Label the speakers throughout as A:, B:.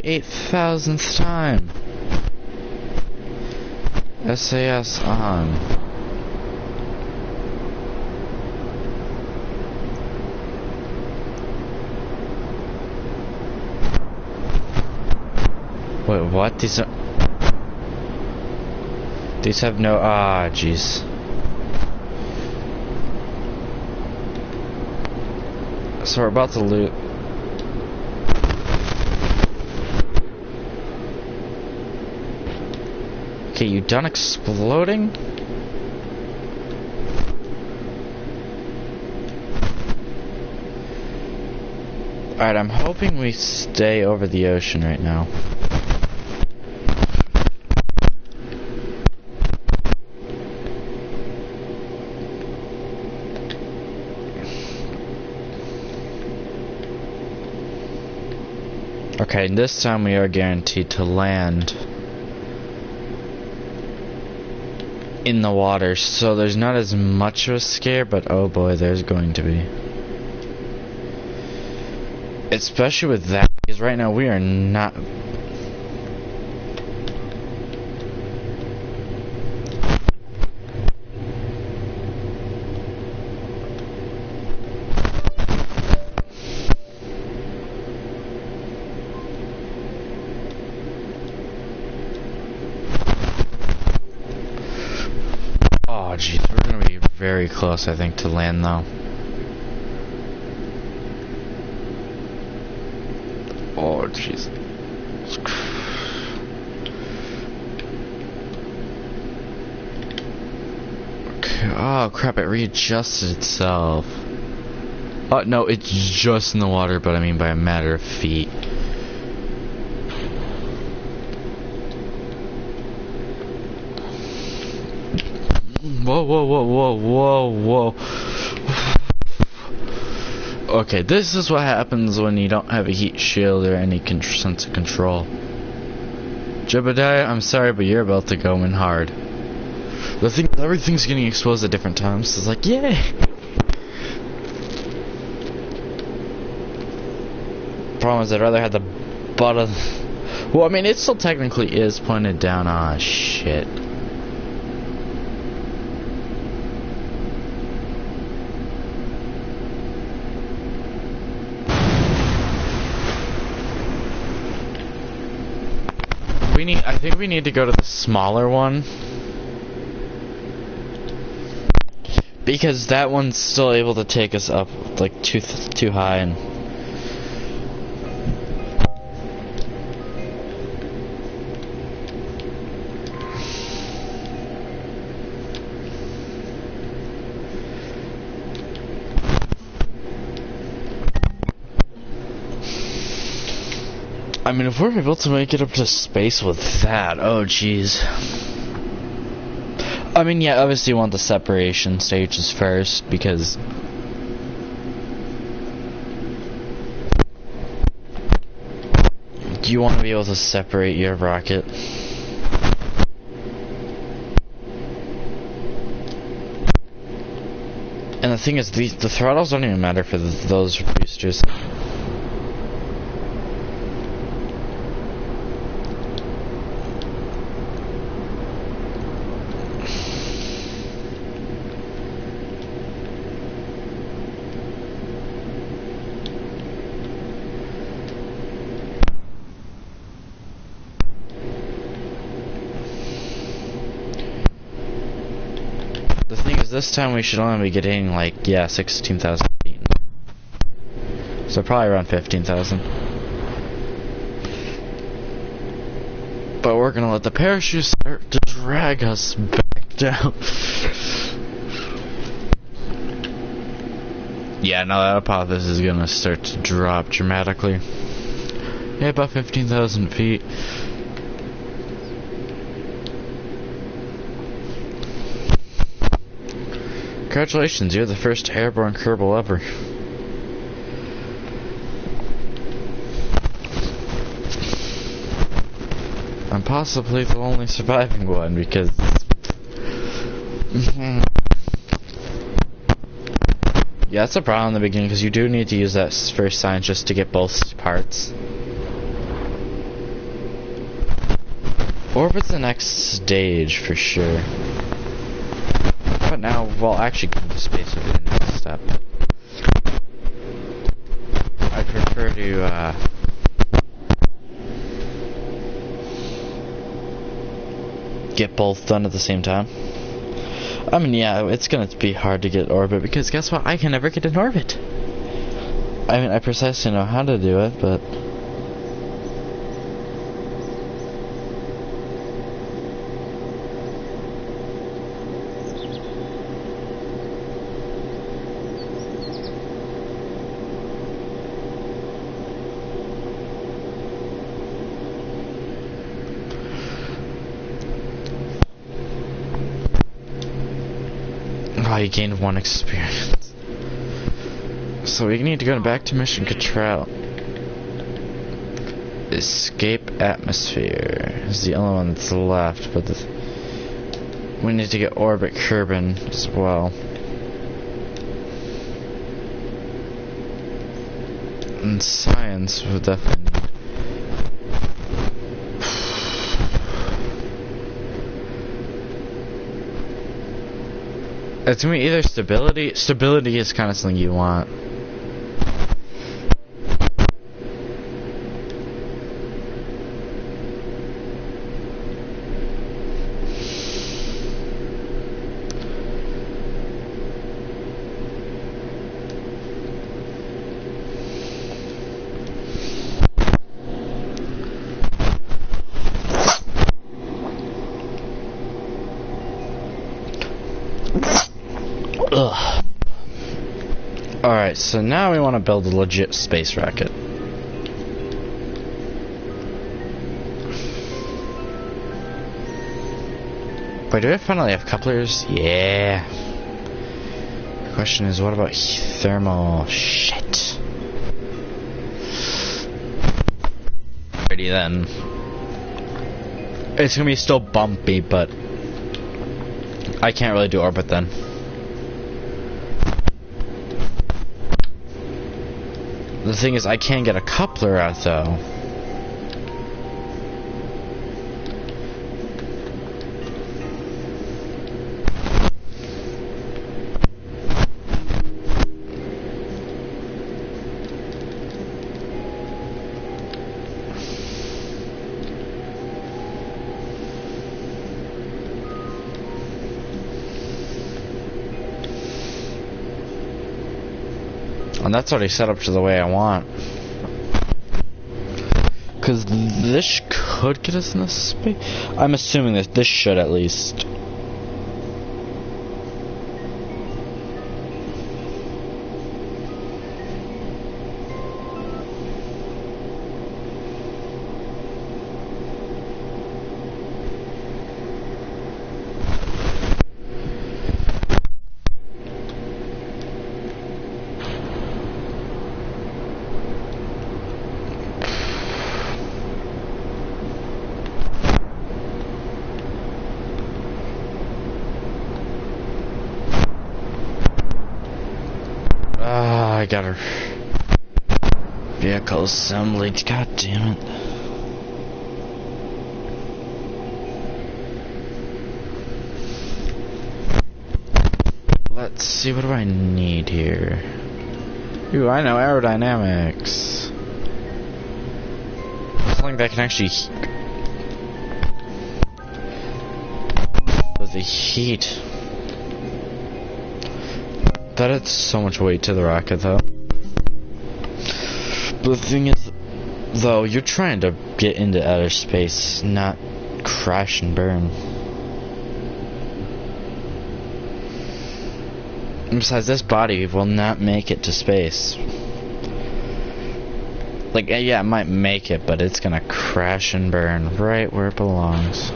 A: 8,000th time. SAS on. Wait, what? These have no... Ah, jeez. So we're about to loot. Okay, you done exploding? Alright, I'm hoping we stay over the ocean right now. Okay, this time we are guaranteed to land in the water, so there's not as much of a scare, but oh boy, there's going to be. Especially with that, because right now we are not... Oh jeez, we're gonna be very close, I think, to land though. Oh jeez. Okay. Oh crap, it readjusted itself. Oh no, it's just in the water, but I mean by a matter of feet. Whoa, whoa, whoa, whoa, whoa, whoa. Okay, this is what happens when you don't have a heat shield or any sense of control. Jebediah, I'm sorry, but you're about to go in hard. The thing, everything's getting exposed at different times. It's like, yay! Problem is, I'd rather have the butt of... Well, I mean, it still technically is pointed down. Ah, shit. I think we need to go to the smaller one, because that one's still able to take us up like too high. And I mean, if we're able to make it up to space with that, oh jeez. I mean, yeah, obviously you want the separation stages first, because you want to be able to separate your rocket. And the thing is, the throttles don't even matter for those boosters. The thing is, this time we should only be getting like, yeah, 16,000 feet. So probably around 15,000. But we're gonna let the parachute start to drag us back down. Yeah, no, that hypothesis is gonna start to drop dramatically. Yeah, about 15,000 feet. Congratulations, you're the first airborne Kerbal ever. I'm possibly the only surviving one, because... Yeah, that's a problem in the beginning, because you do need to use that first sign just to get both parts. Orbit's the next stage for sure. But now, well, actually, going to space would be the next step. I prefer to, get both done at the same time. I mean, yeah, it's gonna be hard to get orbit because guess what? I can never get in orbit. I mean, I precisely know how to do it, but oh, you gained 1 experience. So we need to go back to mission control. Escape atmosphere is the only one that's left, but we need to get orbit Kerbal as well. And science would definitely need. It's gonna be either stability. Stability is kind of something you want. Ugh. Alright, so now we want to build a legit space rocket. Wait, do I finally have couplers? Yeah. The question is, what about thermal? Shit. Alrighty then. It's gonna be still bumpy, but I can't really do orbit then. The thing is, I can't get a coupler out though. And that's already set up to the way I want. Because this could get us in the space. I'm assuming that this should at least. I got her vehicle assembly. God damn it. Let's see, what do I need here? Ooh, I know, aerodynamics. Something that can actually with the heat. That adds so much weight to the rocket, though. But the thing is, though, you're trying to get into outer space, not crash and burn. And besides, this body will not make it to space. Like, yeah, it might make it, but it's gonna crash and burn right where it belongs.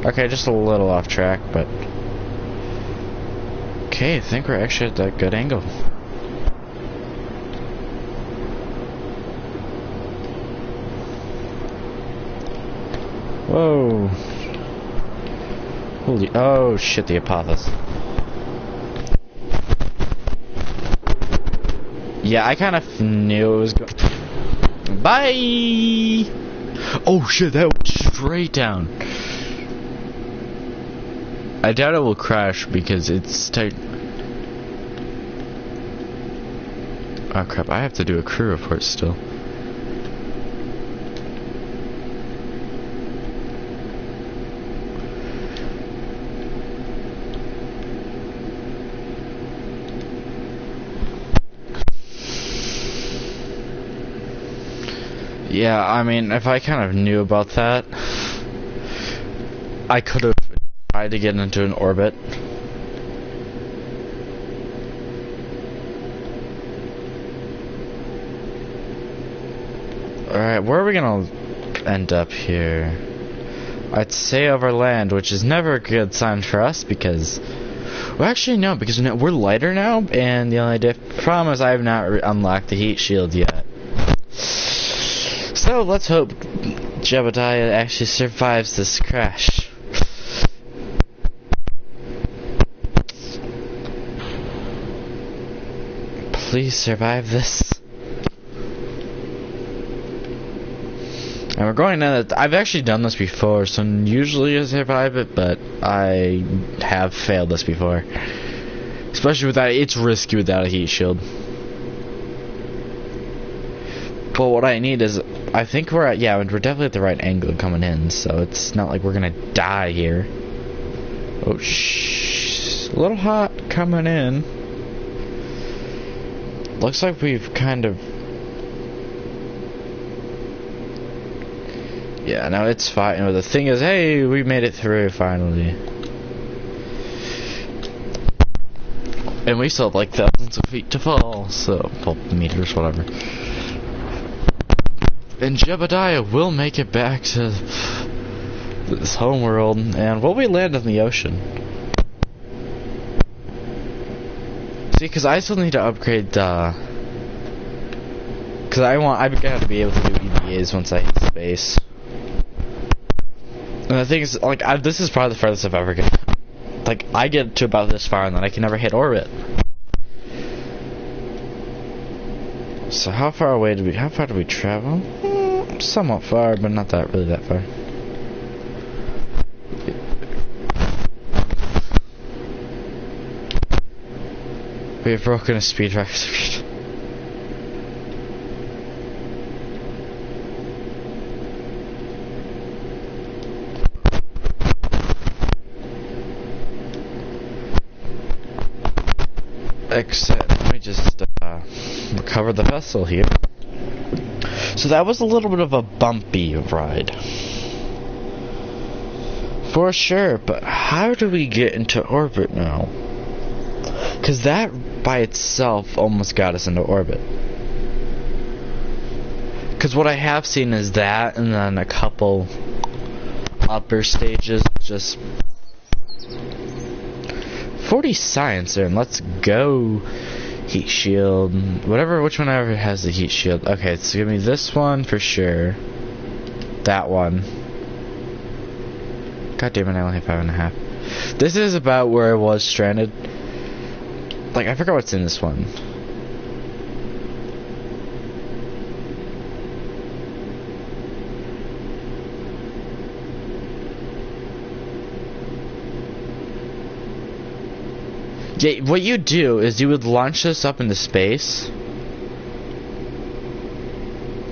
A: Okay, just a little off track, but okay, I think we're actually at a good angle. Whoa. Holy, oh shit, the Apophis. Yeah, I kind of knew it was Bye! Oh shit, that went straight down. I doubt it will crash because it's tight. Oh crap, I have to do a crew report still. Yeah, I mean, if I kind of knew about that, I could have tried to get into an orbit. Alright, where are we gonna end up here? I'd say over land, which is never a good sign for us because... Well, actually, no, because we're lighter now, and the only problem is I have not unlocked the heat shield yet. So, let's hope Jebediah actually survives this crash. Please survive this. And we're going to... I've actually done this before, so usually I survive it, but I have failed this before. Especially without... It's risky without a heat shield. But what I need is... I think we're at... Yeah, we're definitely at the right angle coming in, so it's not like we're gonna die here. Oh, shh. A little hot coming in. Looks like we've kind of... Yeah, no, it's fine. You know, the thing is, hey, we made it through finally. And we still have like thousands of feet to fall, so, well, meters, whatever. And Jebediah will make it back to this homeworld, and will we land in the ocean? See, because I still need to upgrade the... Because I've got to be able to do EVAs once I hit space. And the thing is, like, this is probably the farthest I've ever get. Like, I get to about this far and then I can never hit orbit. So how far away how far do we travel? Somewhat far, but not really that far. We have broken a speed record. Except, let me just recover the vessel here. So that was a little bit of a bumpy ride. For sure, but how do we get into orbit now? Because that by itself almost got us into orbit. Because what I have seen is that, and then a couple upper stages, just... 40 science, and let's go. Heat shield, which one ever has the heat shield? Okay, it's gonna be this one for sure. That one. God damn it, I only have 5.5. This is about where I was stranded. Like, I forgot what's in this one. Yeah, what you do is you would launch this up into space.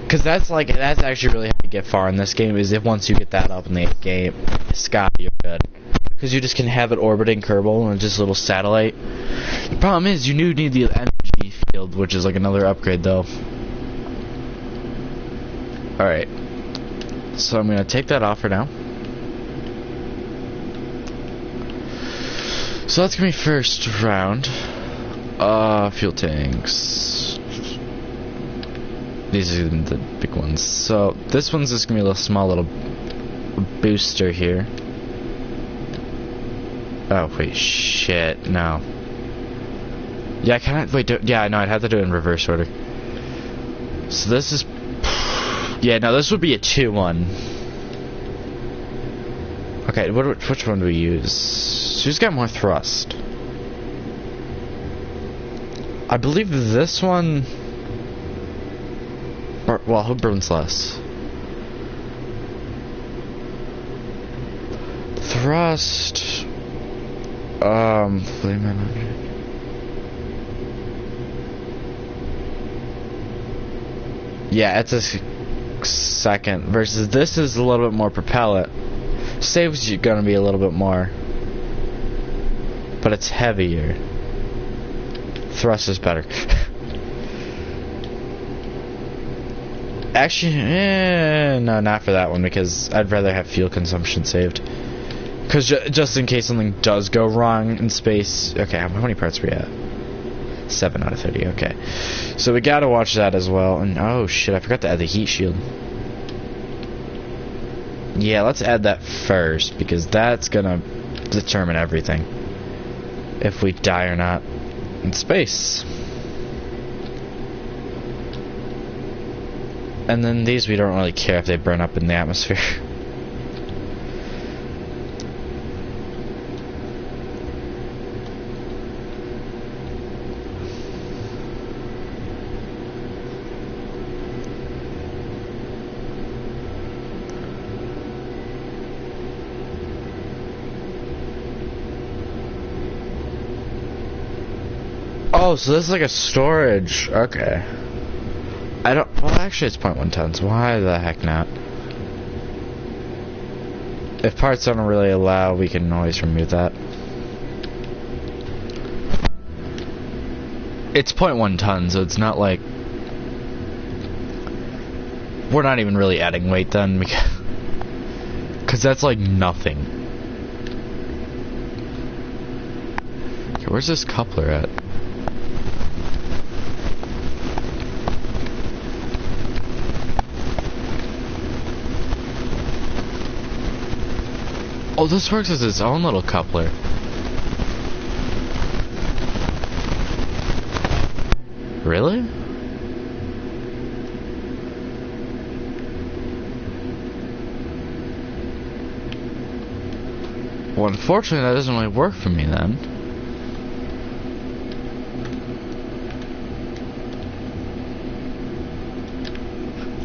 A: Because that's actually really how you get far in this game, is if once you get that up in the sky, you're good. Because you just can have it orbiting Kerbal and just a little satellite. The problem is, you do need the energy field, which is like another upgrade though. Alright. So I'm going to take that off for now. So that's gonna be first round. Fuel tanks. These are the big ones. So this one's just gonna be a small little booster here. Oh wait, shit, no. Yeah, can I wait? Yeah, no, I'd have to do it in reverse order. So this is. Yeah, no, this would be a 2-1. Okay, which one do we use? Who's got more thrust? I believe this one... Well, who burns less? Thrust. Flame energy. Yeah, it's a second versus this is a little bit more propellant. Saves you gonna be a little bit more, but it's heavier. Thrust is better. Actually, no, not for that one because I'd rather have fuel consumption saved. Because just in case something does go wrong in space. Okay, how many parts are we at? 7 out of 30, okay. So we gotta watch that as well. And oh shit, I forgot to add the heat shield. Yeah, let's add that first, because that's gonna determine everything. If we die or not in space. And then these we don't really care if they burn up in the atmosphere. Oh, so this is like a storage. Okay. I don't. Well, actually, it's 0.1 tons. Why the heck not? If parts don't really allow, we can always remove that. It's 0.1 tons, so it's not like. We're not even really adding weight then, because that's like nothing. Okay, where's this coupler at? Oh, this works as its own little coupler. Really? Well, unfortunately, that doesn't really work for me then.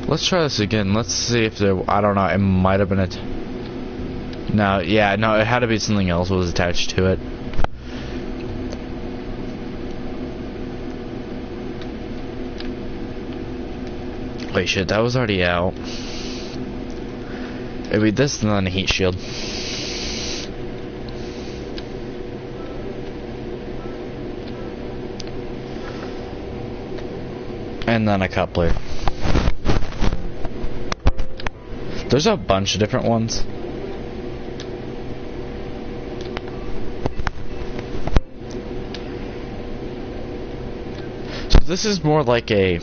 A: Let's try this again. Let's see if there. I don't know. It might have been a. No, yeah, no, it had to be something else was attached to it. Wait, shit, that was already out. It'd be this and then a heat shield. And then a coupler. There's a bunch of different ones. This is more like a.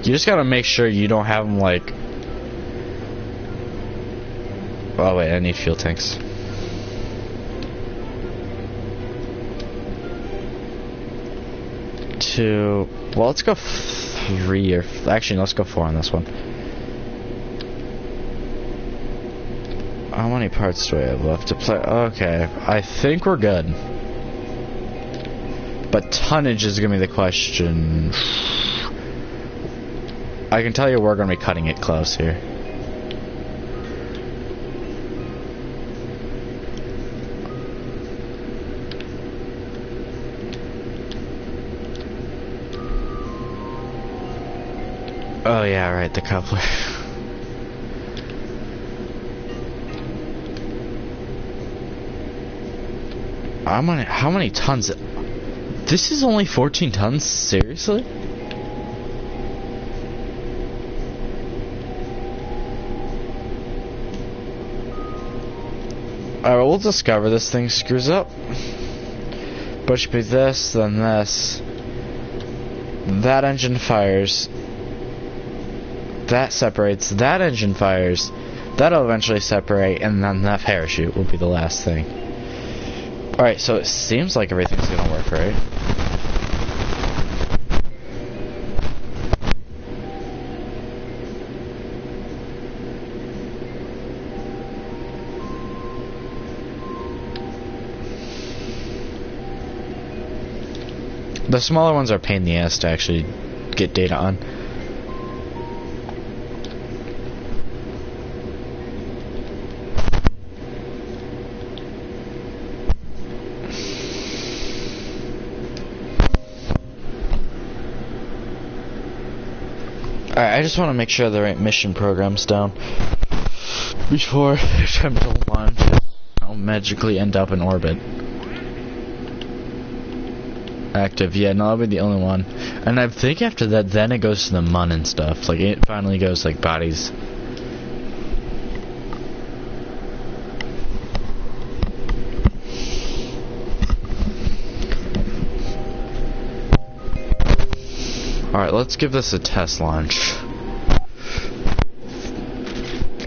A: You just gotta make sure you don't have them like. Oh wait, I need fuel tanks. Two. Well, let's go 3 or actually, let's go 4 on this one. How many parts do I have left to play? Okay, I think we're good. But tonnage is gonna be the question. I can tell you we're gonna be cutting it close here. Oh yeah, right, the coupler. How many tons? This is only 14 tons? Seriously? Alright, we'll discover this thing screws up. But should be this, then this. That engine fires. That separates. That engine fires. That'll eventually separate, and then that parachute will be the last thing. Alright, so it seems like everything's gonna work, right? The smaller ones are a pain in the ass to actually get data on. Alright, I just want to make sure the right mission program's down before attempt to launch. I'll magically end up in orbit. Active, yeah, no, I'll be the only one. And I think after that, then it goes to the mun and stuff. Like, it finally goes, like, bodies. Alright, let's give this a test launch.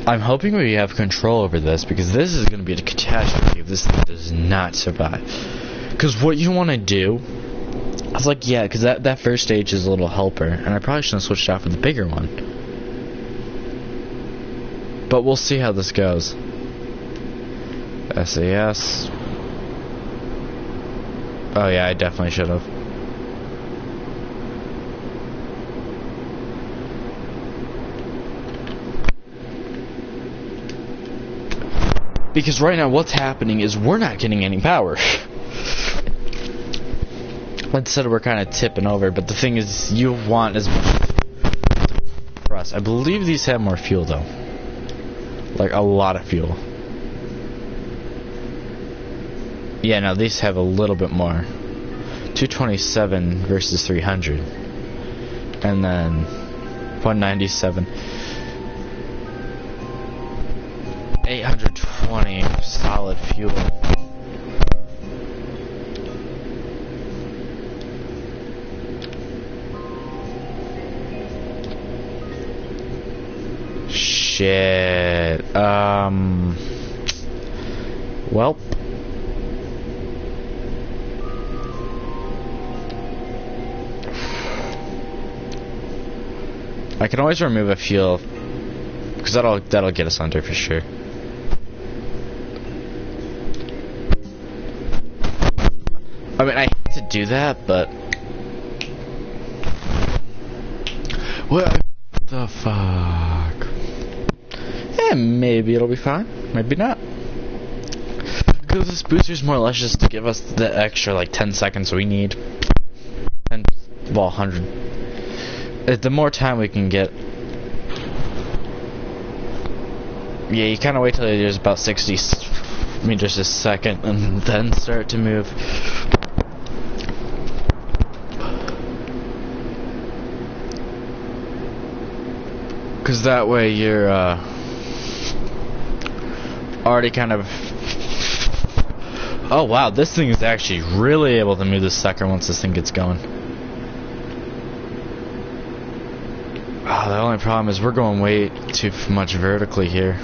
A: I'm hoping we have control over this, because this is going to be a catastrophe if this thing does not survive. Because what you want to do, I was like, yeah, because that first stage is a little helper, and I probably shouldn't have switched out for the bigger one. But we'll see how this goes. SAS. Oh yeah, I definitely should have. Because right now what's happening is we're not getting any power. Instead we're kind of tipping over, but the thing is you want as much for us. I believe these have more fuel though. Like a lot of fuel. Yeah, no, these have a little bit more. 227 versus 300. And then 197. 820 solid fuel. Shit. Well. I can always remove a fuel, because that'll get us under for sure. I mean, I hate to do that, but what the fuck? Yeah, maybe it'll be fine. Maybe not. Because this booster's more or less just to give us the extra like 10 seconds we need. And well, 100. The more time we can get. Yeah, you kind of wait till there's about 60 meters a second and then start to move. Because that way you're already kind of... Oh wow, this thing is actually really able to move the sucker once this thing gets going. Oh, the only problem is we're going way too much vertically here.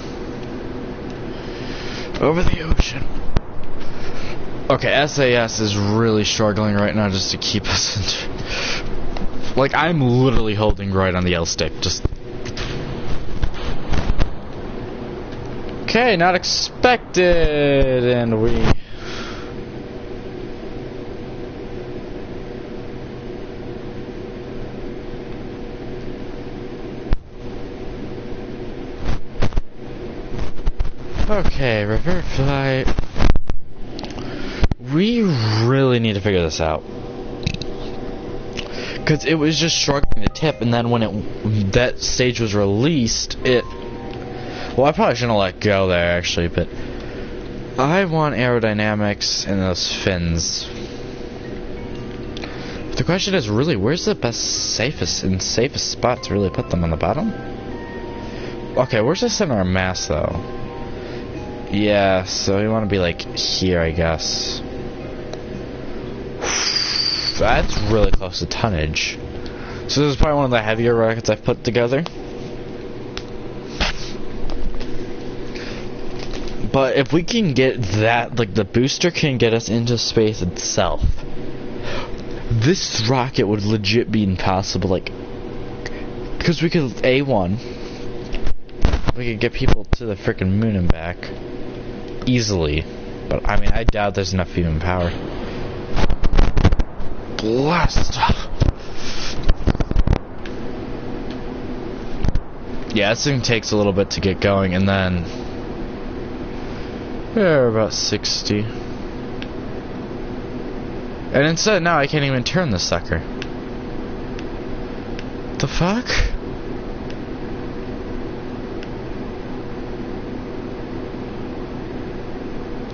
A: Over the ocean. Okay, SAS is really struggling right now just to keep us in... Like, I'm literally holding right on the L stick, just... Okay, not expected, and we... Okay, revert flight. We really need to figure this out. Because it was just struggling to tip, and then when that stage was released, it... Well, I probably shouldn't have let go there, actually, but... I want aerodynamics and those fins. The question is, really, where's the safest spot to really put them? On the bottom? Okay, where's the center of mass, though? Yeah, so we want to be, like, here, I guess. That's really close to tonnage. So this is probably one of the heavier rockets I've put together. But if we can get that, like the booster can get us into space itself, this rocket would legit be impossible, like, because we could, A1, we could get people to the frickin' moon and back, easily, but I mean, I doubt there's enough human power. blast. Yeah, this thing takes a little bit to get going, and then we're about 60. And instead, now I can't even turn this sucker. The fuck?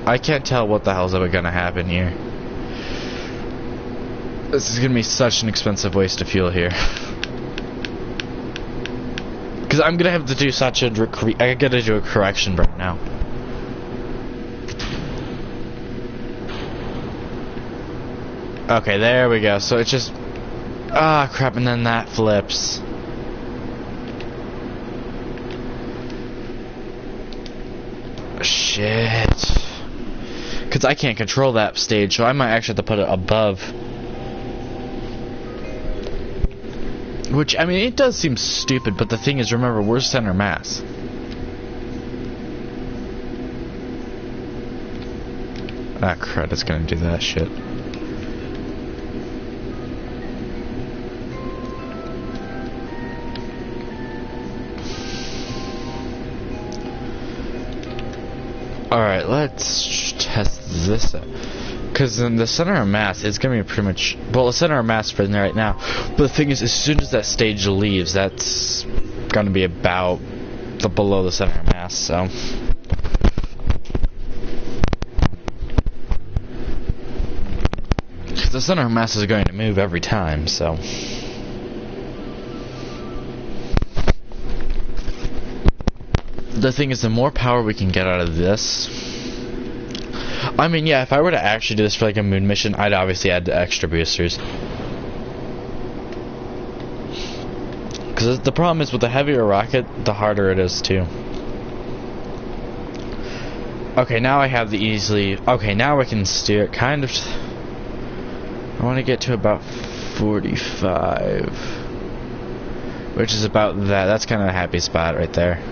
A: I can't tell what the hell's ever gonna happen here. This is gonna be such an expensive waste of fuel here. Because I'm gonna have to do such a I gotta do a correction right now. Okay, there we go. So it's just crap, and then that flips. Shit. Because I can't control that stage, so I might actually have to put it above. Which, I mean, it does seem stupid, but the thing is, remember, we're center mass. Ah, crud, it's gonna do that shit. Alright, let's test this out. Because in the center of mass, it's going to be pretty much... Well, the center of mass for right now. But the thing is, as soon as that stage leaves, that's going to be about below the center of mass, so... Because the center of mass is going to move every time, so... The thing is, the more power we can get out of this... I mean, yeah, if I were to actually do this for like a moon mission, I'd obviously add the extra boosters. Because the problem is, with the heavier rocket, the harder it is too. Okay, now I have the easily... Okay, now I can steer it kind of... I want to get to about 45. Which is about that. That's kind of a happy spot right there.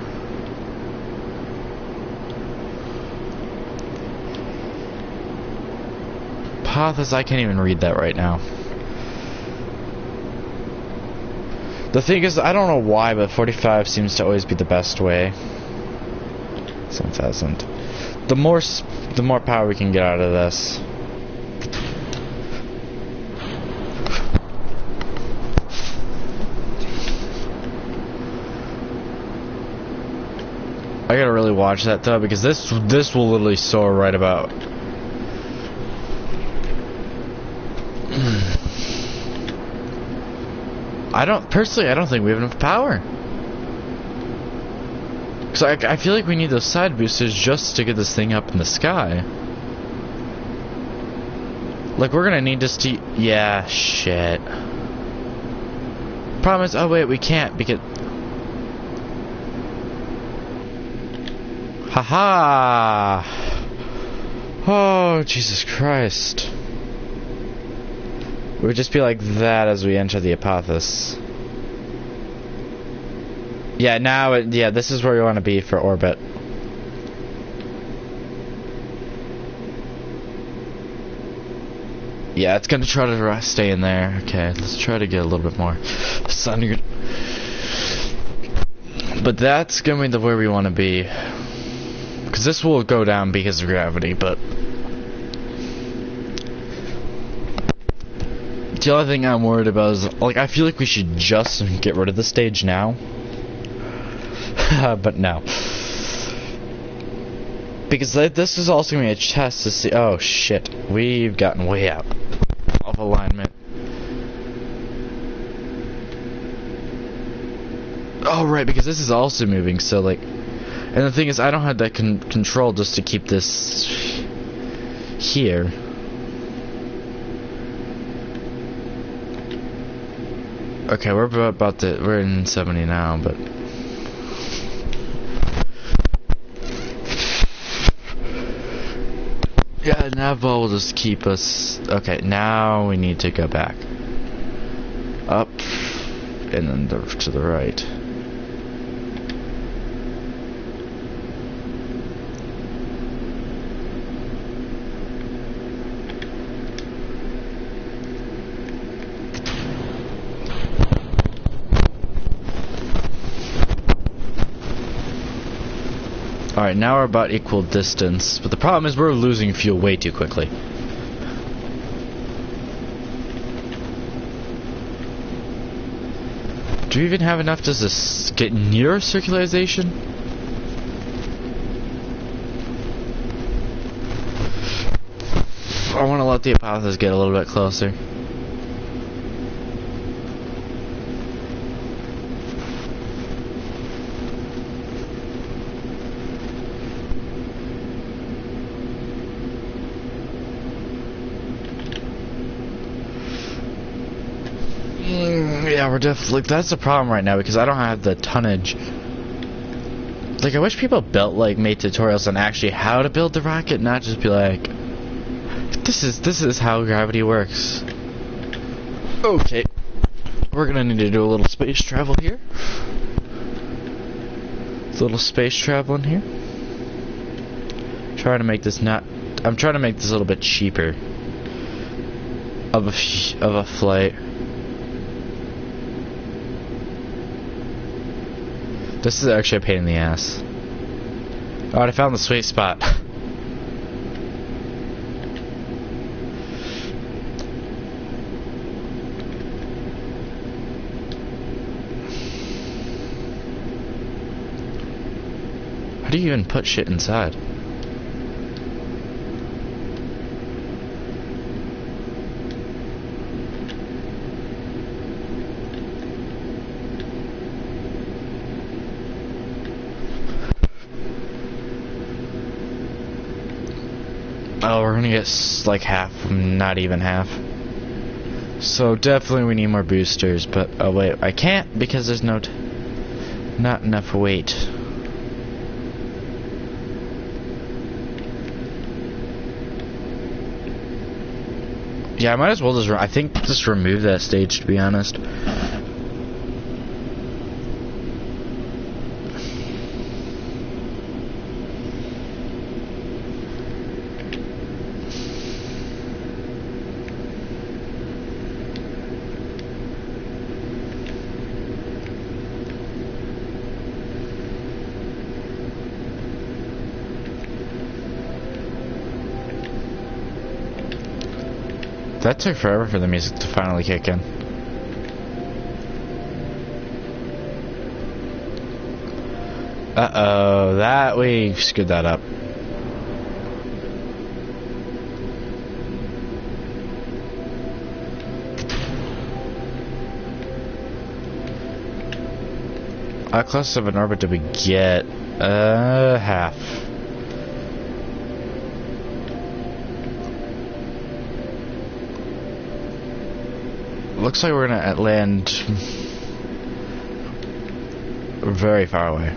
A: Apophis, I can't even read that right now. The thing is, I don't know why, but 45 seems to always be the best way. 7,000. The more power we can get out of this. I gotta really watch that though, because this will literally soar right about. I don't think we have enough power. So I feel like we need those side boosters just to get this thing up in the sky. Like, we're gonna need this to... Yeah, shit. Problem is... Oh, wait, we can't because... Haha! Oh, Jesus Christ. It would just be like that as we enter the Apophis. Yeah, now, yeah, this is where we want to be for orbit. Yeah, it's gonna try to stay in there. Okay, let's try to get a little bit more sun. But that's gonna be the where we want to be. Because this will go down because of gravity, but... The only thing I'm worried about is, like, I feel like we should just get rid of the stage now. But no. Because this is also going to be a test to see... Oh, shit. We've gotten way out of alignment. Oh, right, because this is also moving, so, like... And the thing is, I don't have that control just to keep this... here. Okay, we're in 70 now, but... Yeah, nav will just keep us... Okay, now we need to go back. Up, and then to the right. Alright, now we're about equal distance, but the problem is we're losing fuel way too quickly. Do we even have enough to just get near circularization? I want to let the hypothesis get a little bit closer. Yeah, we're definitely, that's the problem right now because I don't have the tonnage. Like, I wish people built, like, made tutorials on actually how to build the rocket, not just be like, this is how gravity works. Okay, we're gonna need to do a little space travel here. A little space travel in here. Trying to make this I'm trying to make this a little bit cheaper of a flight. This is actually a pain in the ass. Oh, I found the sweet spot. How do you even put shit inside? Oh, we're gonna get like half, not even half. So definitely we need more boosters, but oh wait, I can't because there's not enough weight. Yeah, I might as well just remove that stage, to be honest. That took forever for the music to finally kick in. Uh-oh, that we screwed that up. How close of an orbit did we get? Half. Looks like we're gonna land very far away.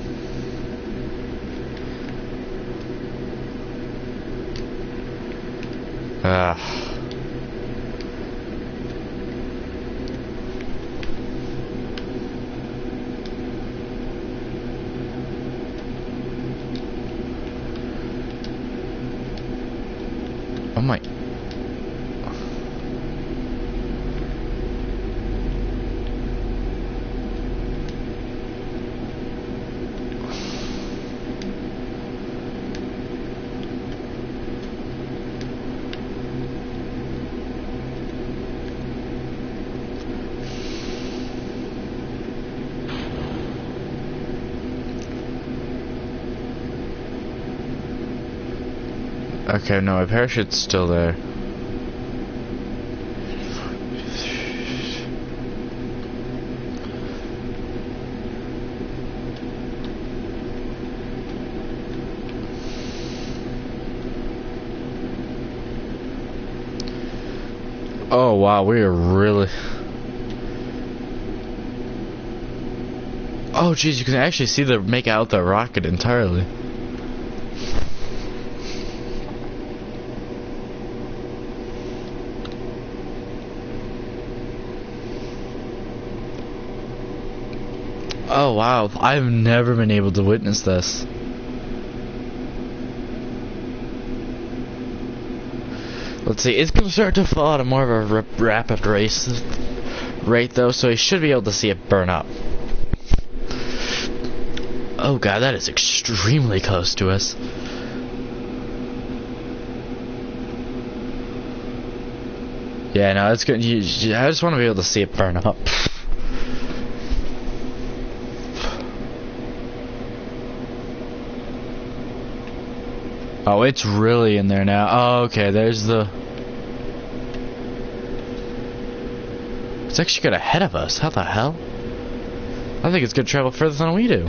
A: Oh my. Okay, no, my parachute's still there. Oh wow, we are really... Oh geez, you can actually see make out the rocket entirely. Oh wow, I've never been able to witness this. Let's see, it's gonna start to fall at a more of a rapid rate though, so you should be able to see it burn up. Oh god, that is extremely close to us. Yeah, no, it's good. I just want to be able to see it burn up. Oh, it's really in there now. Oh, okay, there's the... It's actually got ahead of us. How the hell? I think it's gonna travel further than we do.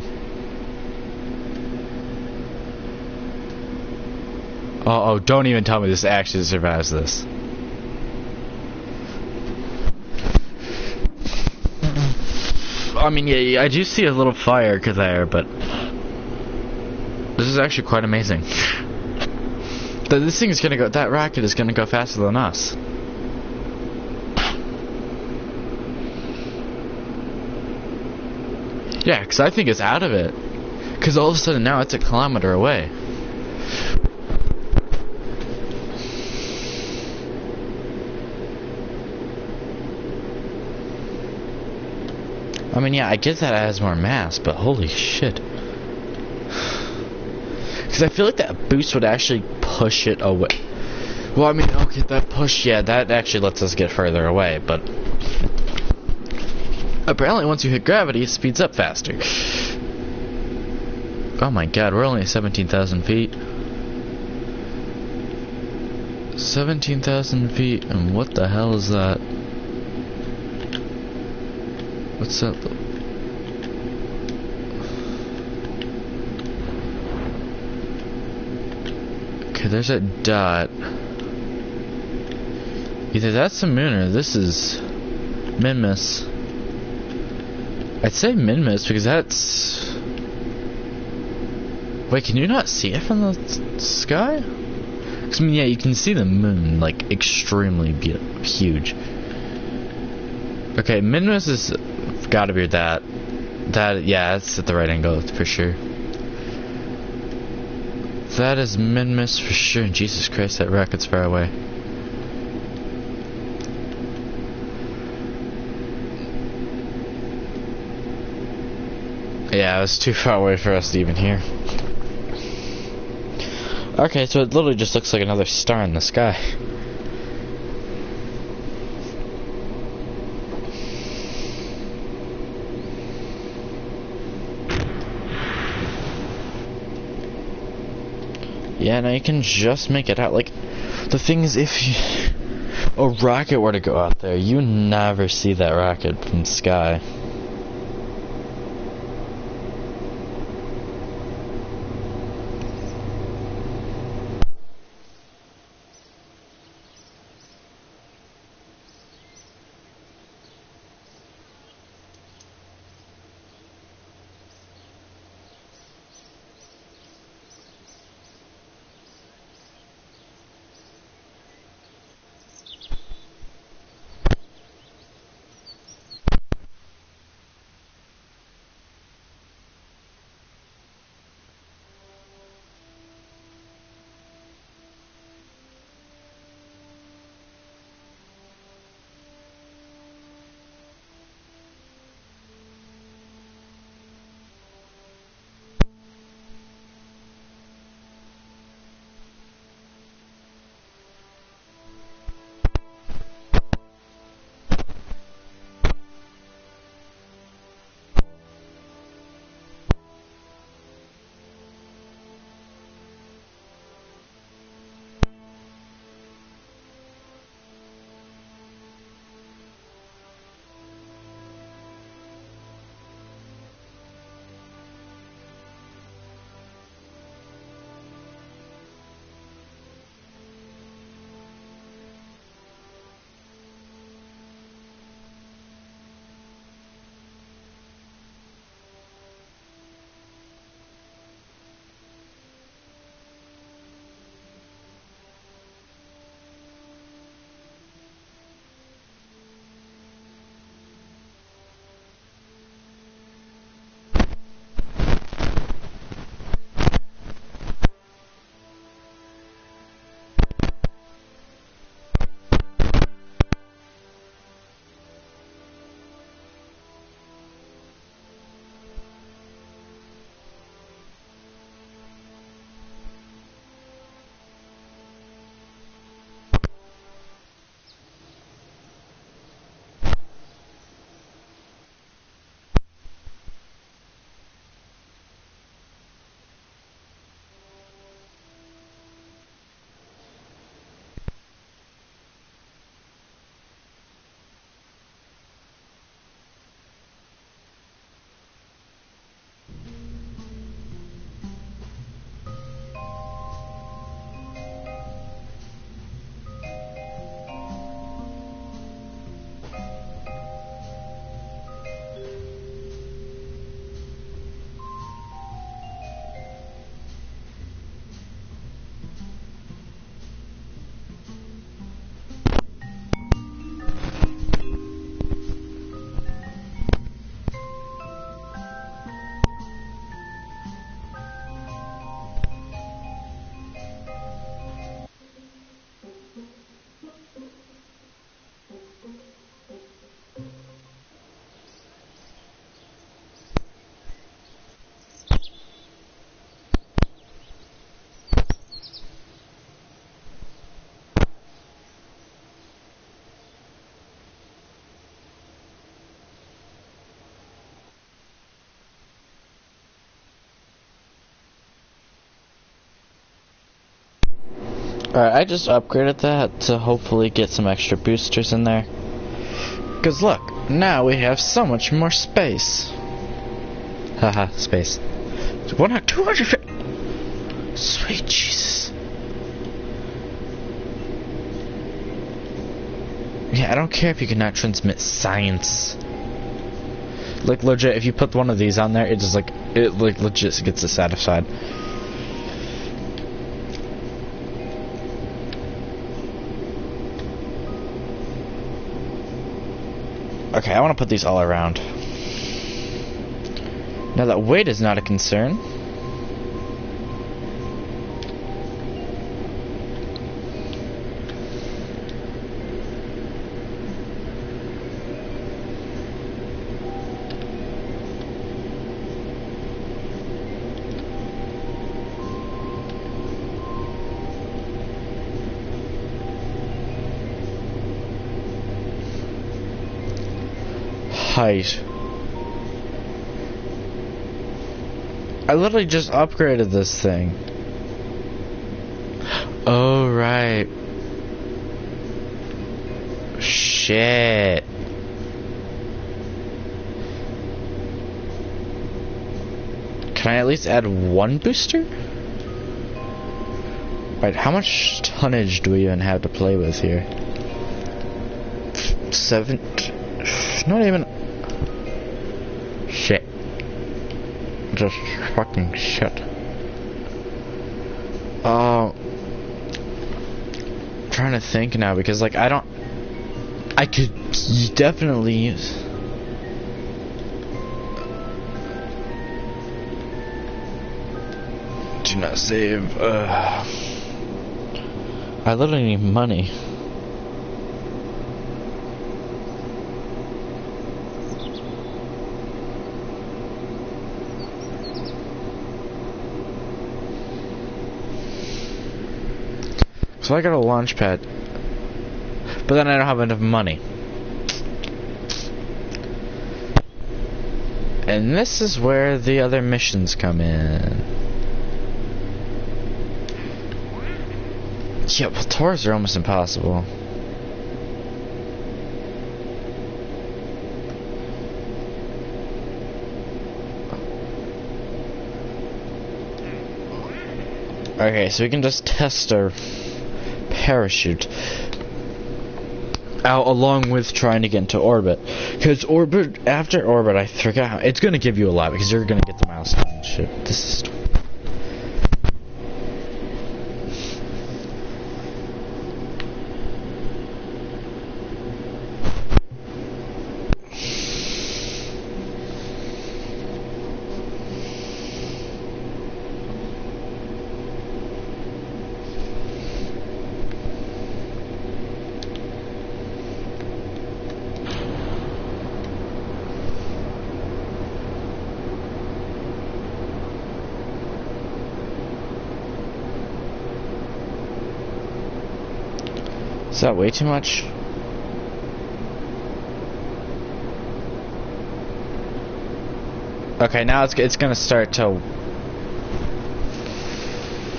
A: Oh, don't even tell me this actually survives this. I mean, yeah, I do see a little fire there, but this is actually quite amazing. This thing is gonna go. That rocket is gonna go faster than us. Yeah, because I think it's out of it. Because all of a sudden now it's a kilometer away. I mean, yeah, I get that it has more mass, but holy shit. Because I feel like that boost would actually push it away. Well, I mean, okay, that push, yeah, that actually lets us get further away, but... Apparently once you hit gravity, it speeds up faster. Oh my god, we're only at 17,000 feet. 17,000 feet, and what the hell is that? What's that? Okay, there's that dot. Either that's the moon or this is Minmus. I'd say Minmus because that's... Wait, can you not see it from the sky? 'Cause, I mean, yeah, you can see the moon, like, extremely huge. Okay, Minmus is gotta be that. Yeah, it's at the right angle, for sure. That is Minmus for sure. Jesus Christ, that rocket's far away. Yeah, it was too far away for us to even hear. Okay, so it literally just looks like another star in the sky. Yeah, now you can just make it out. Like, the thing is, if a rocket were to go out there, you never see that rocket from the sky. Alright, I just upgraded that to hopefully get some extra boosters in there. Because look, now we have so much more space. Haha, space. 200. Sweet Jesus. Yeah, I don't care if you cannot transmit science. Like legit, if you put one of these on there, it just like legit gets us satisfied. Okay, I want to put these all around. Now that weight is not a concern. Height. I literally just upgraded this thing. Oh, right. Shit. Can I at least add one booster? Right, how much tonnage do we even have to play with here? 7. Not even. Shit. Just fucking shit. Trying to think now because like I could definitely use. Do not save. I literally need money. So I got a launch pad, but then I don't have enough money. And this is where the other missions come in. Yeah, well, tours are almost impossible. Okay, so we can just test our parachute out along with trying to get into orbit, because orbit, after orbit, I forgot how, it's gonna give you a lot because you're gonna get the milestone and shit. This is that way too much? Okay, now it's gonna start to,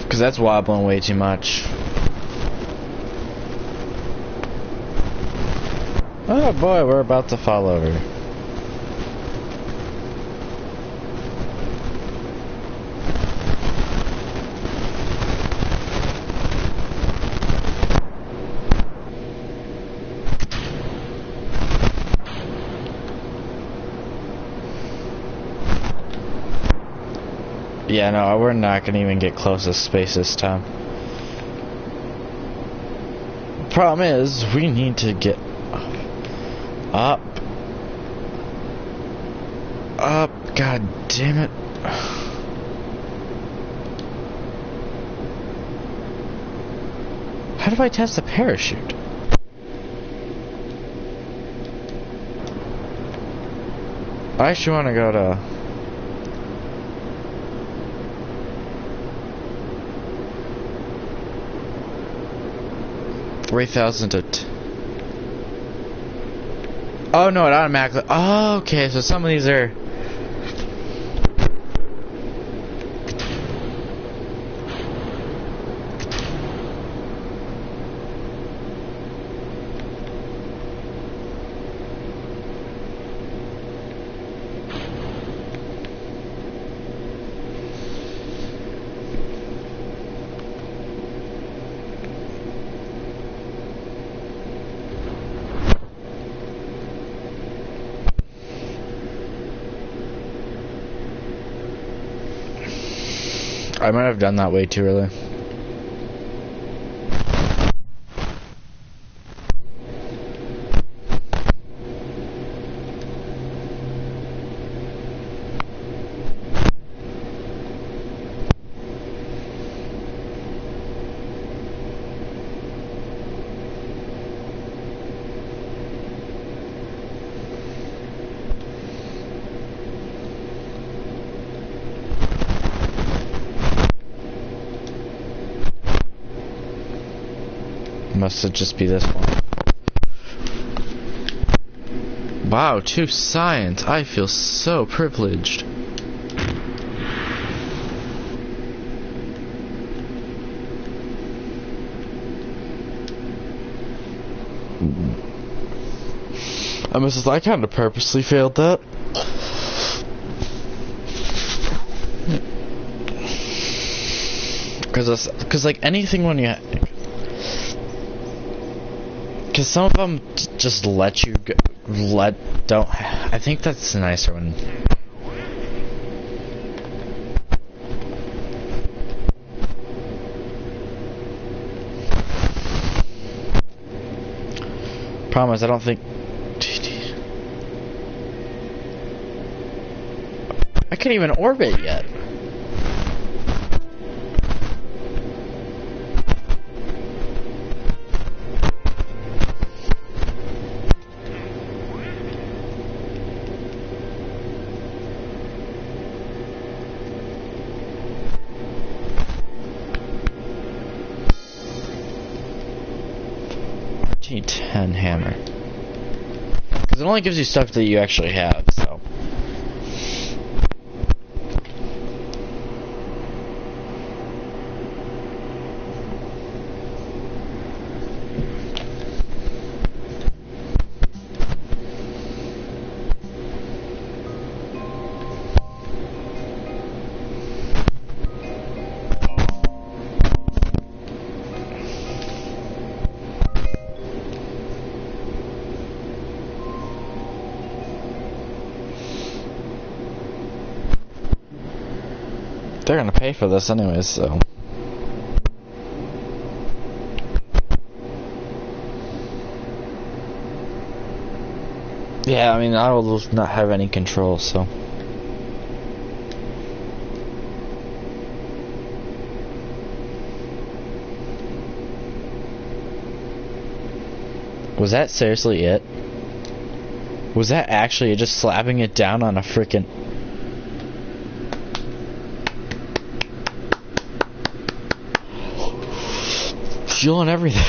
A: because that's wobbling way too much. Oh boy, we're about to fall over. Yeah, no, we're not gonna even get close to space this time. Problem is, we need to get up. God damn it. How do I test the parachute? I actually want to go to... Oh no, it automatically. Oh, okay, so some of these are. I might have done that way too early. Must it just be this one? Wow, 2 science. I feel so privileged. I kind of purposely failed that. Because like anything when you... Because some of them just let you go, I think that's nicer when... Problem is, I don't think... I can't even orbit yet. G10 hammer. Because it only gives you stuff that you actually have, so. They're gonna pay for this anyways, so. Yeah, I mean, I will not have any control, so. Was that seriously it? Was that actually just slapping it down on a frickin'... fuel and everything.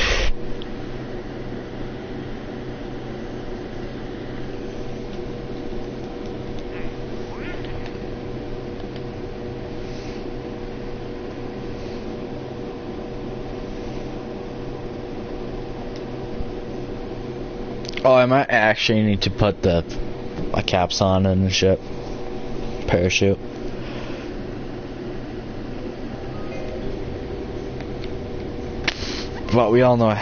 A: Oh, I might actually need to put my caps on and shit. Parachute. But we all know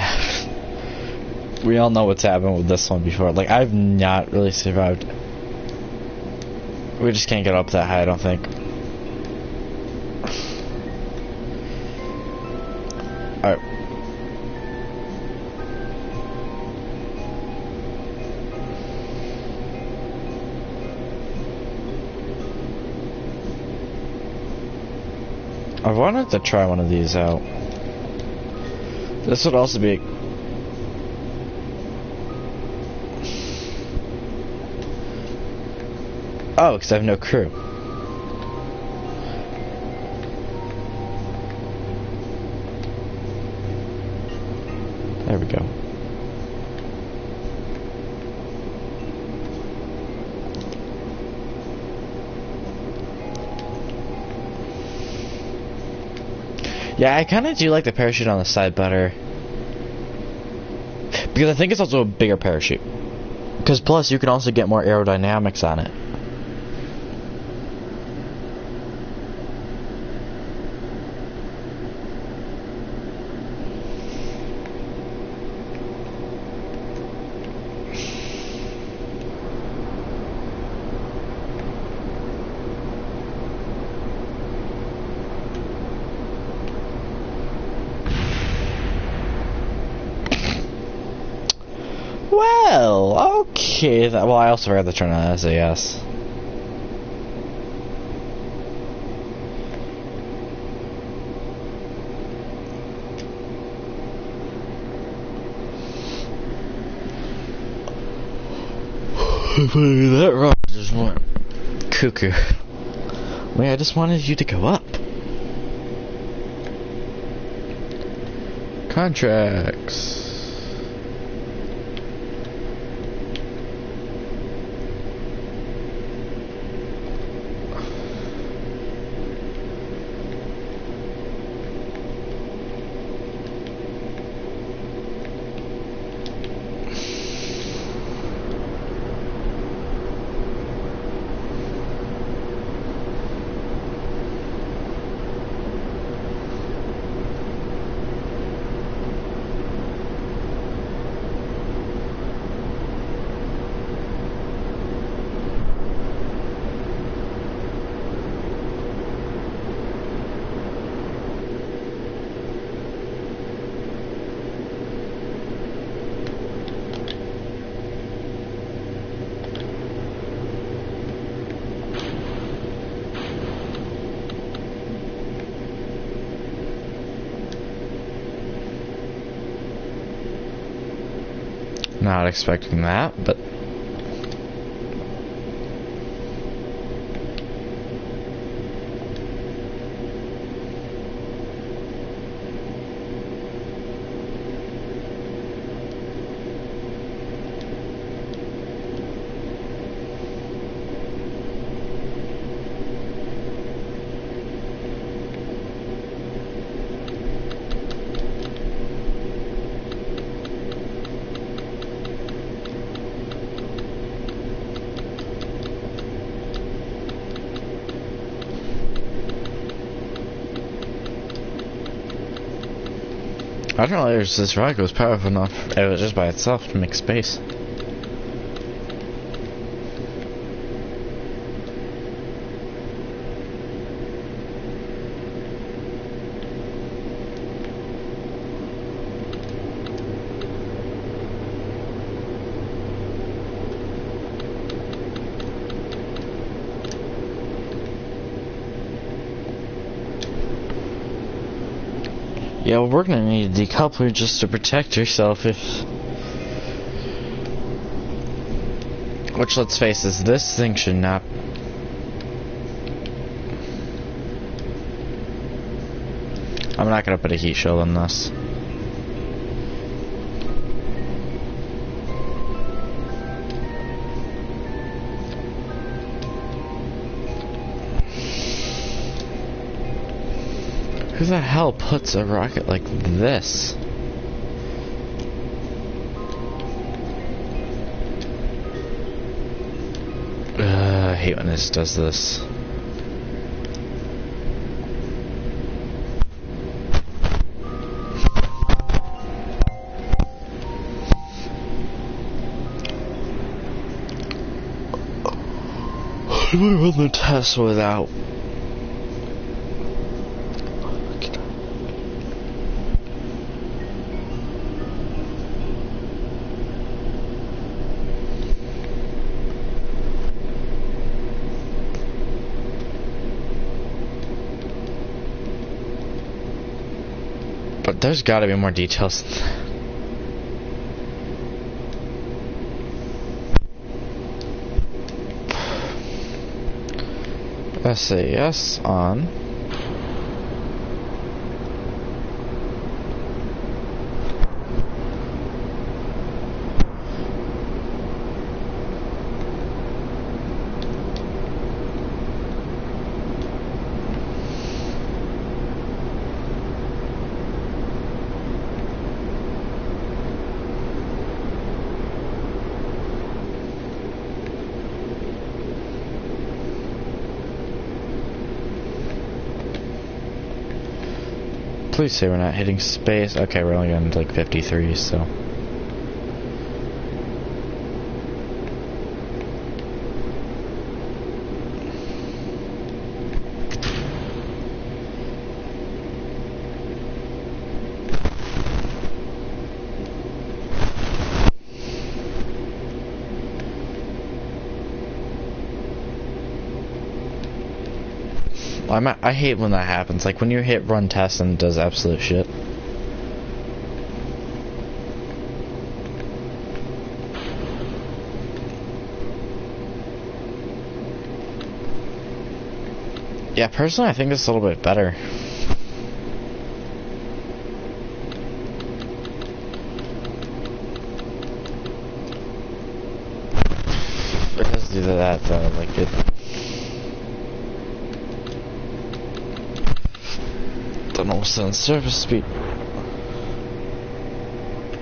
A: what's happened with this one before. Like, I've not really survived. We just can't get up that high, I don't think. Alright. I wanted to try one of these out. This would also be... Oh, because I have no crew. There we go. Yeah, I kind of do like the parachute on the side better. Because I think it's also a bigger parachute. Because plus, you can also get more aerodynamics on it. Okay, well, I also forgot to turn on SAS. That rock just went cuckoo. Wait, I just wanted you to go up. Contracts. Not expecting that, but I don't know if this rocket was powerful enough. It was just by itself to make space. Yeah, well, we're gonna need a decoupler just to protect yourself if... Which, let's face it, this thing should not... I'm not gonna put a heat shield on this. Who the hell puts a rocket like this? I hate when this does this. I'm gonna run the test without. But there's gotta be more details. SAS on. Please say we're not hitting space. Okay, we're only going to like 53, so. I hate when that happens. Like when you hit run test and it does absolute shit. Yeah, personally, I think it's a little bit better. It does do that though, like it. Don't know what's on surface speed.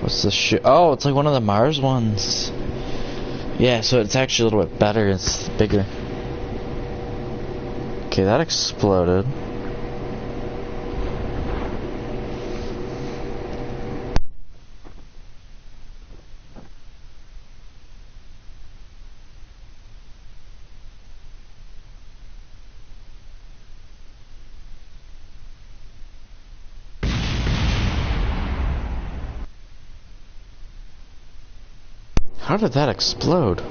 A: What's this shit? Oh, it's like one of the Mars ones. Yeah, so it's actually a little bit better. It's bigger. Okay, that exploded. How did that explode?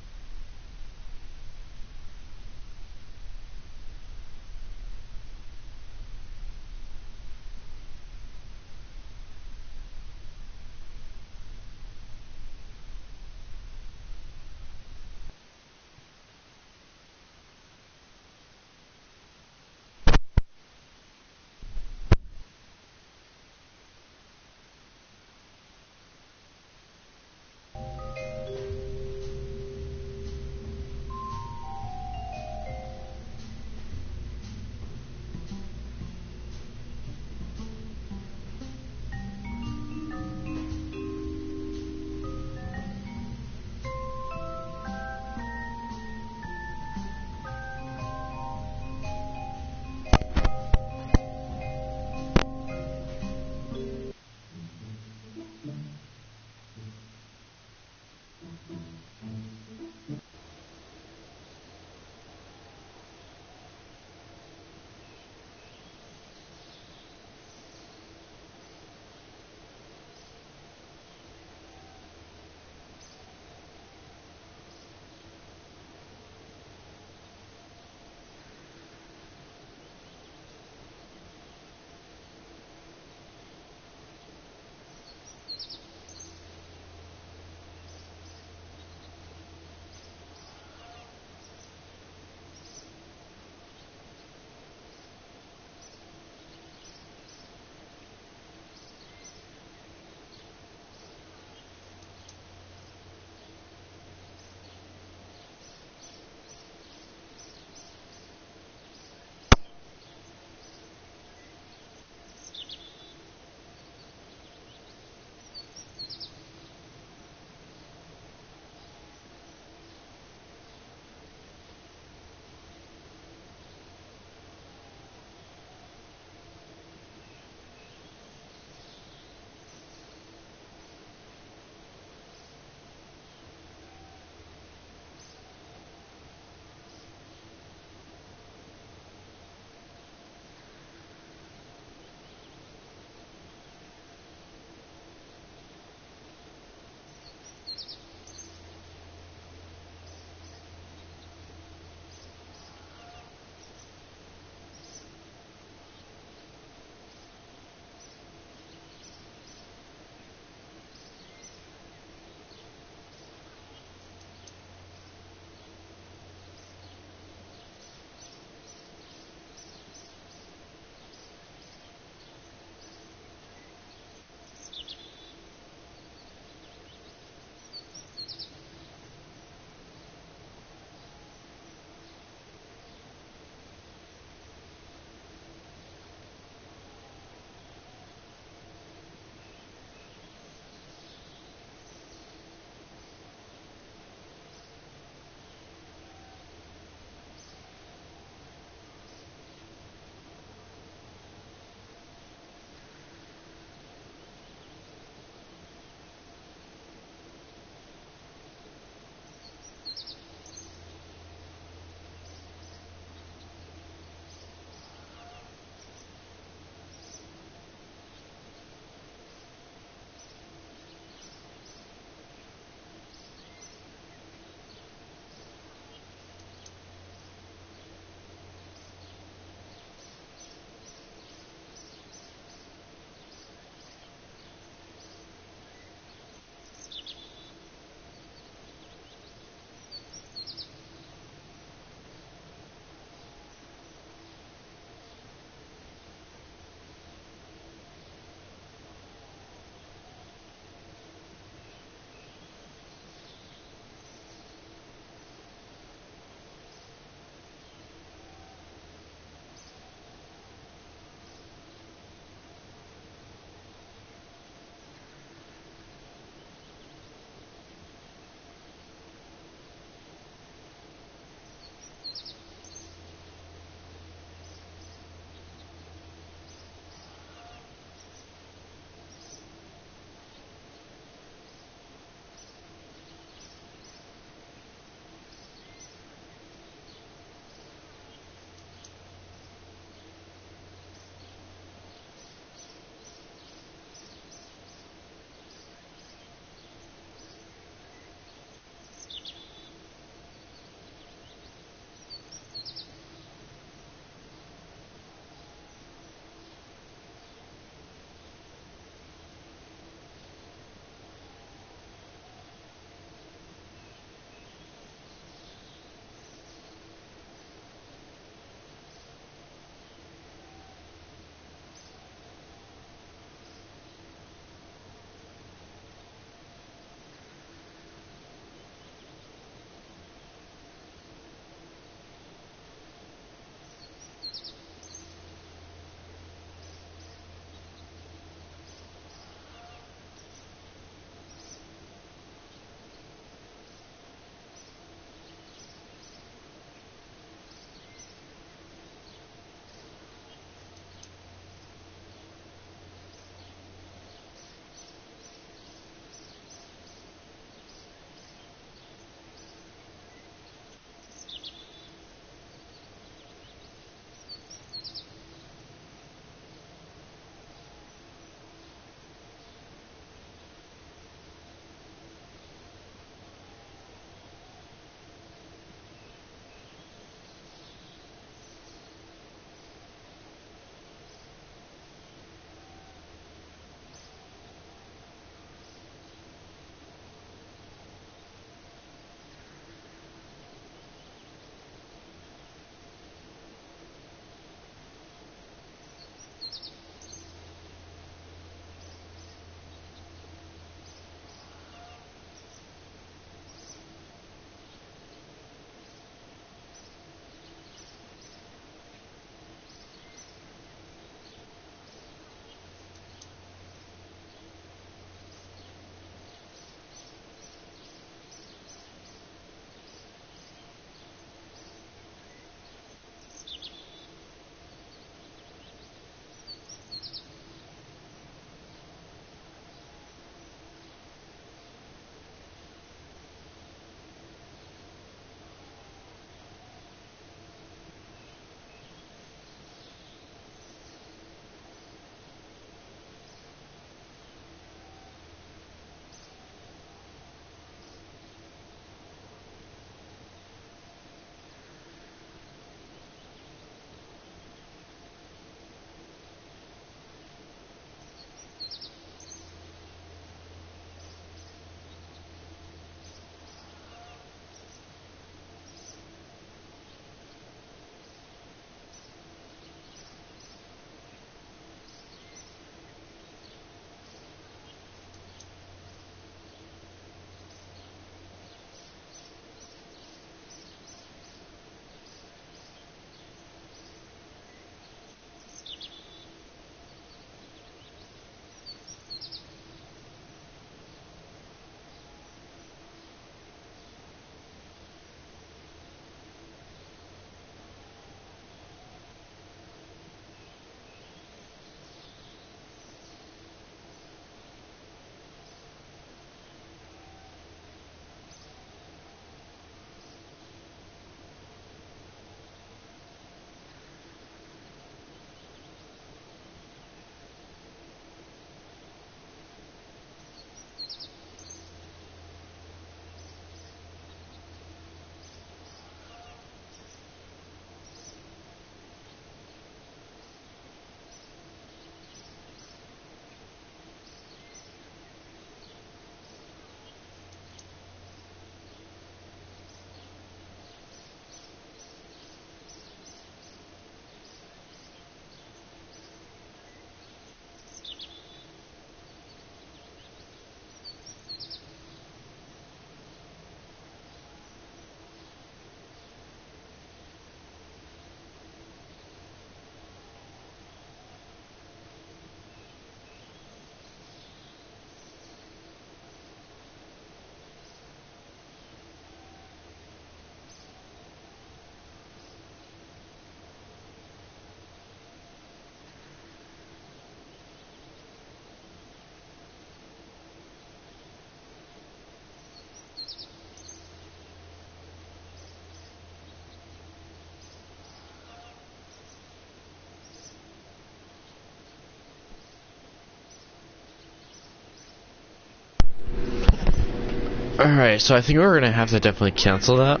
A: Alright, so I think we're gonna have to definitely cancel that.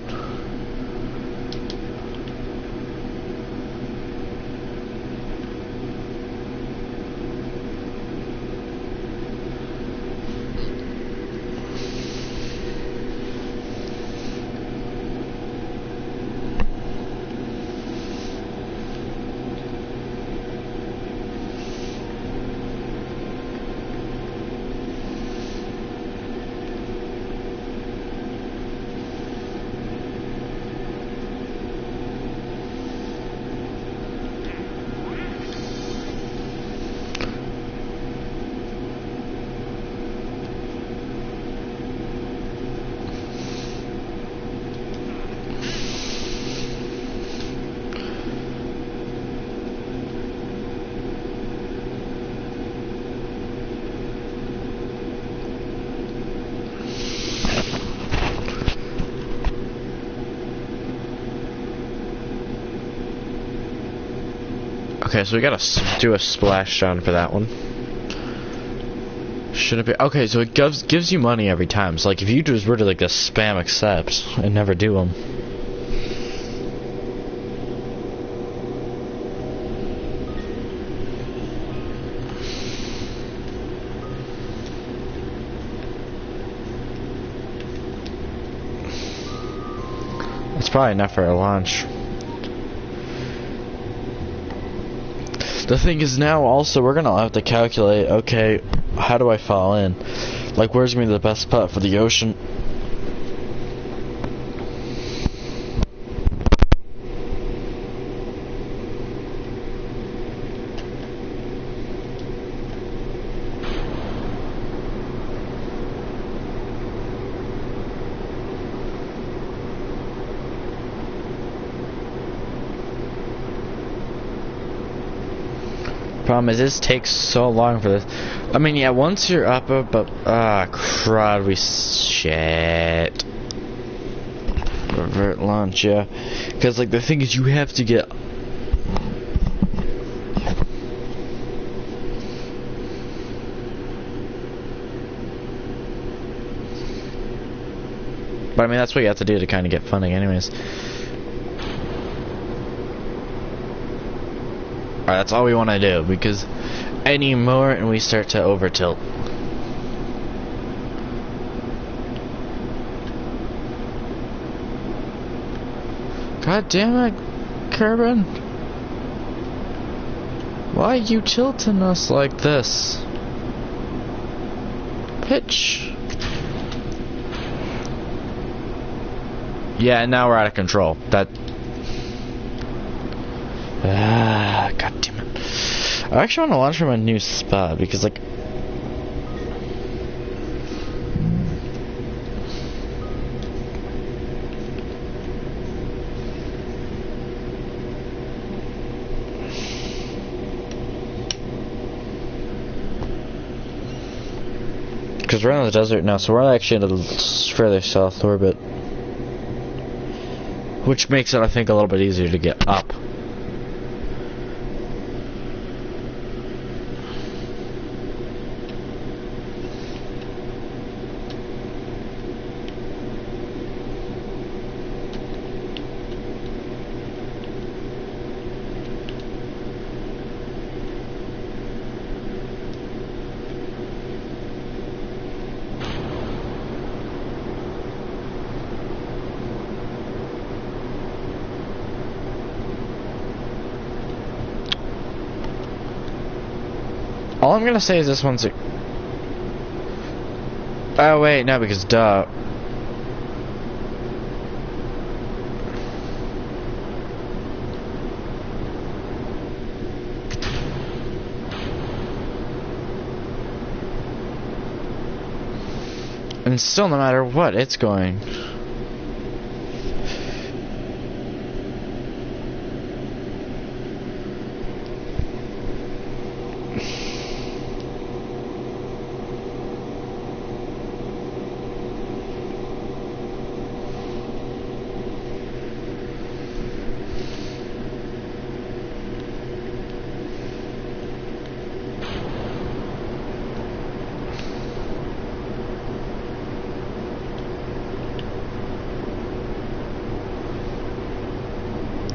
A: Okay, so we gotta do a splashdown for that one. Should it be? Okay, so it gives you money every time. So like if you just were to like just spam accept and never do them. It's probably enough for a launch. The thing is now also we're gonna have to calculate, okay, how do I fall in? Like where's gonna be the best spot for the ocean? Problem is, this takes so long for this. I mean, yeah, once you're up, but crud, shit. Revert launch, yeah. Because like the thing is, you have to get. But I mean, that's what you have to do to kind of get funding, anyways. Alright, that's all we want to do, because any more and we start to over tilt. God damn it, Kerbal. Why are you tilting us like this? Pitch. Yeah, and now we're out of control. That. God damn it. I actually want to launch from a new spot because, like. Because we're in the desert now, so we're actually in a fairly south orbit. Which makes it, I think, a little bit easier to get up. All I'm gonna say is this one's a... Oh wait, no, because duh. And still, no matter what, it's going.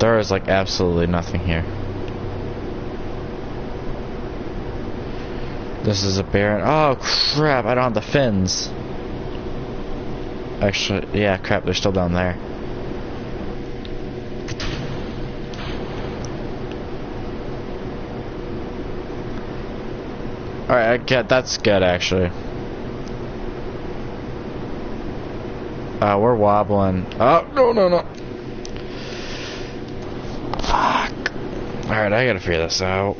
A: There is like absolutely nothing here. This is a barren. Oh crap! I don't have the fins. Actually, yeah, crap. They're still down there. All right, I get that's good actually. We're wobbling. Oh no no no! Fuck! All right, I gotta figure this out.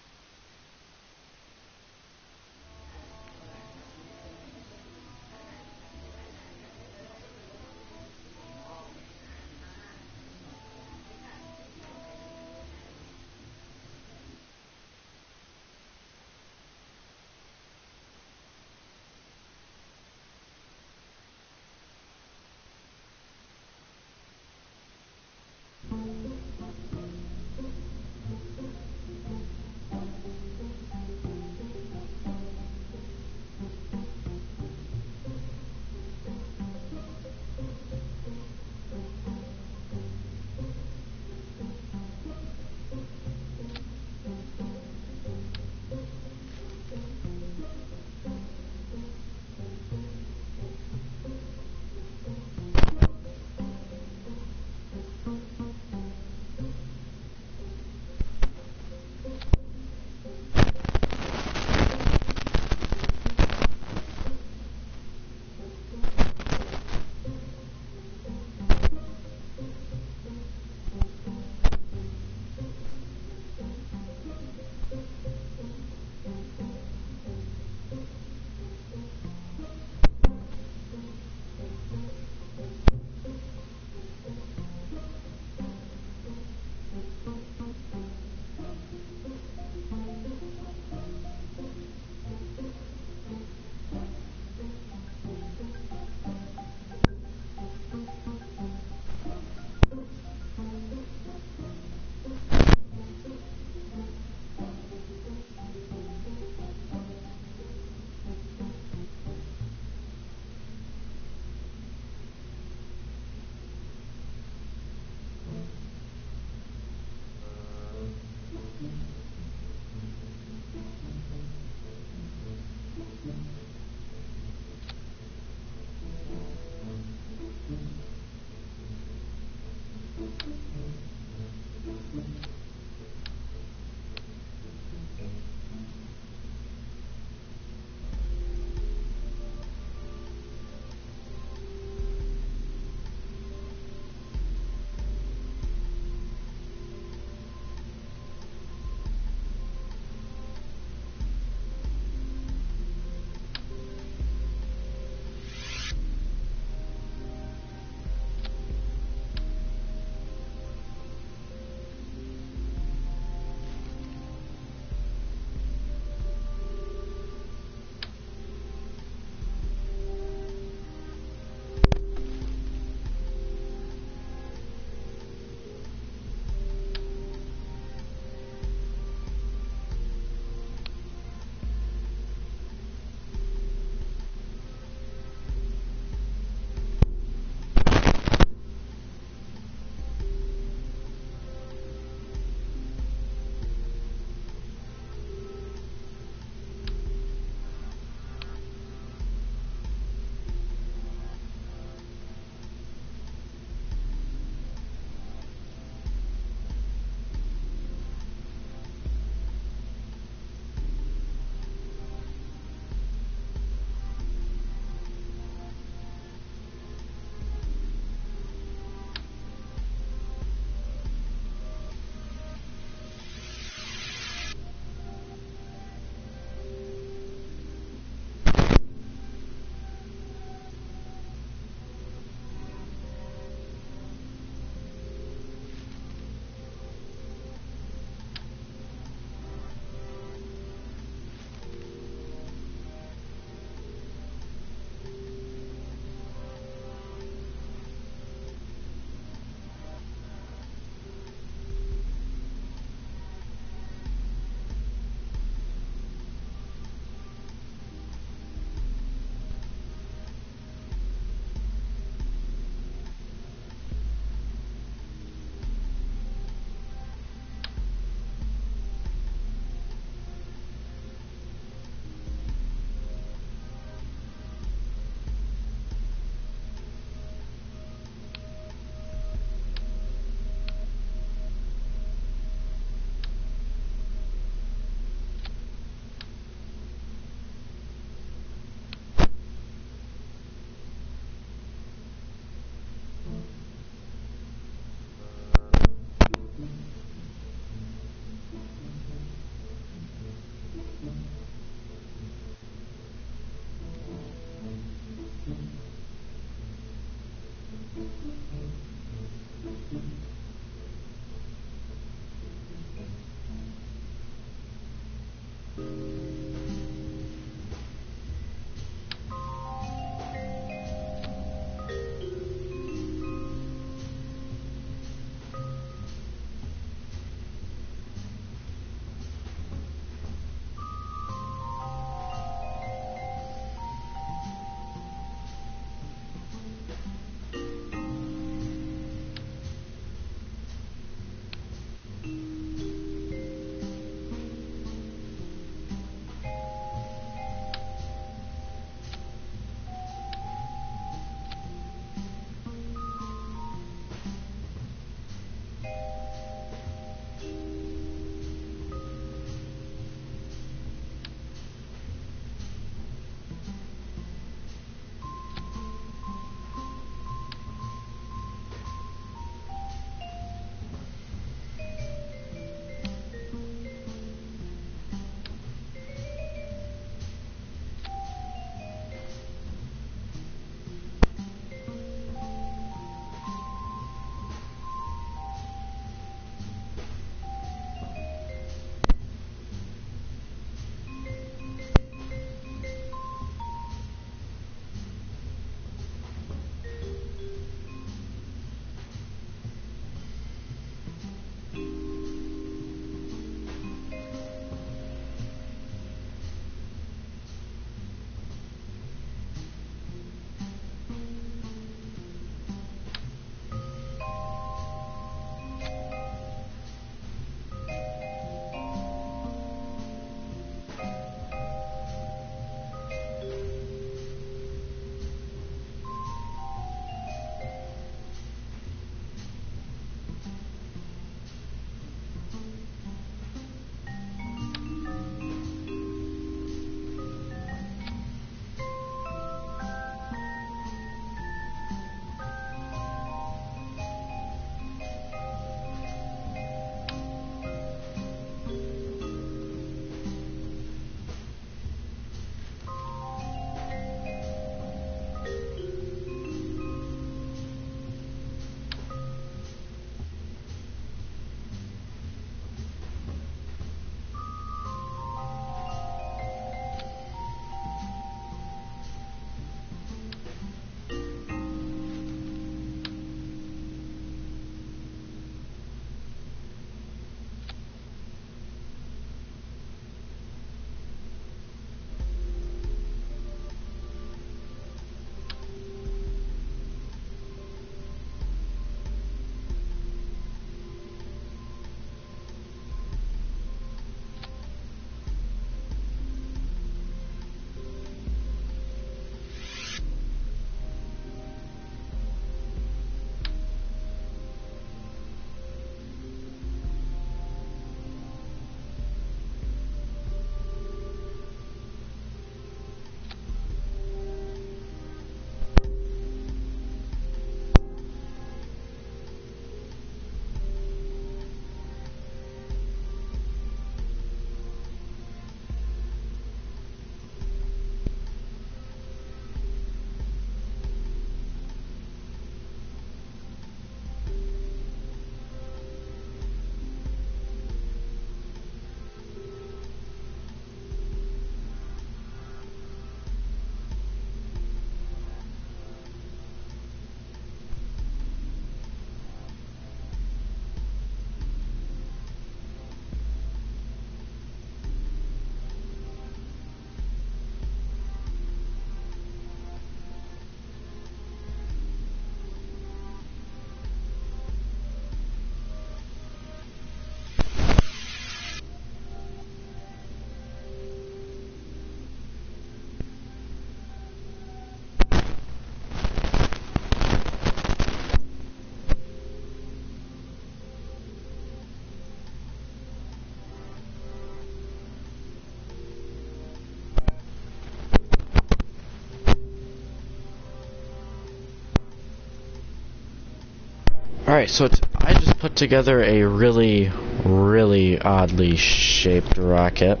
A: Alright, so I just put together a really, really oddly shaped rocket.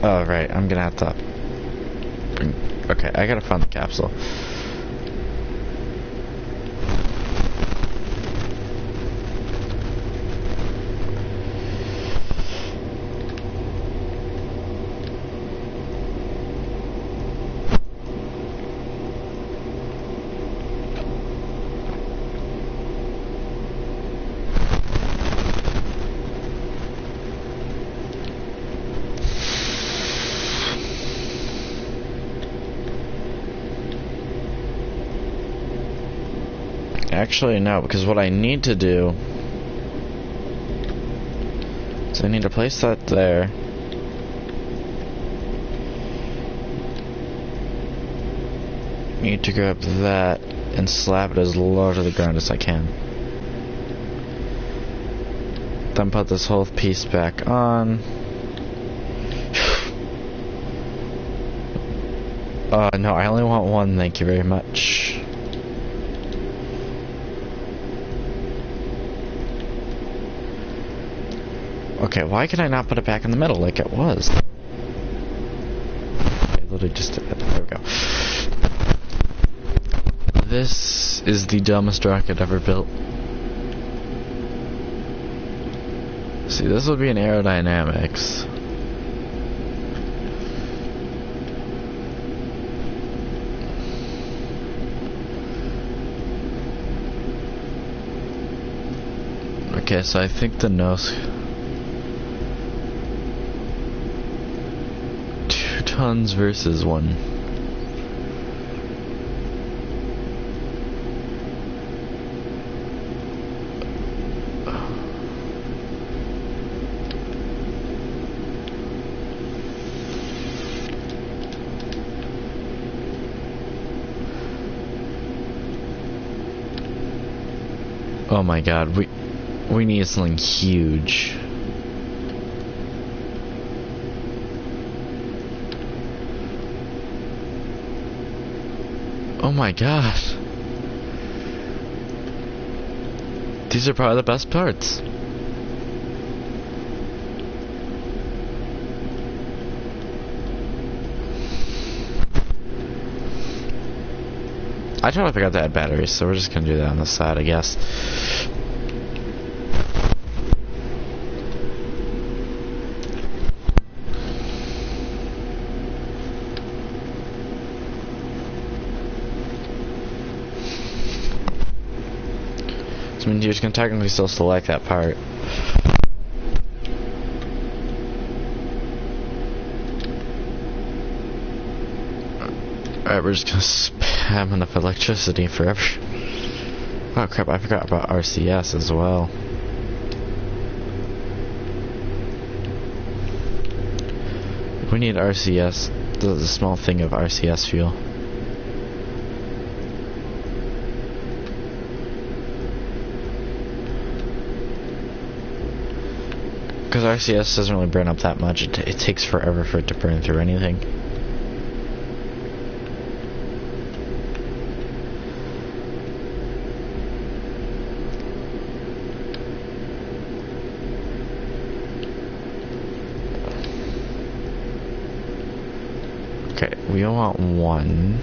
A: Oh, right, I'm gonna have to bring... Okay, I gotta find the capsule. Actually, no, because what I need to do is I need to place that there. Need to grab that and slap it as low to the ground as I can. Then put this whole piece back on. No, I only want one, thank you very much. Okay, why can I not put it back in the middle like it was? I literally just did it. There we go. This is the dumbest rocket ever built. See, this would be an aerodynamics. Okay, so I think the nose... 2 tons versus 1. Oh my god, we need something huge. Oh my god. These are probably the best parts. I totally forgot to add batteries, so we're just gonna do that on the side, I guess. So I mean, you can technically still select that part. Alright, we're just gonna spam enough electricity forever. Oh crap, I forgot about RCS as well. We need RCS, the small thing of RCS fuel. Because RCS doesn't really burn up that much, it takes forever for it to burn through anything. Okay, we want 1.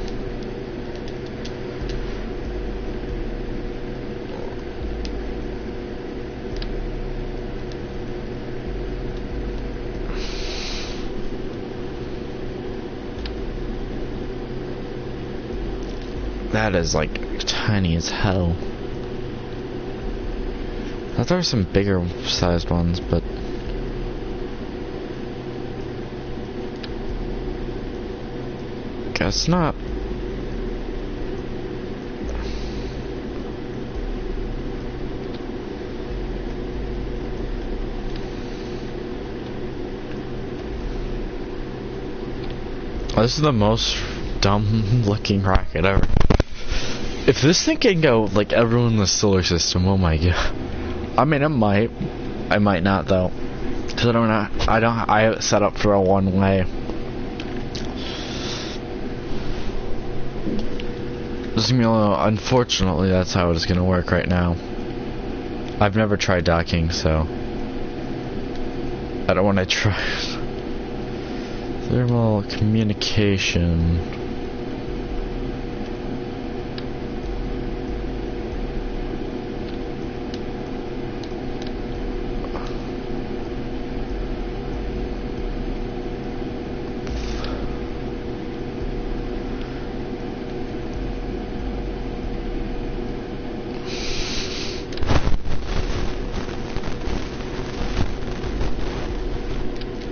A: That is like tiny as hell. I thought there were some bigger sized ones, but guess not. This is the most dumb looking rocket ever. If this thing can go like everyone in the solar system, oh my god. I mean, it might. I might not though, because I have it set up for a one-way. Unfortunately, that's how it's gonna work right now. I've never tried docking, so I don't want to try it. Thermal communication.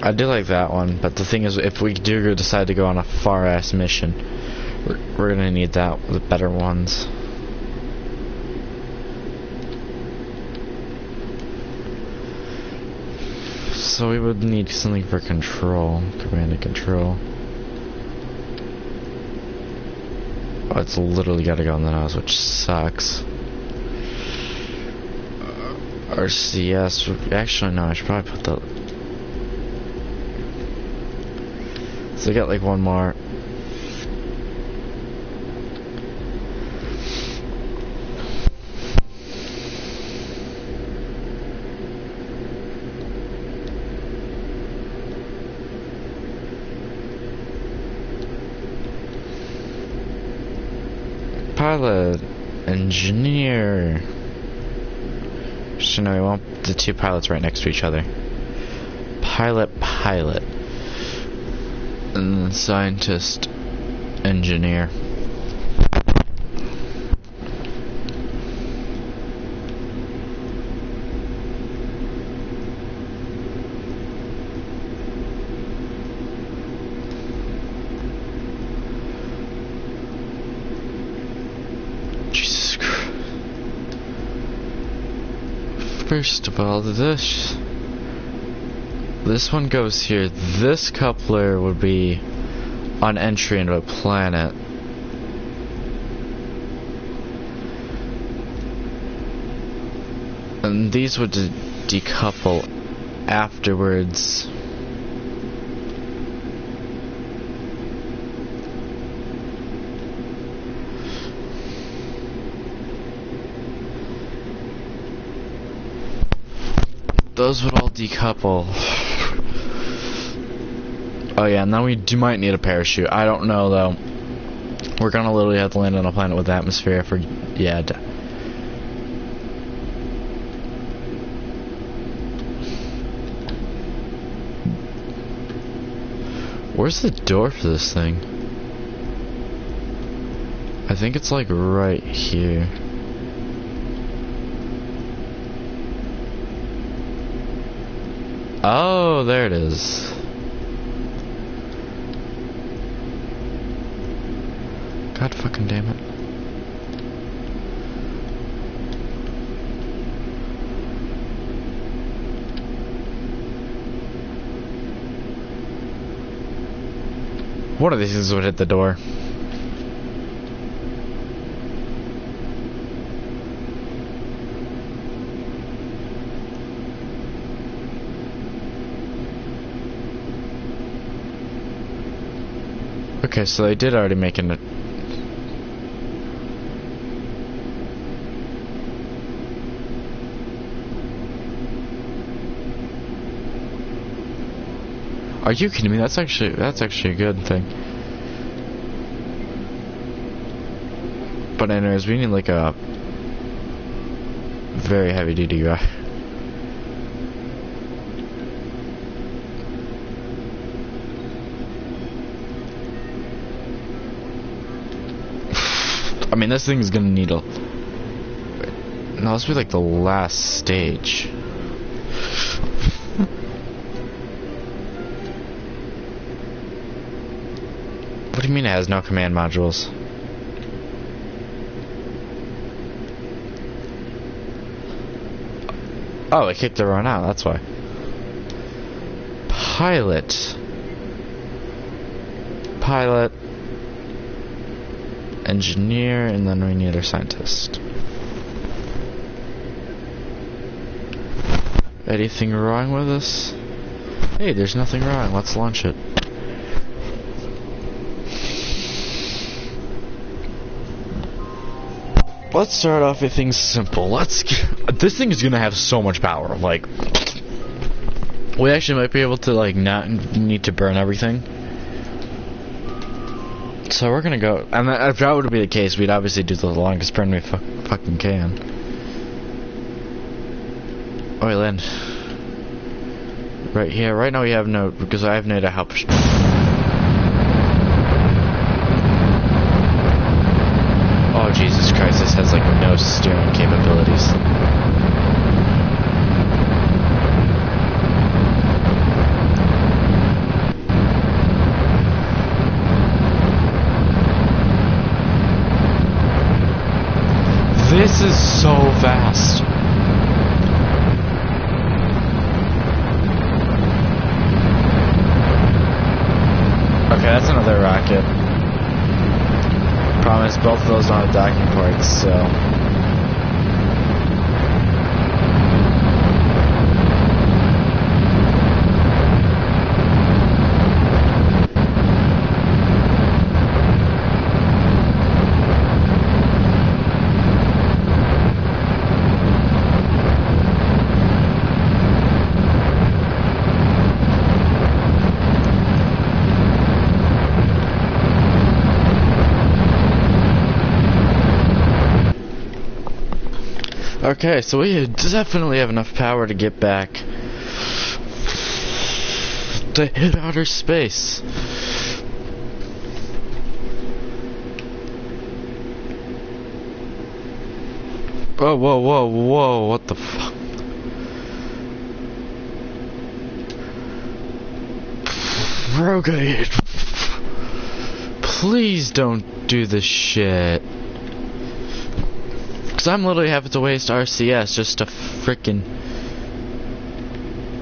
A: I do like that one, but the thing is, if we do decide to go on a far-ass mission, we're gonna need that, the better ones. So we would need something for control, command and control. Oh, it's literally gotta go on the nose, which sucks. RCS, actually no, I should probably put the... So I got like one more. Pilot, engineer. So no, we want the two pilots right next to each other. Pilot. And then scientist, engineer. Jesus Christ. First of all, this one goes here. This coupler would be on entry into a planet. And these would decouple afterwards. Those would all decouple. Oh yeah, and then we might need a parachute. I don't know though. We're gonna literally have to land on a planet with atmosphere for... yeah. Where's the door for this thing? I think it's like right here. Oh, there it is. God fucking damn it. One of these things would hit the door. Okay, so they did already make it. Are you kidding me? That's actually a good thing. But anyways, we need like a very heavy duty guy. I mean, this thing is gonna need a... No, this will be like the last stage. What do you mean it has no command modules? Oh, it kicked everyone out, that's why. Pilot. Engineer, and then we need our scientist. Anything wrong with this? Hey, there's nothing wrong. Let's launch it. let's start off with things simple. This thing is gonna have so much power. Like, we actually might be able to like not need to burn everything. So we're gonna go, and if that would be the case, we'd obviously do the longest burn we fucking can. Alright, land. Right here. Right now we have no, because I have no idea how. Oh Jesus Christ! This has like no steering capabilities. This is so fast. Okay, that's another rocket. Promise, both of those don't have docking ports, so... Okay, so we definitely have enough power to get back to hit outer space. Oh, whoa, whoa, whoa, what the fuck? Rogate, please don't do this shit. Cause I'm literally having to waste RCS just to frickin'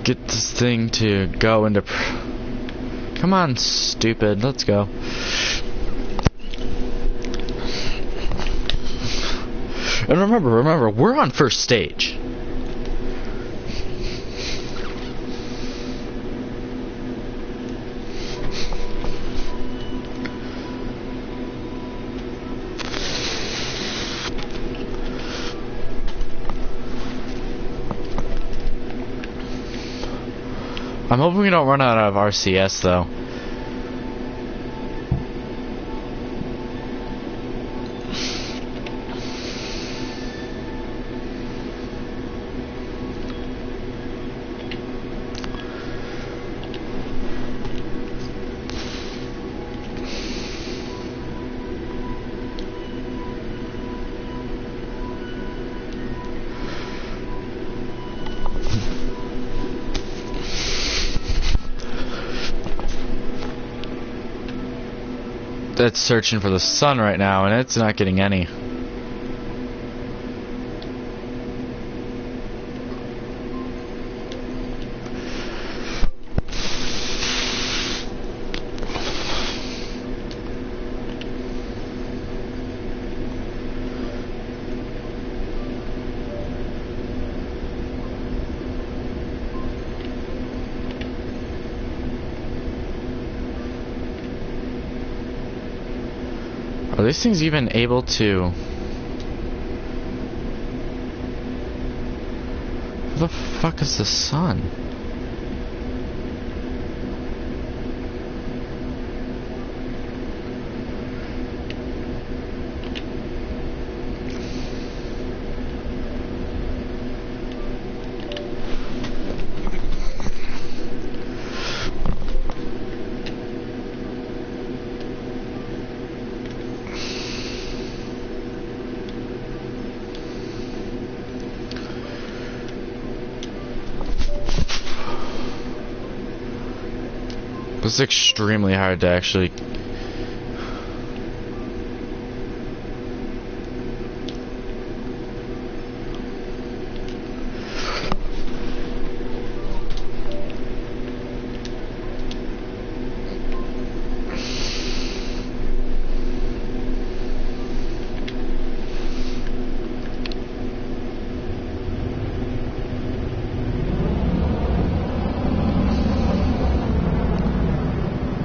A: get this thing to go into. Come on, stupid. Let's go. And remember, we're on first stage. I'm hoping we don't run out of RCS though. It's searching for the sun right now, and it's not getting any. Are these things even able to... Who the fuck is the sun? It's extremely hard to actually...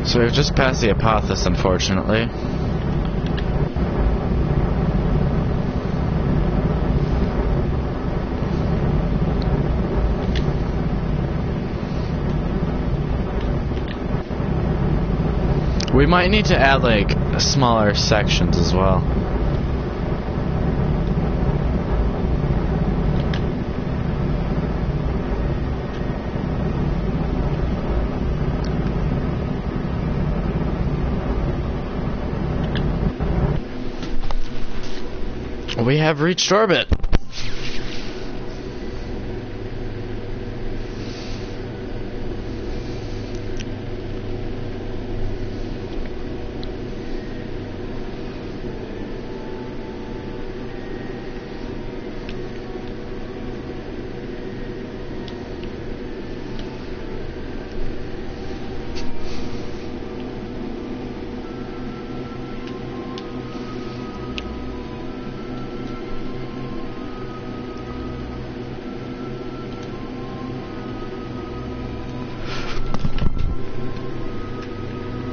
A: So we've just passed the Apophis, unfortunately. We might need to add like smaller sections as well. We have reached orbit.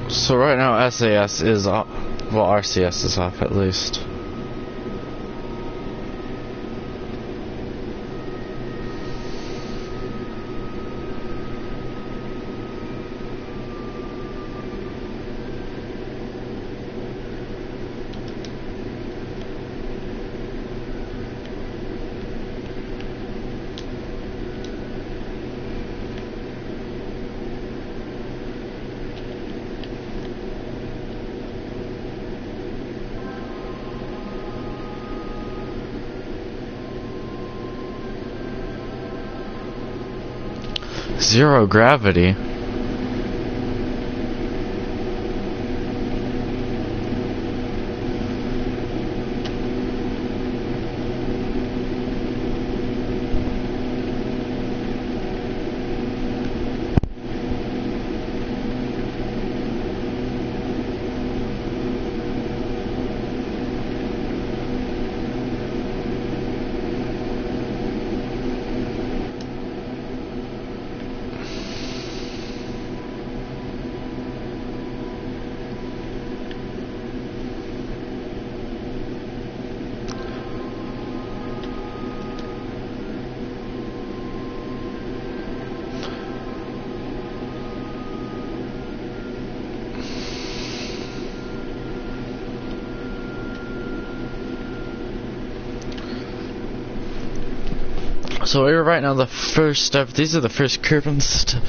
A: So right now SAS is off, well RCS is off at least. Zero gravity. So we're right now the first step. These are the first Kerbal stuff.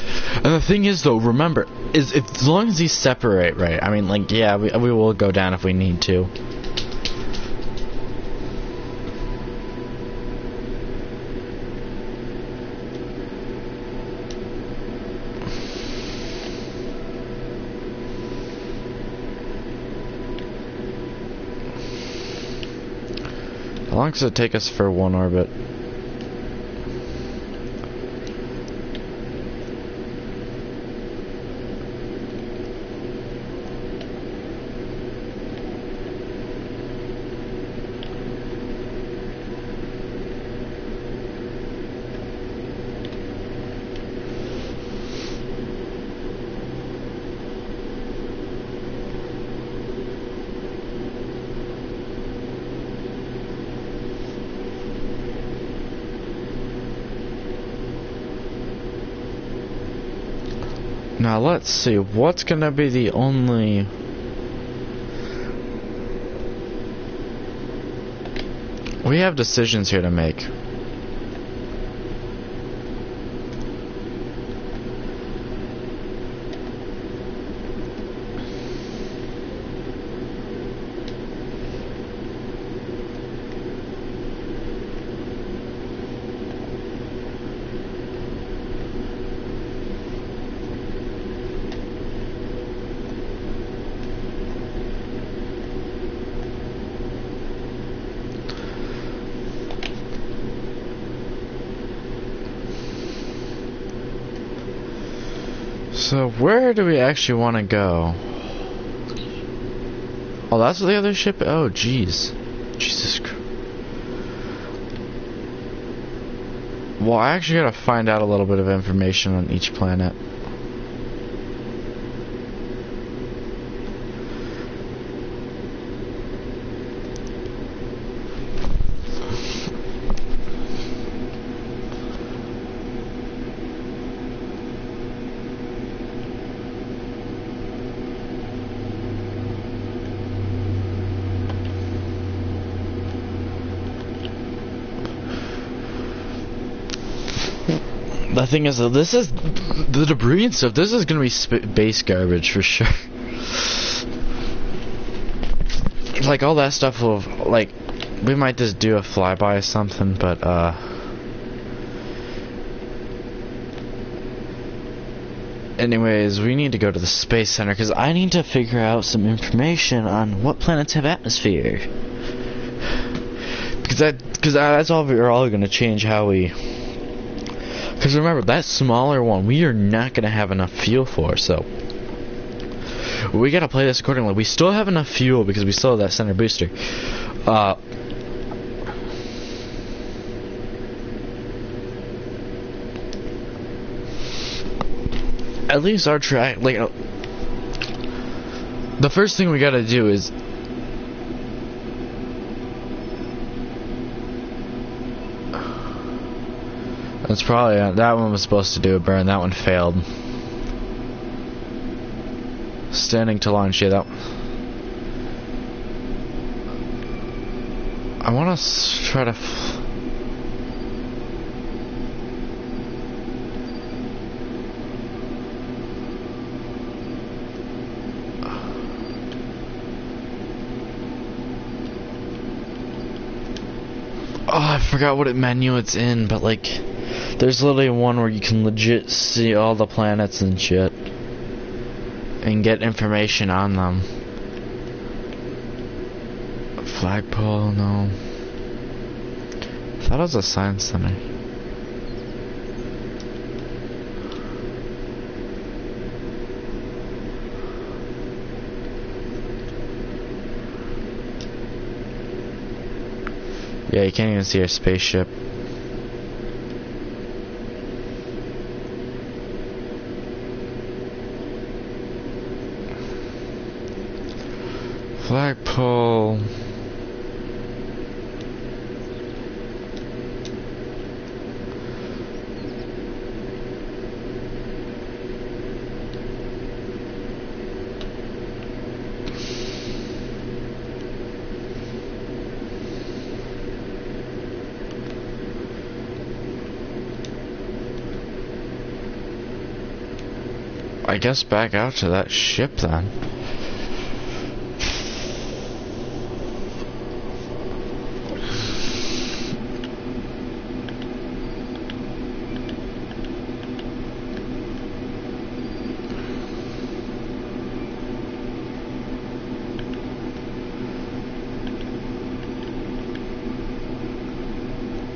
A: And the thing is, though, remember, is if as long as these separate, right? I mean, like, yeah, we will go down if we need to. How long does it take us for one orbit? Now let's see, what's gonna be the only... We have decisions here to make. So where do we actually want to go? Oh, that's the other ship? Oh, jeez. Jesus Christ. Well, I actually gotta find out a little bit of information on each planet. The thing is, this is the debris and stuff. This is gonna be base garbage for sure. Like all that stuff will, like, we might just do a flyby or something, but anyways, we need to go to the space center because I need to figure out some information on what planets have atmosphere. Because that's all we're all gonna change how we. Because remember, that smaller one, we are not going to have enough fuel for, so we got to play this accordingly. We still have enough fuel because we still have that center booster. At least our track, like, the first thing we got to do is that's probably that one was supposed to do a burn. That one failed. Standing to launch. Yeah, that. I want to try to. Oh, I forgot what menu it's in, but like. There's literally one where you can legit see all the planets and shit. And get information on them. Flagpole, no. I thought it was a science center. Yeah, you can't even see a spaceship. Flagpole. I guess back out to that ship then.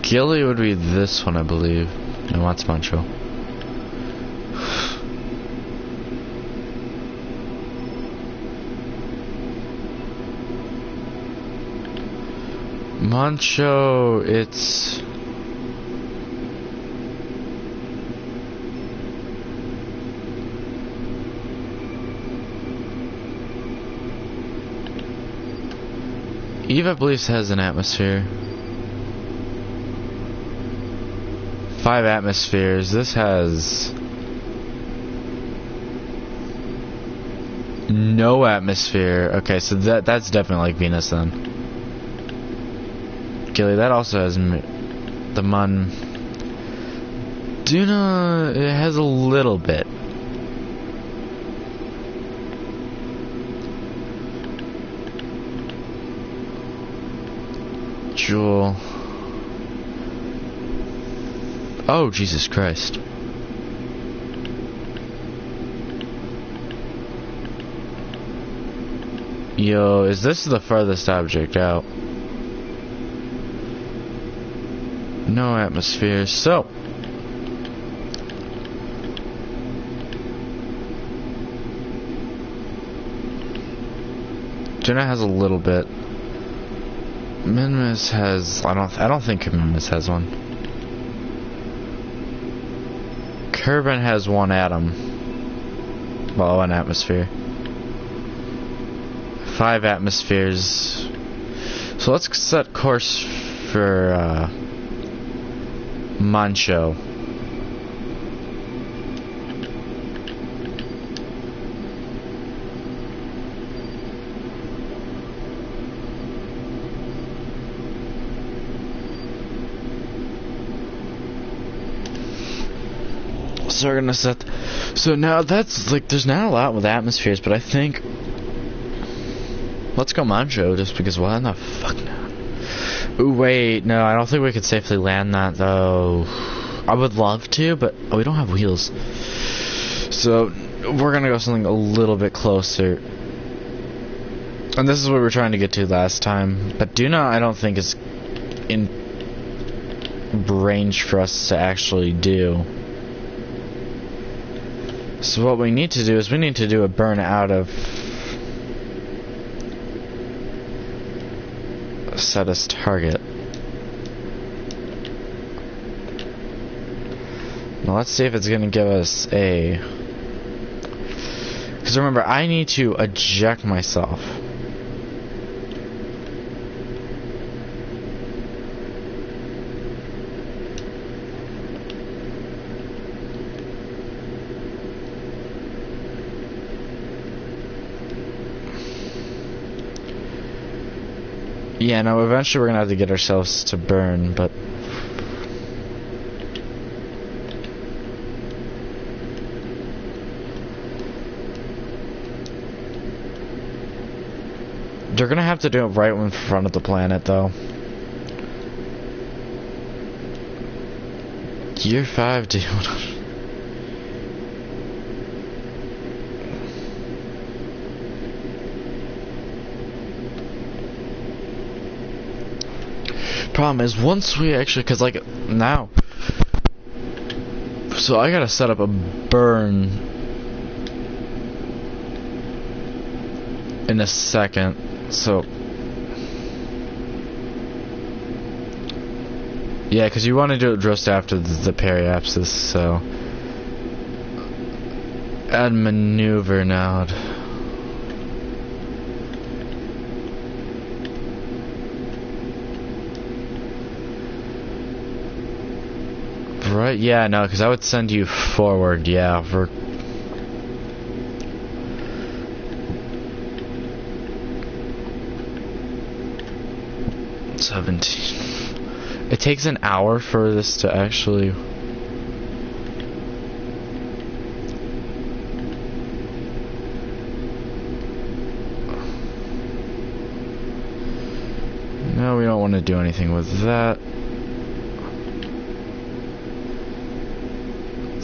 A: Gilly would be this one, I believe. No, that's Mancho. Mancho, it's... Eve, I believe, has an atmosphere. 5 atmospheres. This has no atmosphere. Okay, so that's definitely like Venus then. Gilly, that also has the Mun. Duna, it has a little bit. Jewel. Oh, Jesus Christ. Yo, is this the farthest object out? No atmosphere, so... Jenna has a little bit. Minmus has... I don't think Minmus has one. Kerbal has 1 atom. Well, 1 atmosphere. 5 atmospheres. So let's set course for Mancho. So we're gonna set. So now that's like, there's not a lot with atmospheres, but I think. Let's go Mancho, just because why the fuck not? Ooh, wait, no, I don't think we could safely land that though. I would love to, but we don't have wheels. So we're gonna go something a little bit closer. And this is what we were trying to get to last time. But Duna, I don't think is in range for us to actually do. So what we need to do is we need to do a burn out of set as target. Now let's see if it's going to give us a... Because remember, I need to eject myself. Yeah, no, eventually we're gonna have to get ourselves to burn, but... They're gonna have to do it right in front of the planet, though. Year 5, dude. Problem is, once we actually, because like now, so I gotta set up a burn in a second. So yeah, because you want to do it just after the periapsis. So add maneuver node. Right, yeah, no, because I would send you forward, yeah, for... It takes an hour for this to actually... No, we don't want to do anything with that.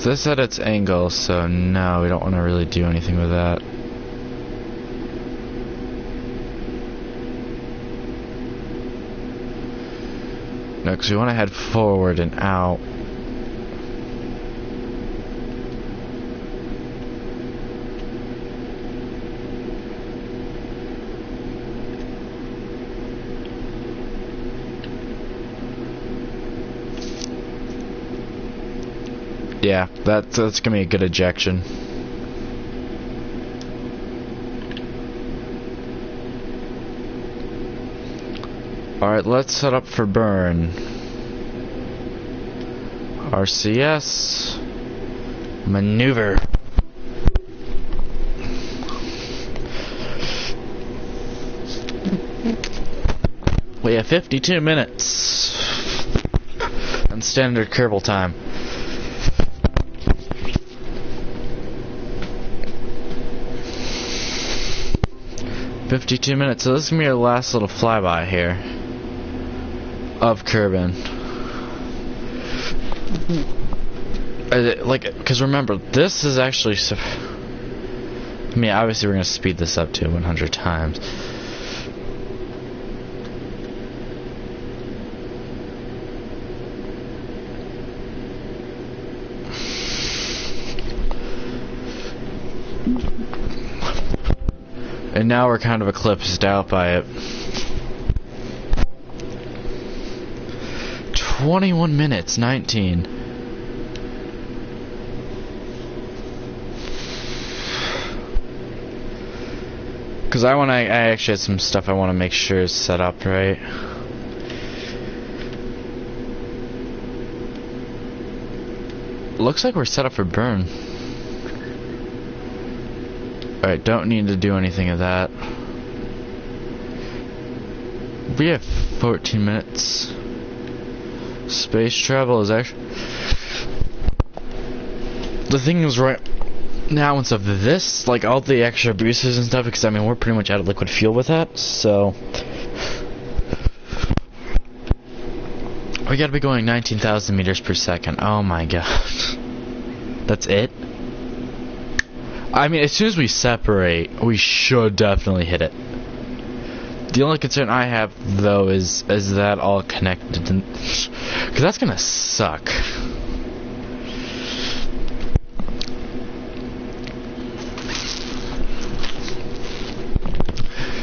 A: This at its angle, so no, we don't want to really do anything with that. No, because we want to head forward and out. Yeah, that's gonna be a good ejection. Alright, let's set up for burn. RCS. Maneuver. We have 52 minutes. And standard Kerbal time. 52 minutes, so this is gonna be our last little flyby here of Kerbal. Like, because remember, this is actually. I mean, obviously, we're gonna speed this up to 100 times. And now we're kind of eclipsed out by it. 21 minutes, 19. Because I actually had some stuff I want to make sure is set up right. Looks like we're set up for burn. Alright, don't need to do anything of that. We have 14 minutes. Space travel is actually... the thing is right now, instead of this, like all the extra boosters and stuff, because I mean we're pretty much out of liquid fuel with that, so we gotta be going 19,000 meters per second. Oh my god. That's it? I mean, as soon as we separate, we should definitely hit it. The only concern I have, though, is that all connected? Because that's gonna suck.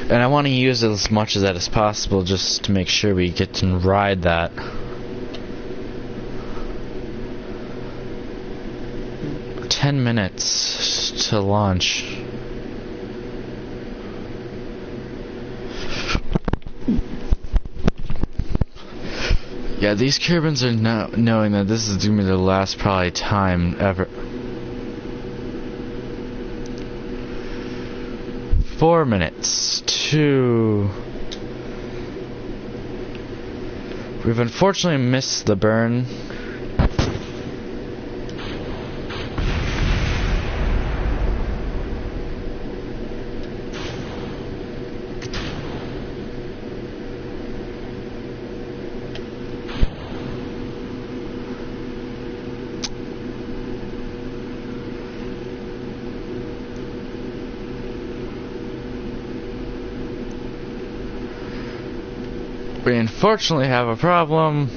A: And I want to use as much of that as possible just to make sure we get to ride that. "10 minutes to launch." Yeah, these Kerbals are knowing that this is going to be their last probably time ever. 4 minutes to... We've unfortunately missed the burn. We unfortunately have a problem.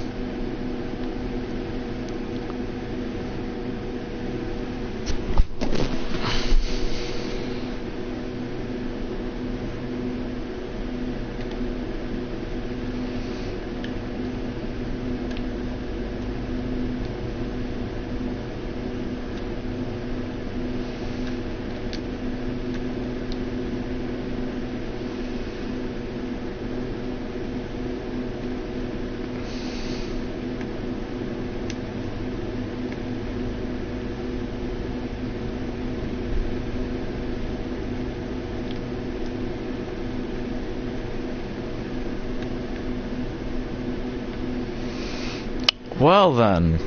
A: Well then.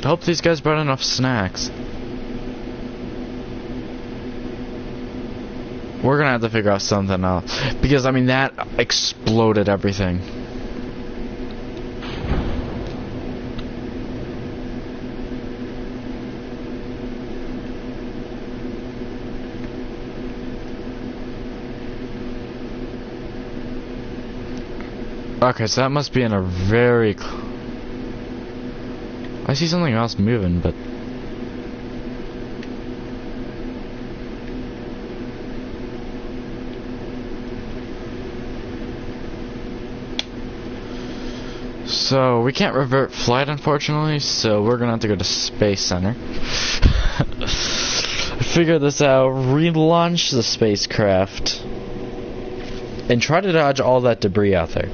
A: I hope these guys brought enough snacks. We're gonna have to figure out something else. Because, I mean, that exploded everything. Okay, so that must be in a very... I see something else moving, but... So, we can't revert flight, unfortunately, so we're gonna have to go to Space Center. Figure this out, relaunch the spacecraft, and try to dodge all that debris out there.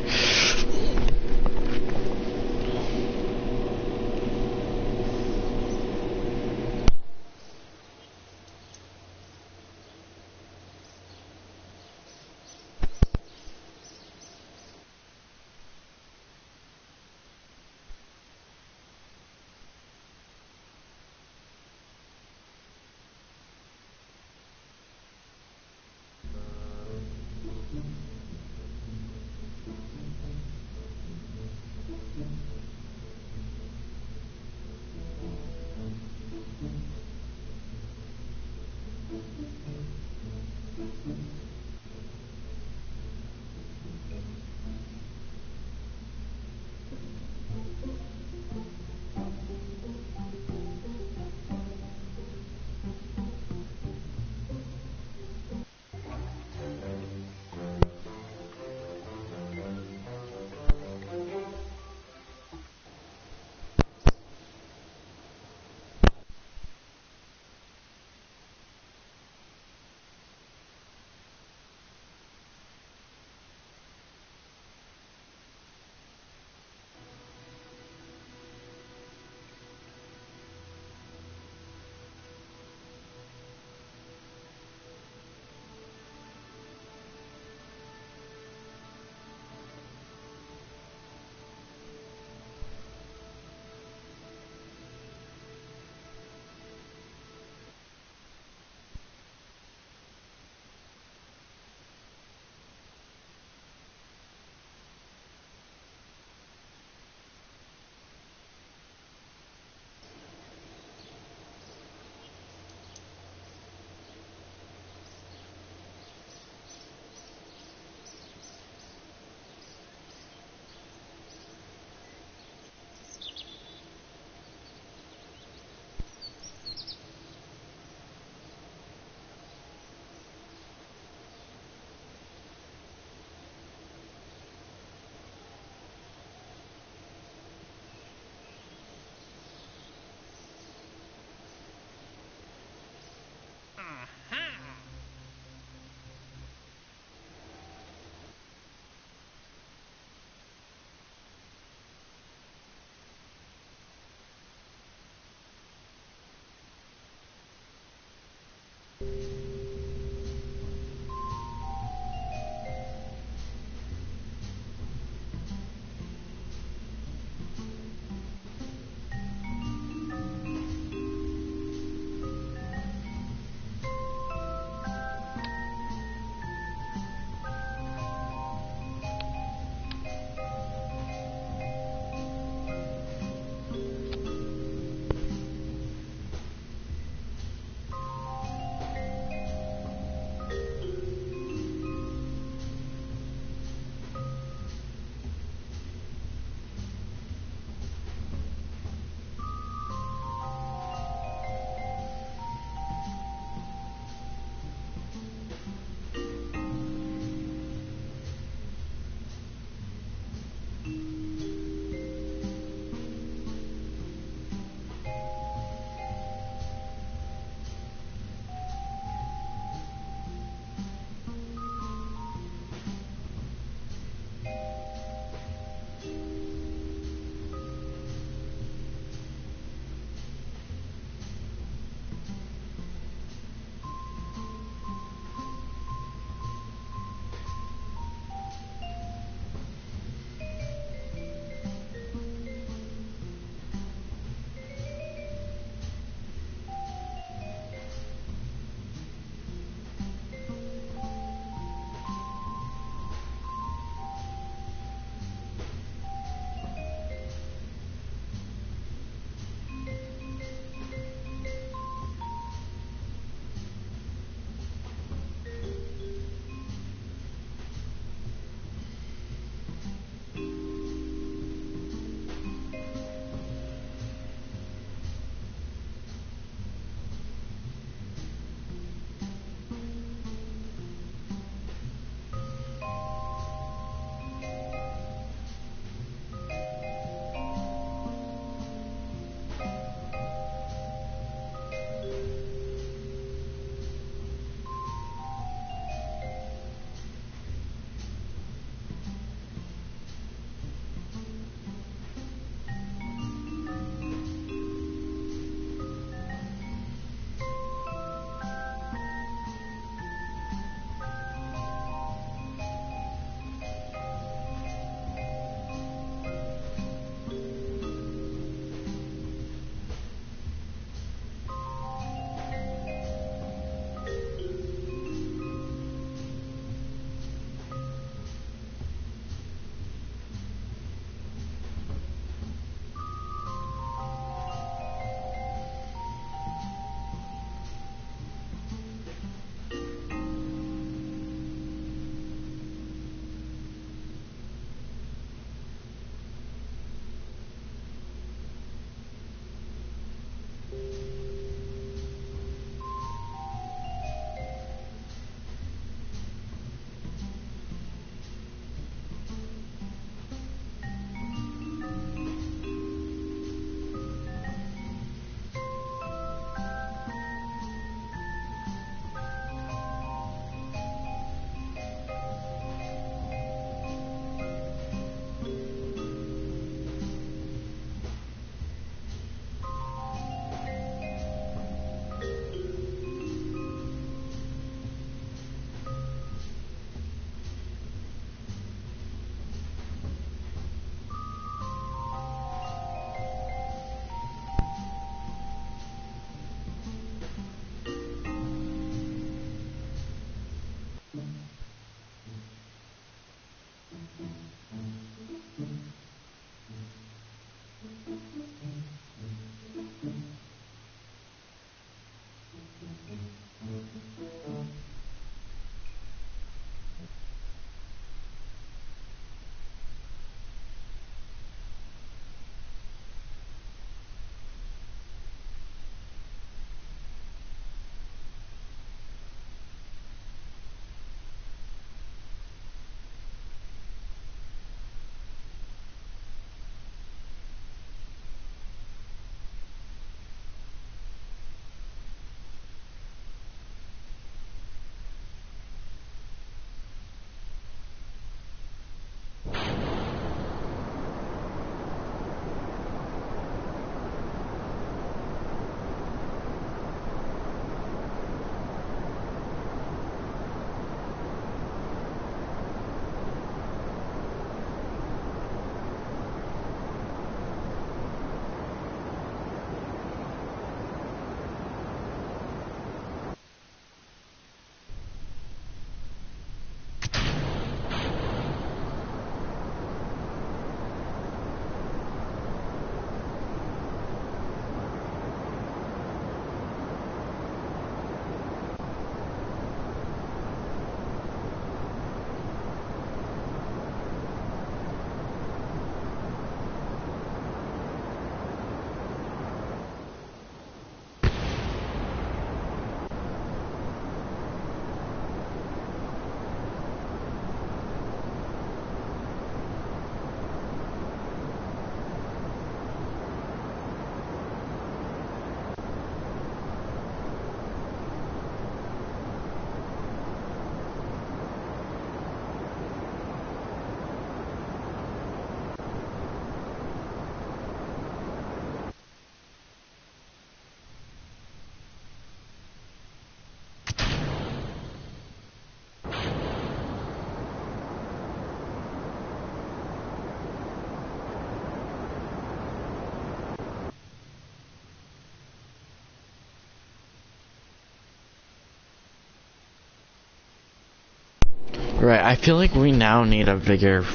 A: Right, I feel like we now need a bigger...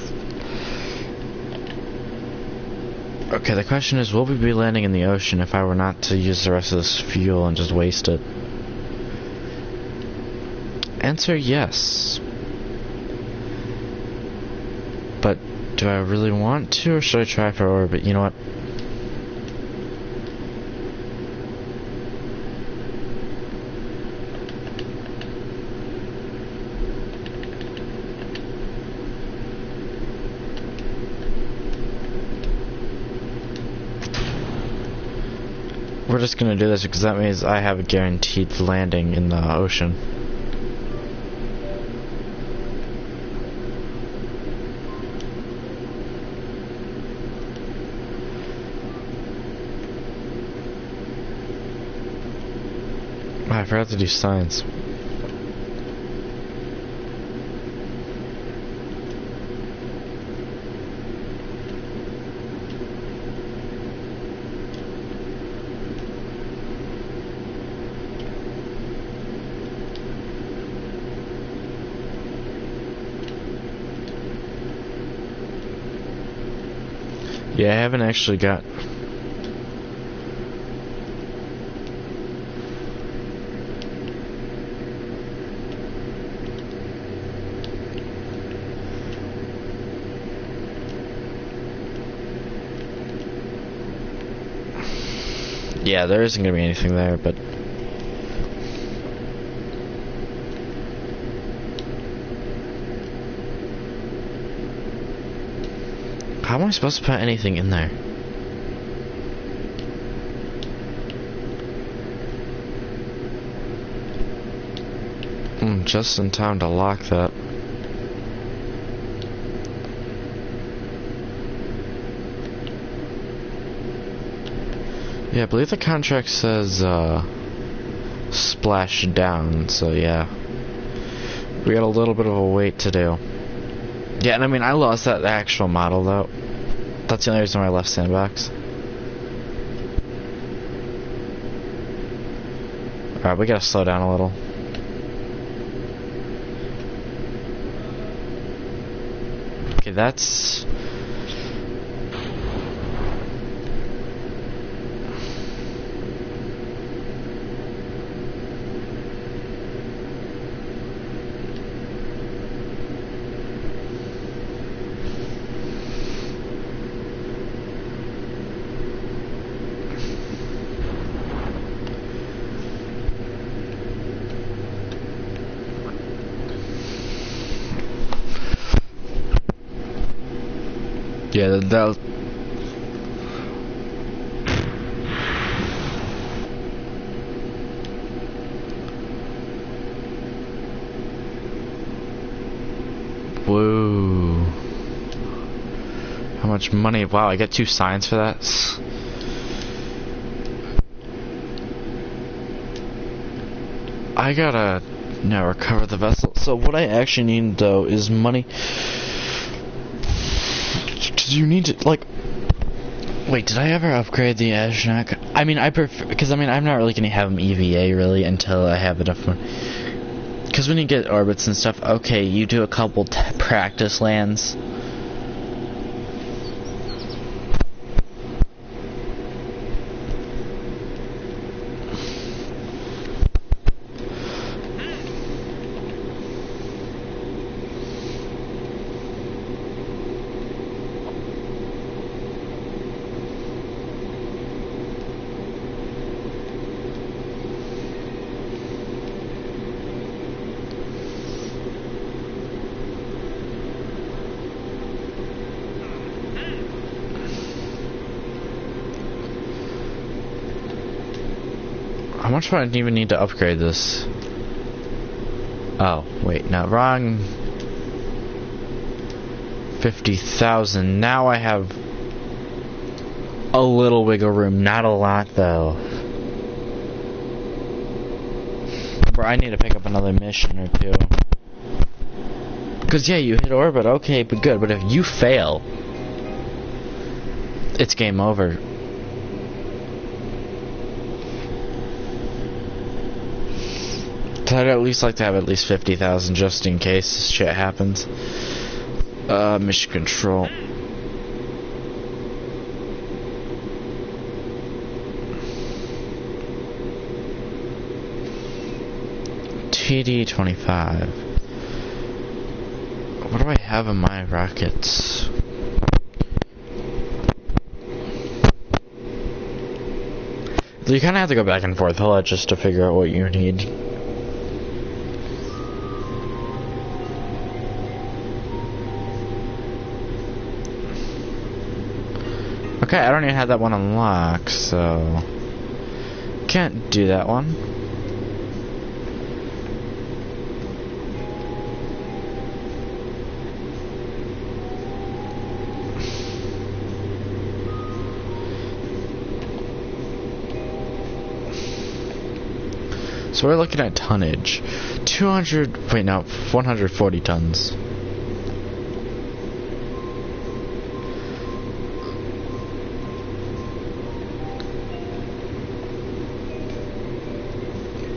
A: Okay, the question is, will we be landing in the ocean if I were not to use the rest of this fuel and just waste it? Answer yes. But do I really want to, or should I try for orbit? You know what? We're just gonna do this because that means I have a guaranteed landing in the ocean. Oh, I forgot to do science. Yeah, I haven't actually got... Yeah, there isn't gonna be anything there, but... How am I supposed to put anything in there? Just in time to lock that. Yeah, I believe the contract says, splash down, so yeah. We got a little bit of a wait to do. Yeah, and I mean, I lost that actual model, though. That's the only reason why I left Sandbox. Alright, we gotta slow down a little. Okay, that's... Yeah, that whoa. How much money? Wow, I get 2 signs for that? I gotta now recover the vessel. So what I actually need, though, is money. You need to, like... Wait, did I ever upgrade the Ashnok? I mean, I prefer... Because, I mean, I'm not really going to have him EVA, really, until I have enough money. Because when you get orbits and stuff, okay, you do a couple practice lands. How much do I even need to upgrade this? Oh, wait, no, wrong. 50,000. Now I have a little wiggle room, not a lot though. Bro, I need to pick up another mission or two. Cause yeah, you hit orbit, okay, but good. But if you fail, it's game over. So I'd at least like to have at least 50,000 just in case shit happens. Mission control. TD-25. What do I have in my rockets? You kind of have to go back and forth a lot just to figure out what you need. Okay, I don't even have that one unlocked, so can't do that one. So we're looking at tonnage. 200, wait no, 140 tons.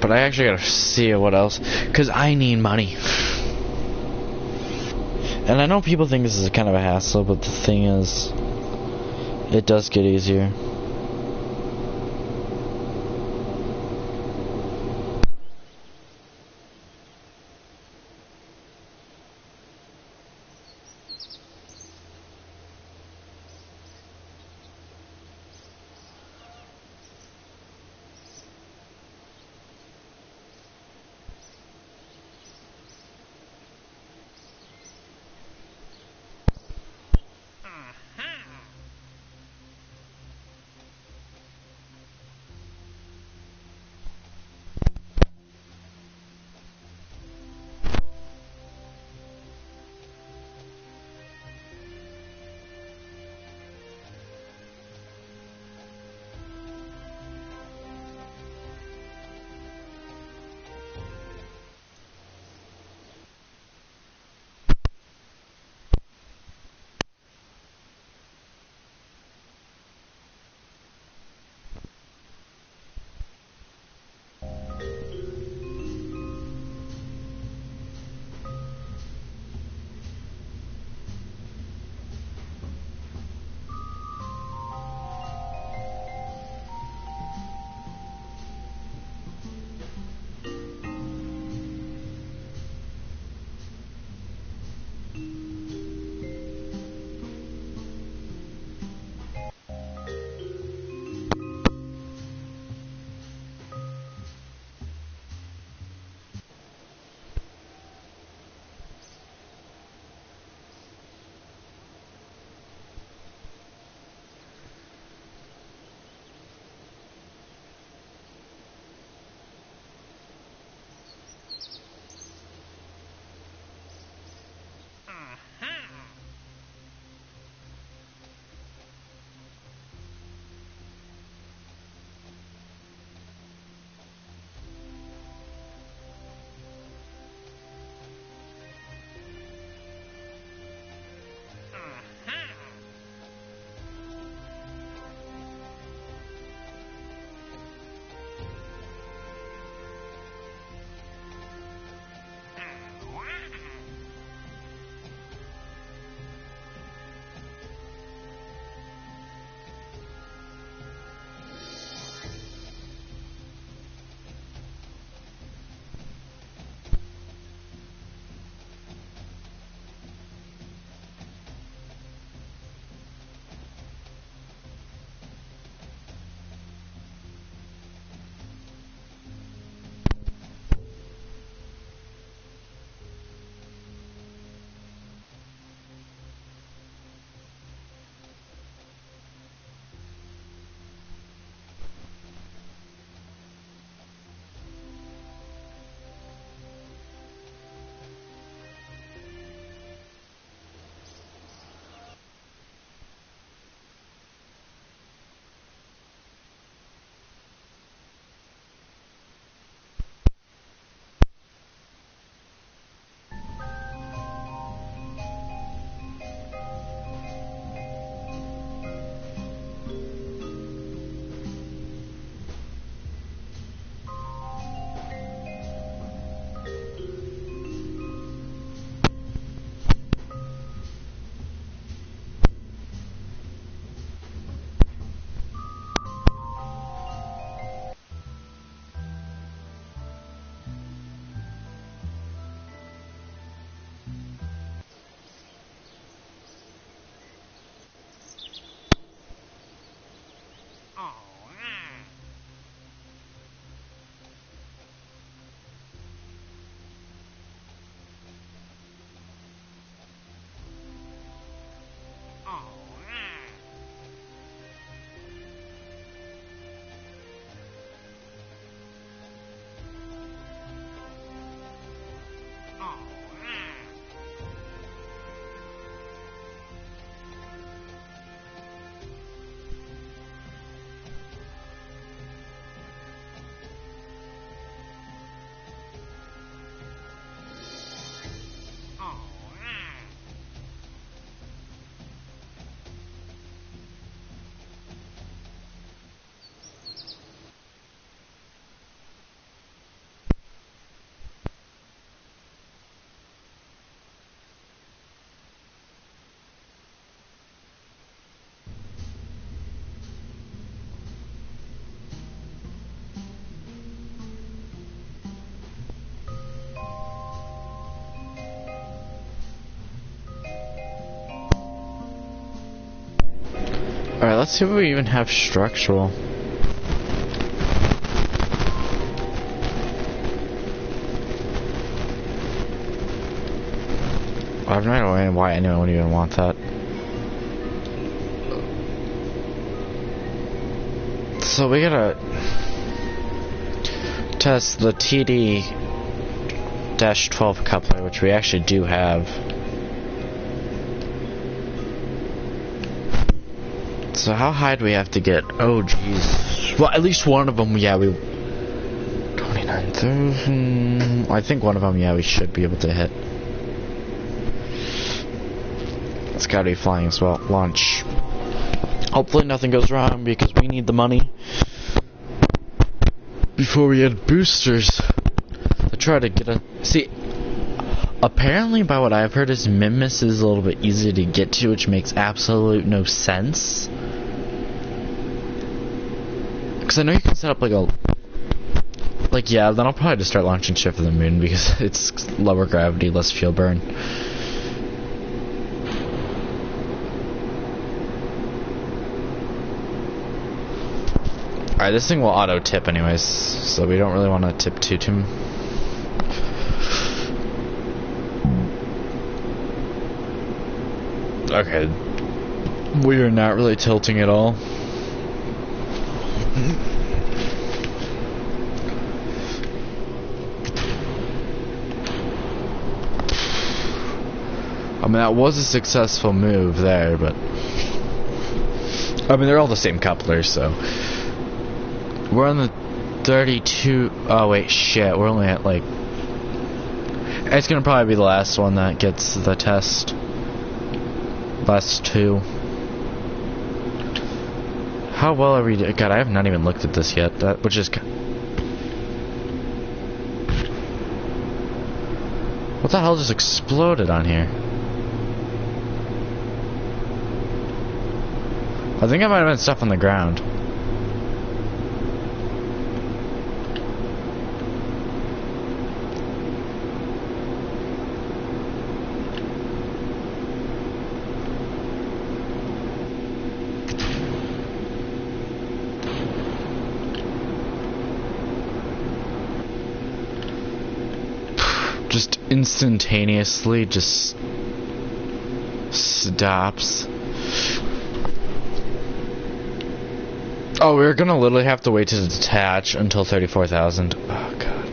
A: But I actually gotta see what else, because I need money. And I know people think this is kind of a hassle, but the thing is, it does get easier. Alright, let's see if we even have structural. I have no idea why anyone would even want that. So we gotta test the TD-12 coupler, which we actually do have. So how high do we have to get? Oh jeez. Well, at least one of them, yeah, 29,000. I think one of them, yeah, we should be able to hit. It's gotta be flying as well. Launch. Hopefully nothing goes wrong because we need the money before we add boosters to try to get a... See, apparently by what I've heard is Mimus is a little bit easier to get to, which makes absolute no sense. Because I know you can set up like a... Like, yeah, then I'll probably just start launching shit for the moon because it's lower gravity, less fuel burn. Alright, this thing will auto-tip anyways, so we don't really want to tip too. Okay. We are not really tilting at all. I mean, that was a successful move there, but... I mean, they're all the same couplers, so... We're on the 32... Oh, wait, shit. We're only at, like... It's gonna probably be the last one that gets the test. Last two. How well are we... God, I have not even looked at this yet. Which is... What the hell just exploded on here? I think I might have been stuff on the ground. Just instantaneously just stops. Oh, we're gonna literally have to wait to detach until 34,000. Oh, God.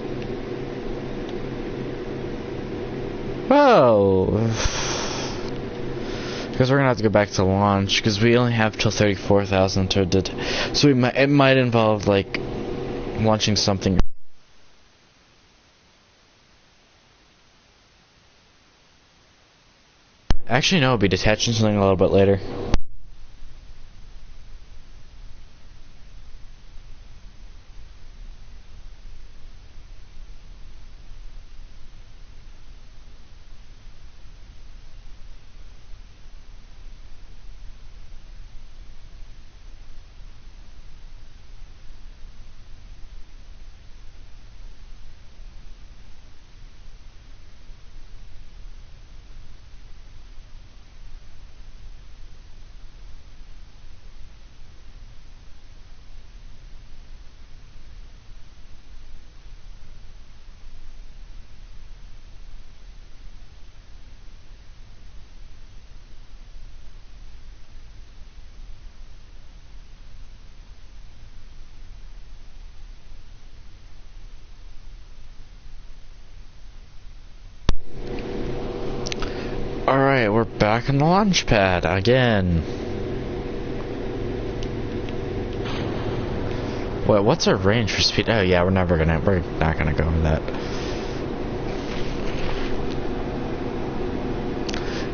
A: Whoa. Because we're gonna have to go back to launch, because we only have till 34,000 to detach. So it might involve, like, launching something. Actually, no, it'll be detaching something a little bit later. Alright, we're back on the launch pad again. Wait, what's our range for speed? Oh yeah, we're not gonna go over that.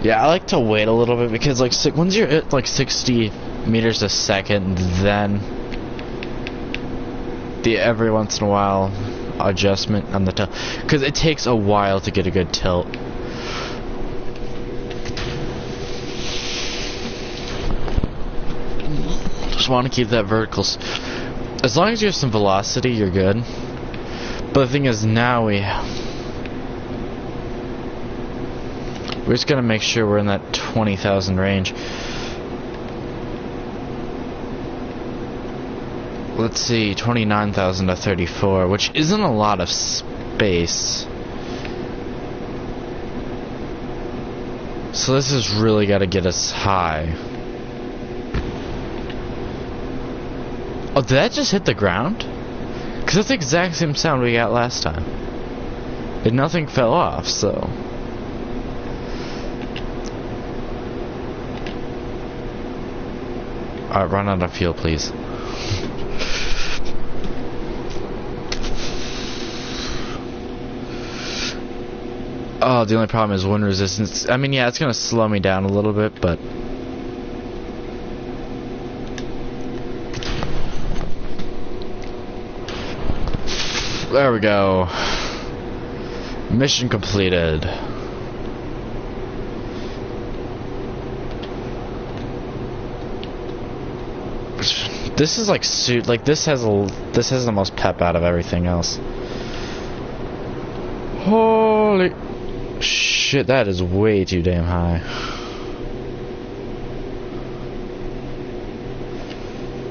A: Yeah, I like to wait a little bit because like once you're at like 60 meters a second, then the every once in a while adjustment on the tilt, because it takes a while to get a good tilt. Just want to keep that vertical. As long as you have some velocity, you're good. But the thing is, now we're just gonna make sure we're in that 20,000 range. let's see, 29,000 to 34, which isn't a lot of space. So this has really got to get us high. Oh, did that just hit the ground? Because that's the exact same sound we got last time. And nothing fell off, so... Alright, run out of fuel, please. Oh, the only problem is wind resistance. I mean, yeah, it's gonna slow me down a little bit, but... There we go. Mission completed. This is like this has the most pep out of everything else. Holy shit, that is way too damn high.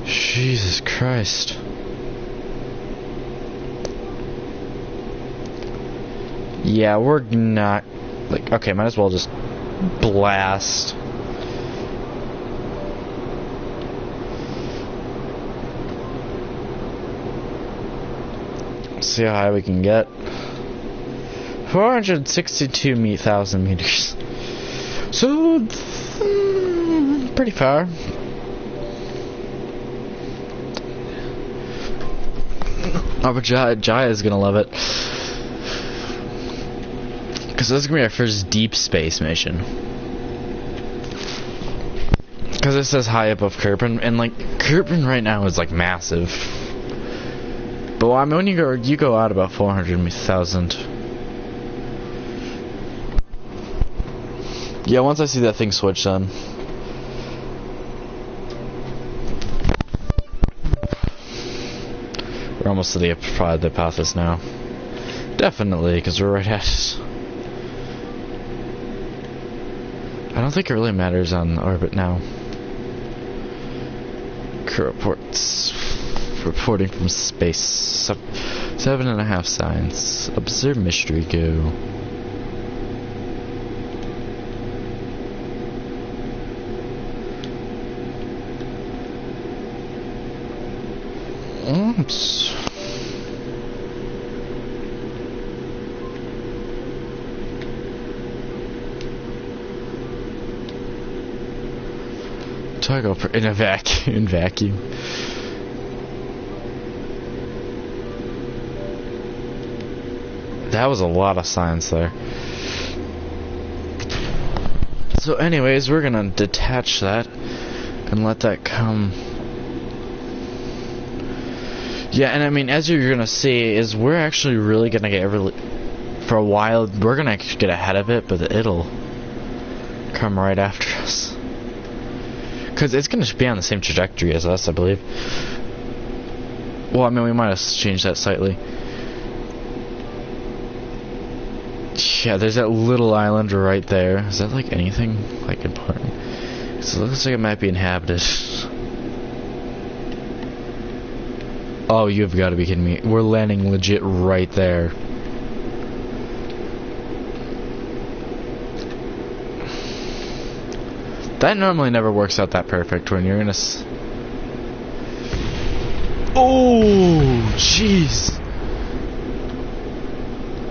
A: Jesus Christ. Yeah, we're not like, okay, might as well just blast. See how high we can get. 462,000 meters. So, pretty far. Oh, but Jaya is gonna love it. Because this is gonna be our first deep space mission. Because it says high above Kerbal, and like, Kerbal right now is like massive. But I mean, when you go out about 400,000. Yeah, once I see that thing switch on. We're almost to the hypothesis now. Definitely, because we're right at it. I don't think it really matters on orbit now. Crew reports. Reporting from space. 7.5 signs. Observe mystery go. Oops. Toggle in a vacuum. That was a lot of science there. So anyways, we're gonna detach that and let that come. Yeah, and I mean, as you're gonna see, is we're actually really gonna get for a while, we're gonna actually get ahead of it, but it'll come right after us. Because it's gonna be on the same trajectory as us, I believe. Well, I mean, we might have changed that slightly. Yeah, there's that little island right there. Is that like anything like important? So it looks like it might be inhabited. Oh, you've got to be kidding me. We're landing legit right there. That normally never works out that perfect when you're in a... Oh, jeez.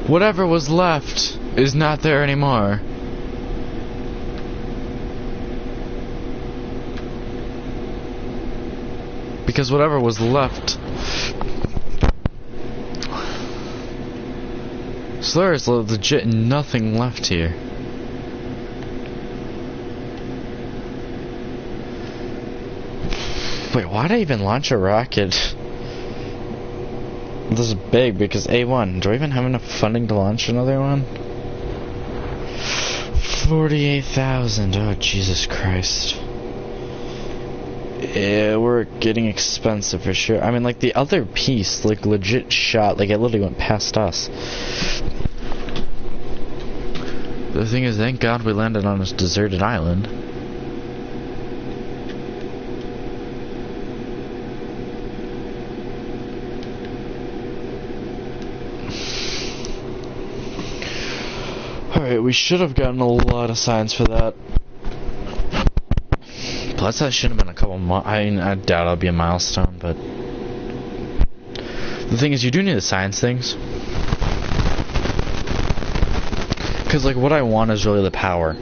A: Whatever was left is not there anymore. Because whatever was left... So there's legit nothing left here. Wait, why'd I even launch a rocket? This is big because A1. Do I even have enough funding to launch another one? 48,000. Oh, Jesus Christ. Yeah, we're getting expensive for sure. I mean, like, the other piece, like, legit shot. Like, it literally went past us. The thing is, thank God we landed on this deserted island. we should have gotten a lot of signs for that. Plus, that should have been a couple I doubt it'll be a milestone, but the thing is, you do need the science things. Because, like, what I want is really the power.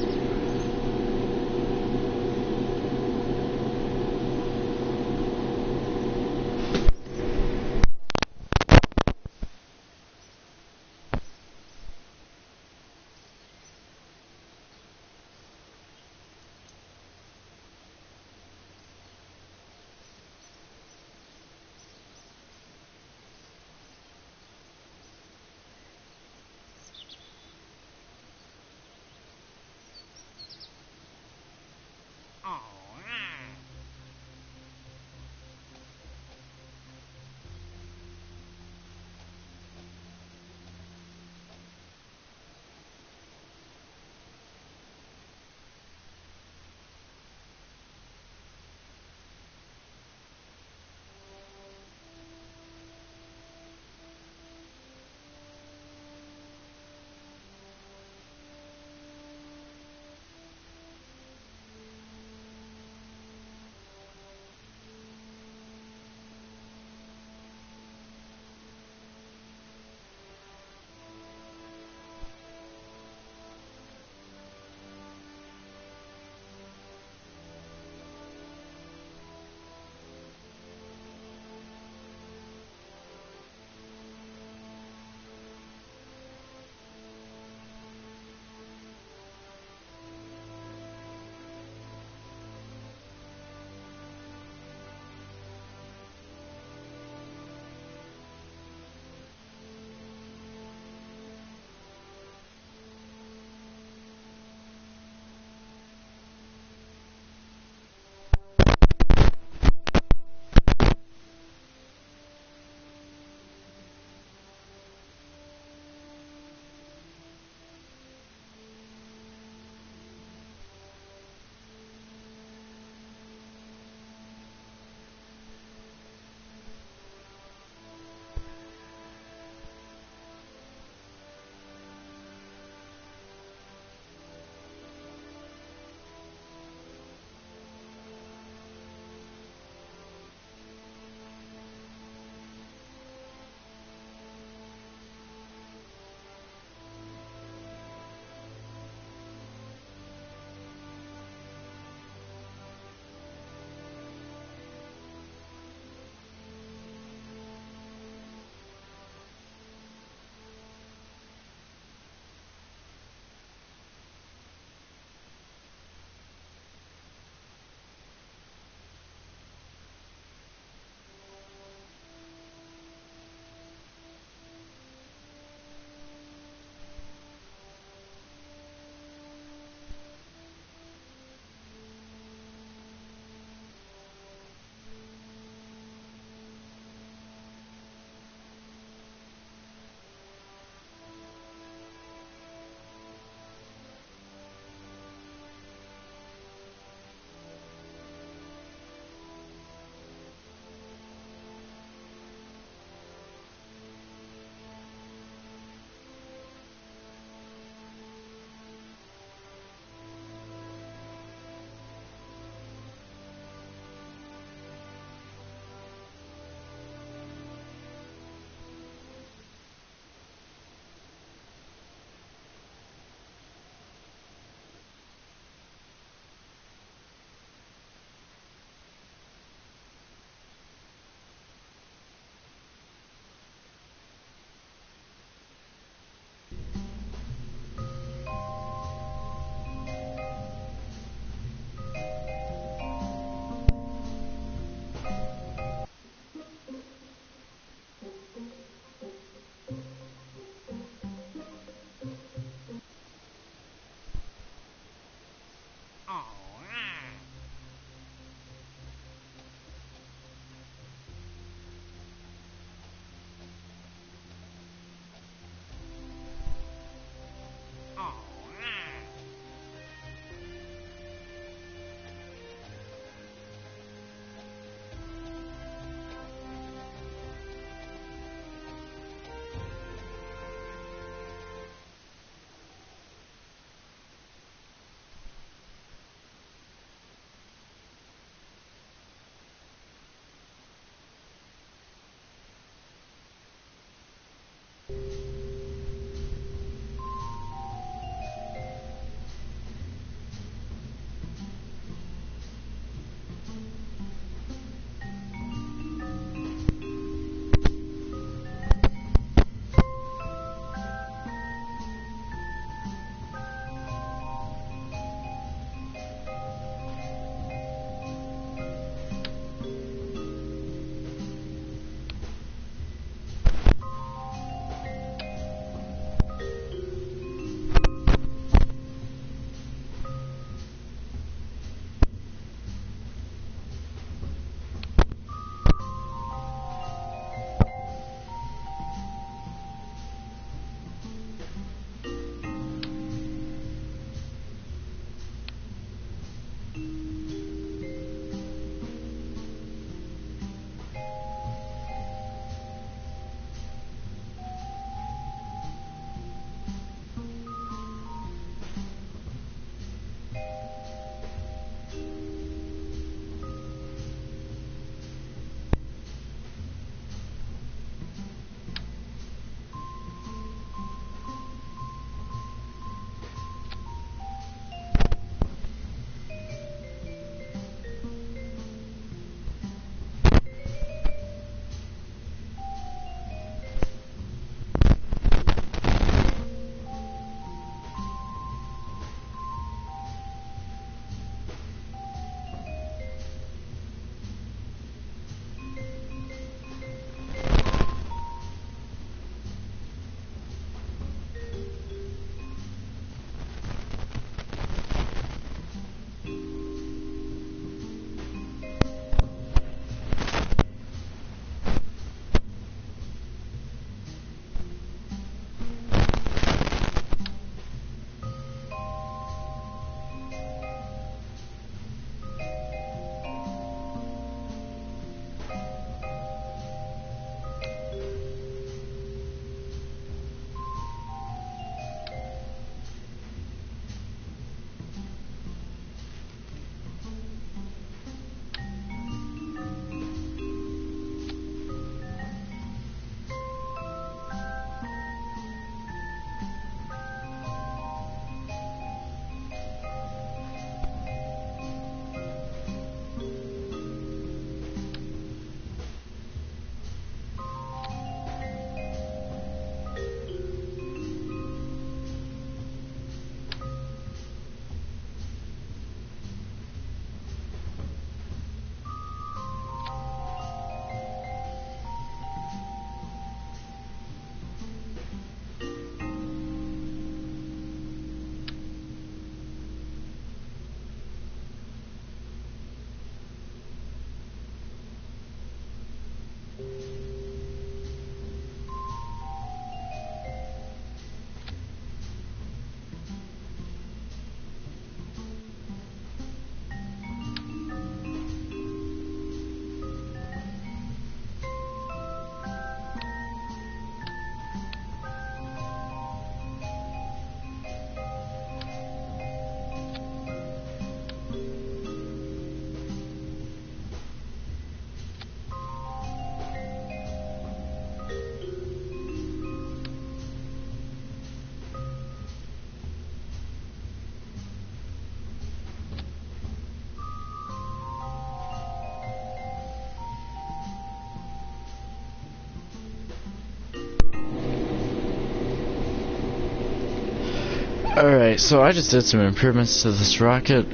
A: Alright, so I just did some improvements to this rocket.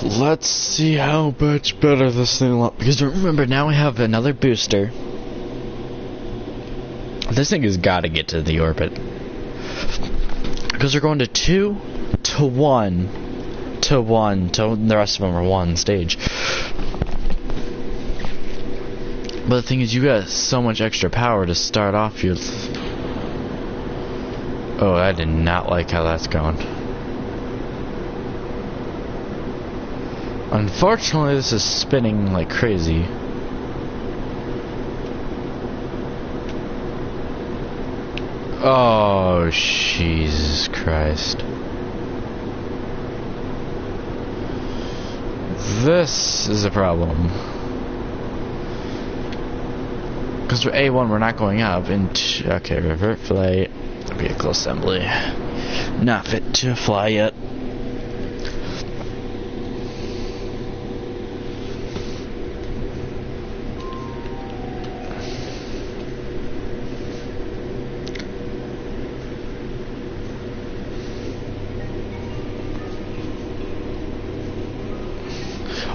A: Let's see how much better this thing looks. Because remember, now we have another booster. This thing has got to get to the orbit. Because we're going to 2 to 1 to 1 to the rest of them are 1 stage. But the thing is, you got so much extra power to start off your... Oh, I did not like how that's going. Unfortunately, this is spinning like crazy. Oh, Jesus Christ. This is a problem. Because for A1, we're not going up. Okay, revert flight. Vehicle assembly. Not fit to fly yet.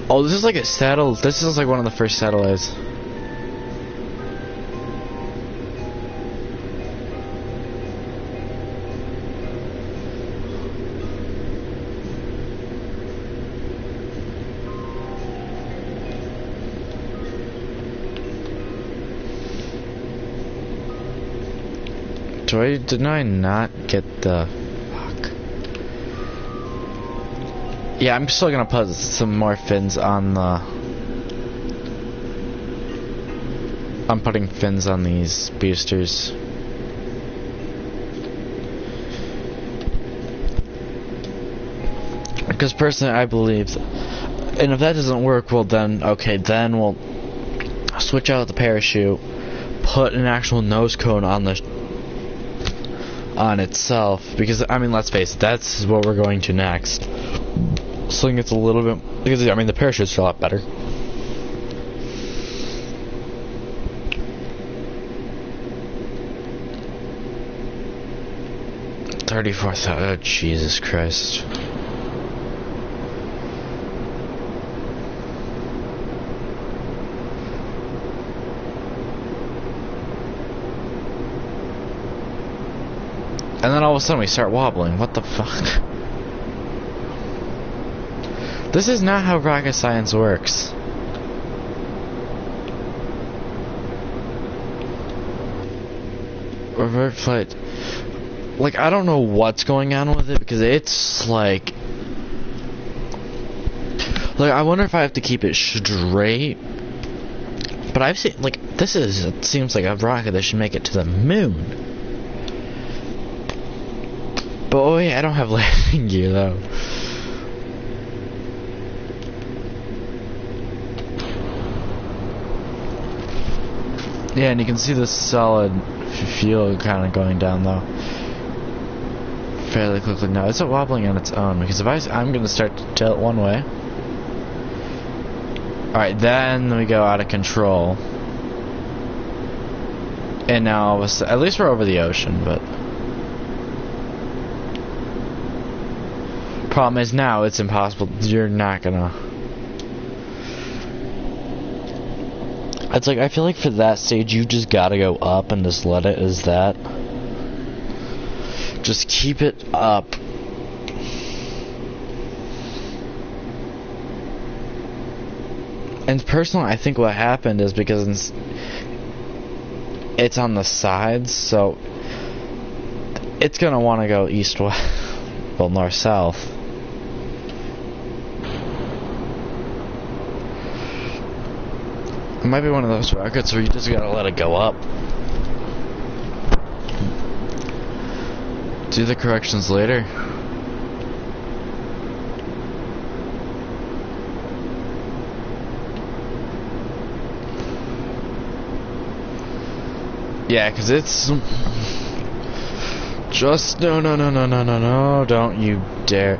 A: Oh, this is like a satellite. This is like one of the first satellites. Did I not get the... Fuck. Yeah, I'm still gonna put some more fins on the... I'm putting fins on these boosters. Because personally, I believe... And if that doesn't work, well then, okay, then we'll switch out the parachute, put an actual nose cone on the... on itself, because I mean, let's face it, that's what we're going to next. So it's a little bit, because I mean the parachutes are a lot better. $34,000. Oh, Jesus Christ. And then all of a sudden we start wobbling. What the fuck? This is not how rocket science works. Revert flight. Like, I don't know what's going on with it, because it's like... Like, I wonder if I have to keep it straight. But I've seen, like, it seems like a rocket that should make it to the moon. But oh yeah, I don't have landing gear though. Yeah, and you can see the solid fuel kind of going down though. Fairly quickly. Now, is it wobbling on its own? Because if I'm going to start to tilt one way. Alright, then we go out of control. And now, at least we're over the ocean, but... Problem is now it's impossible. You're not gonna... It's like, I feel like for that stage you just gotta go up and just let it as that. Just keep it up. And personally, I think what happened is because it's on the sides, so it's gonna want to go east-west, well, north-south. It might be one of those rockets where you just gotta let it go up. Do the corrections later. Yeah, cause it's just no, don't you dare.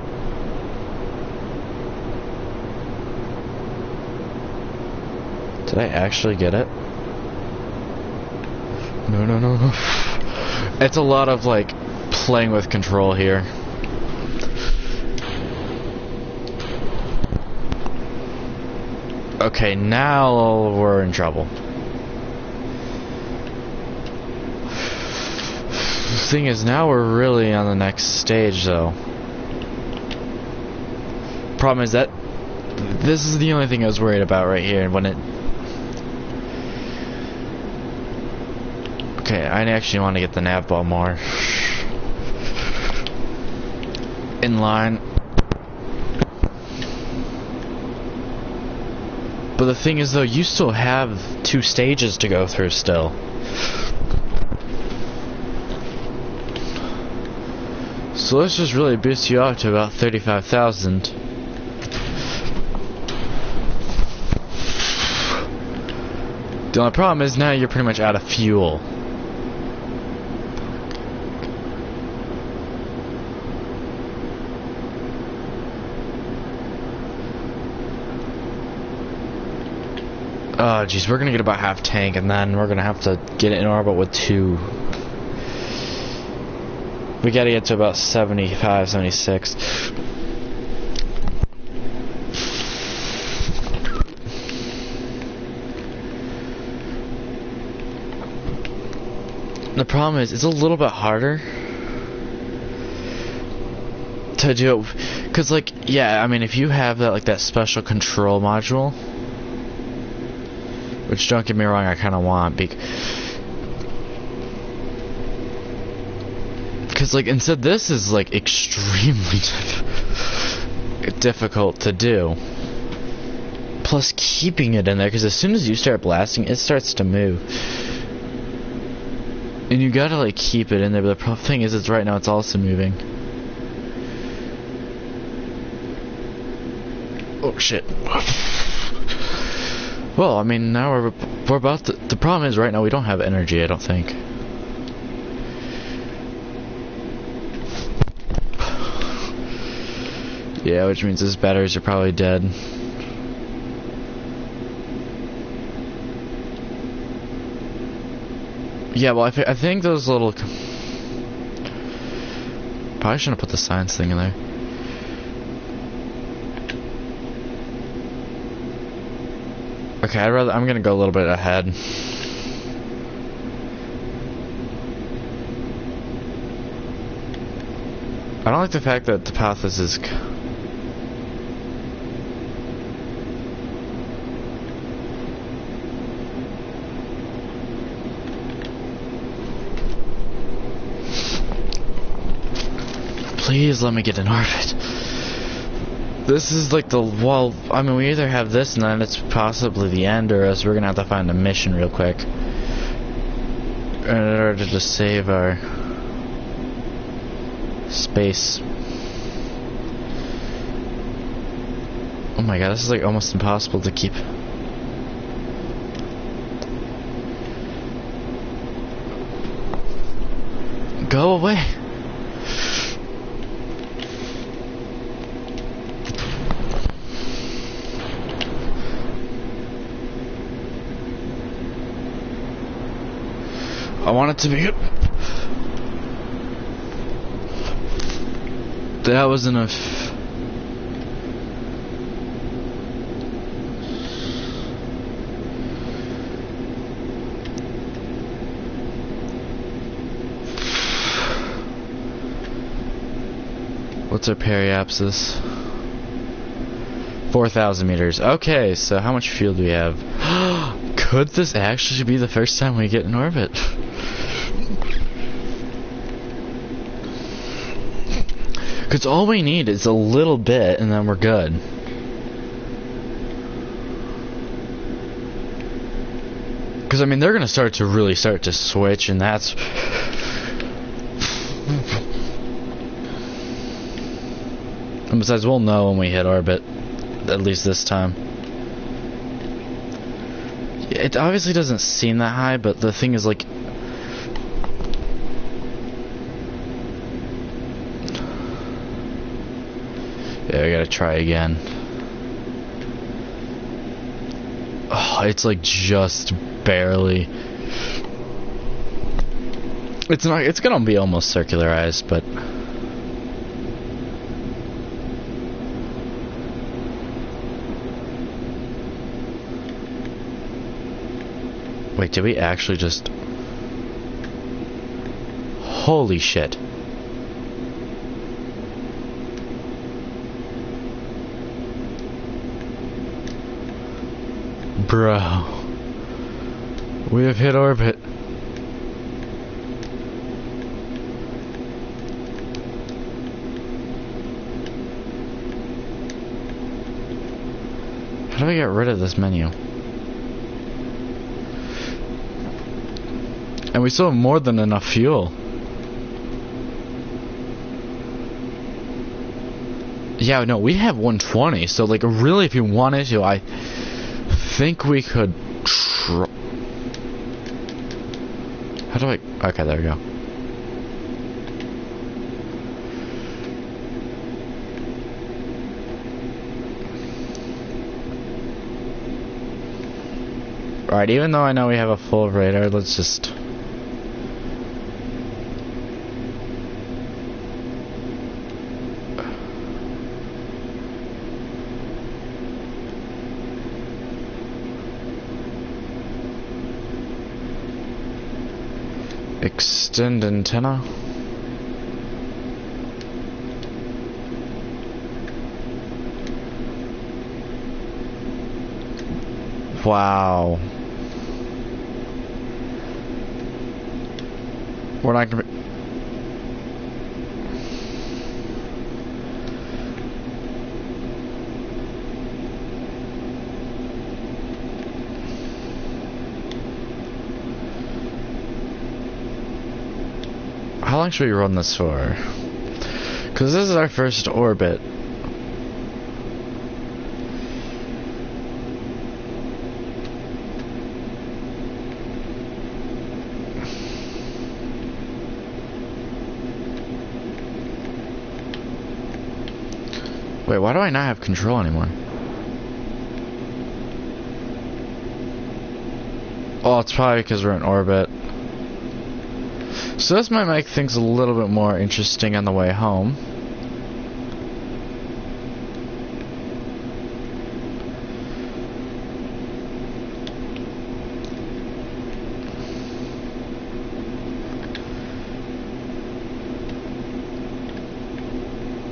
A: Did I actually get it? No, no, no, no. It's a lot of, like, playing with control here. Okay, now we're in trouble. The thing is, now we're really on the next stage, though. Problem is that this is the only thing I was worried about right here. When it... Okay, I actually want to get the nav ball more in line. But the thing is, though, you still have 2 stages to go through still. So let's just really boost you up to about 35,000. The only problem is now you're pretty much out of fuel. Oh jeez, we're gonna get about half tank, and then we're gonna have to get it in orbit with 2. We gotta get to about 75, 76. The problem is, it's a little bit harder to do it, cause like, yeah, I mean, if you have that, like, that special control module, which, don't get me wrong, I kind of want, because, like, instead this is, like, extremely difficult to do. Plus, keeping it in there, because as soon as you start blasting, it starts to move. And you gotta, like, keep it in there, but the thing is, right now it's also moving. Oh, shit. Well, I mean, now we're about to... The problem is, right now, we don't have energy, I don't think. Yeah, which means his batteries are probably dead. Yeah, well, I think those little... Probably shouldn't have put the science thing in there. Okay, I'm gonna go a little bit ahead. I don't like the fact that the path is... Please let me get in orbit. This is like the wall. I mean, we either have this and then it's possibly the end, or else we're gonna have to find a mission real quick in order to save our space. Oh my god, this is like almost impossible to keep. Go away. I want it to be... That was enough. What's our periapsis? 4,000 meters. Okay, so how much fuel do we have? Could this actually be the first time we get in orbit? Because all we need is a little bit, and then we're good. Because, I mean, they're going to start to switch, and that's... And besides, we'll know when we hit orbit. At least this time. It obviously doesn't seem that high, but the thing is, like... Yeah, we gotta try again. Oh, it's like just barely. It's not. It's gonna be almost circularized, but. Wait, did we actually just... Holy shit. Bro. We have hit orbit. How do I get rid of this menu? And we still have more than enough fuel. Yeah, no, we have 120. So, like, really, if you wanted to, I think we could How do I... Okay, there we go. Alright, even though I know we have a full radar, let's just... Extend antenna. Wow. We're not gonna be... How long should we run this for? Because this is our first orbit. Wait, why do I not have control anymore? Oh, it's probably because we're in orbit. So this might make things a little bit more interesting on the way home.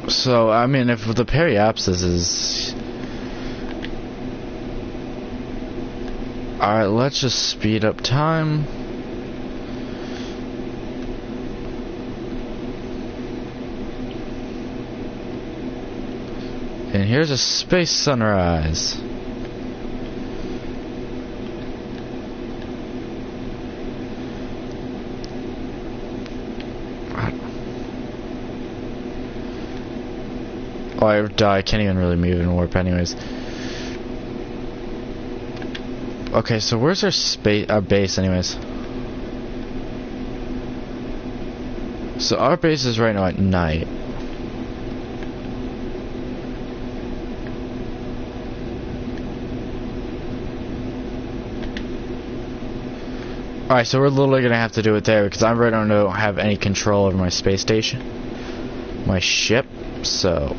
A: So, I mean, if the periapsis is... Alright, let's just speed up time. And here's a space sunrise. Oh, I can't even really move in warp anyways. Okay, so where's our base anyways? So our base is right now at night. Alright, so we're literally gonna have to do it there because I right now don't have any control over my space station, my ship, so...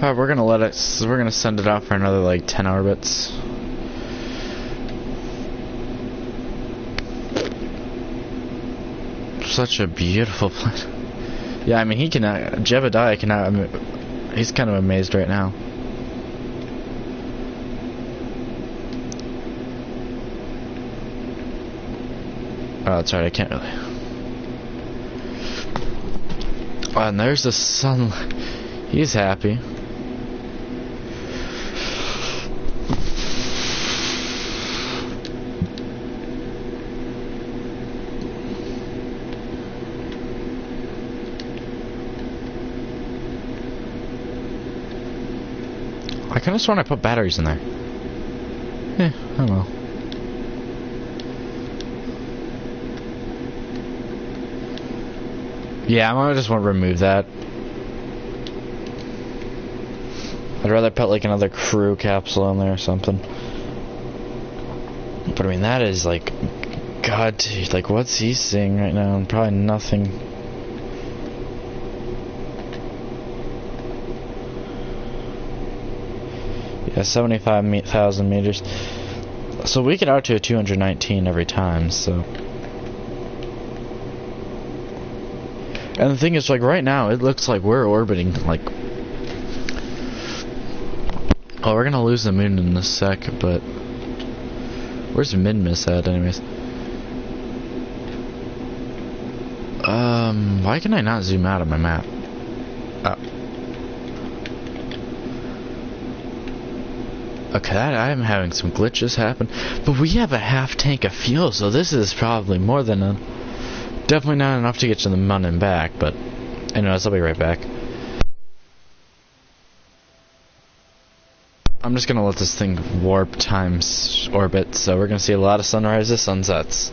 A: Alright, we're gonna let it, so we're gonna send it out for another like 10 orbits. Such a beautiful planet. Yeah, I mean, he cannot, Jebediah cannot, I mean, he's kind of amazed right now. Oh, that's right, I can't really. Oh, and there's the sun. He's happy. could have sworn I put batteries in there. Oh well. Yeah, I might just want to remove that. I'd rather put like another crew capsule in there or something. But I mean, that is like, God, dude, like, what's he seeing right now? Probably nothing. Yeah, 75,000 meters. So we get out to a 219 every time, so. And the thing is, like, right now, it looks like we're orbiting, like... Oh, we're gonna lose the moon in a sec, but... Where's Mid-Miss at, anyways? Why can I not zoom out of my map? Oh. Okay, I'm having some glitches happen. But we have a half tank of fuel, so this is probably more than a... Definitely not enough to get to the moon and back, but... Anyways, I'll be right back. I'm just gonna let this thing warp times orbit, so we're gonna see a lot of sunrises, sunsets.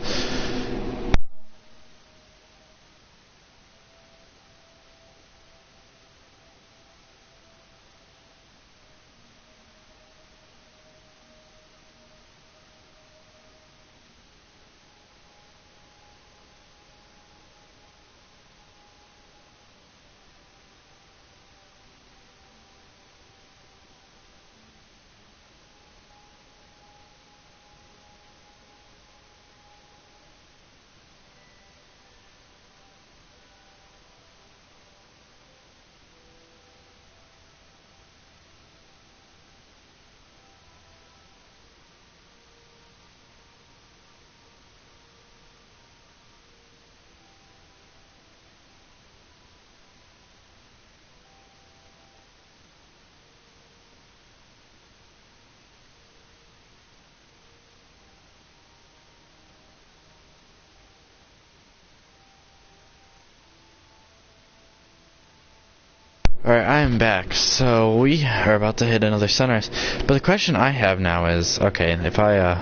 A: Alright, I am back. So, we are about to hit another sunrise. But the question I have now is, okay, if I,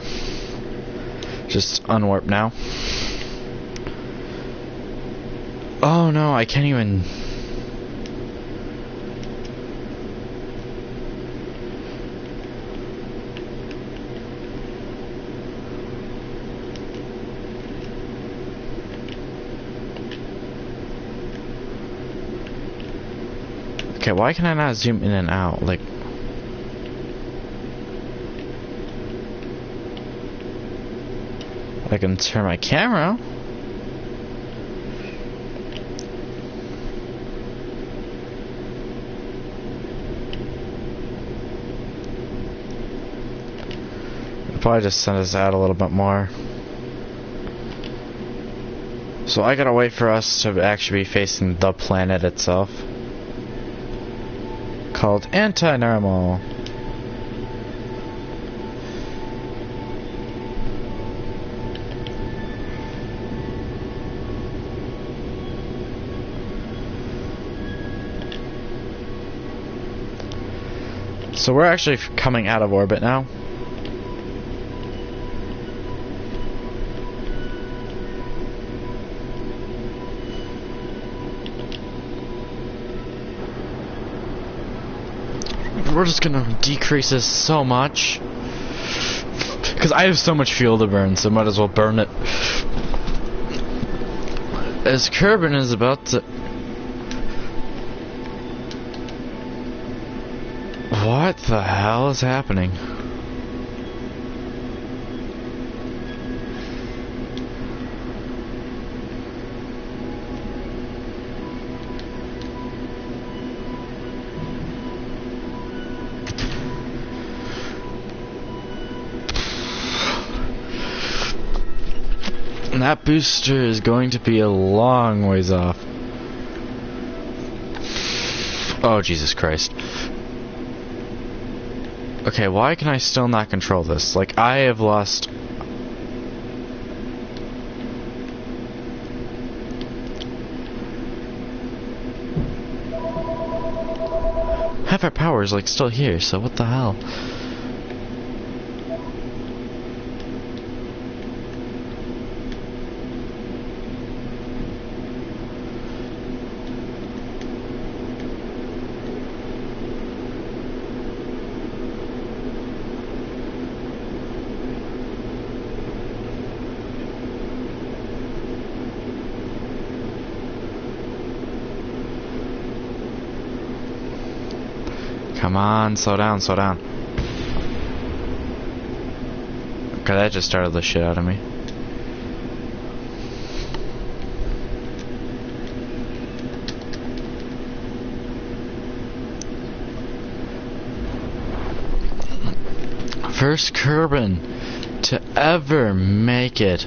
A: just unwarp now. Oh no, I can't even... Okay, why can I not zoom in and out? Like... I can turn my camera. I'll probably just send us out a little bit more. So I gotta wait for us to actually be facing the planet itself. Called anti-normal. So we're actually coming out of orbit now. We're just gonna decrease this so much. Because I have so much fuel to burn, so might as well burn it. As Kerbal is about to... What the hell is happening? And that booster is going to be a long ways off. Oh, Jesus Christ. Okay, why can I still not control this? Like, I have lost... half our power is like still here, so what the hell? Come on, slow down, slow down. Okay, that just startled the shit out of me. First Kerbal to ever make it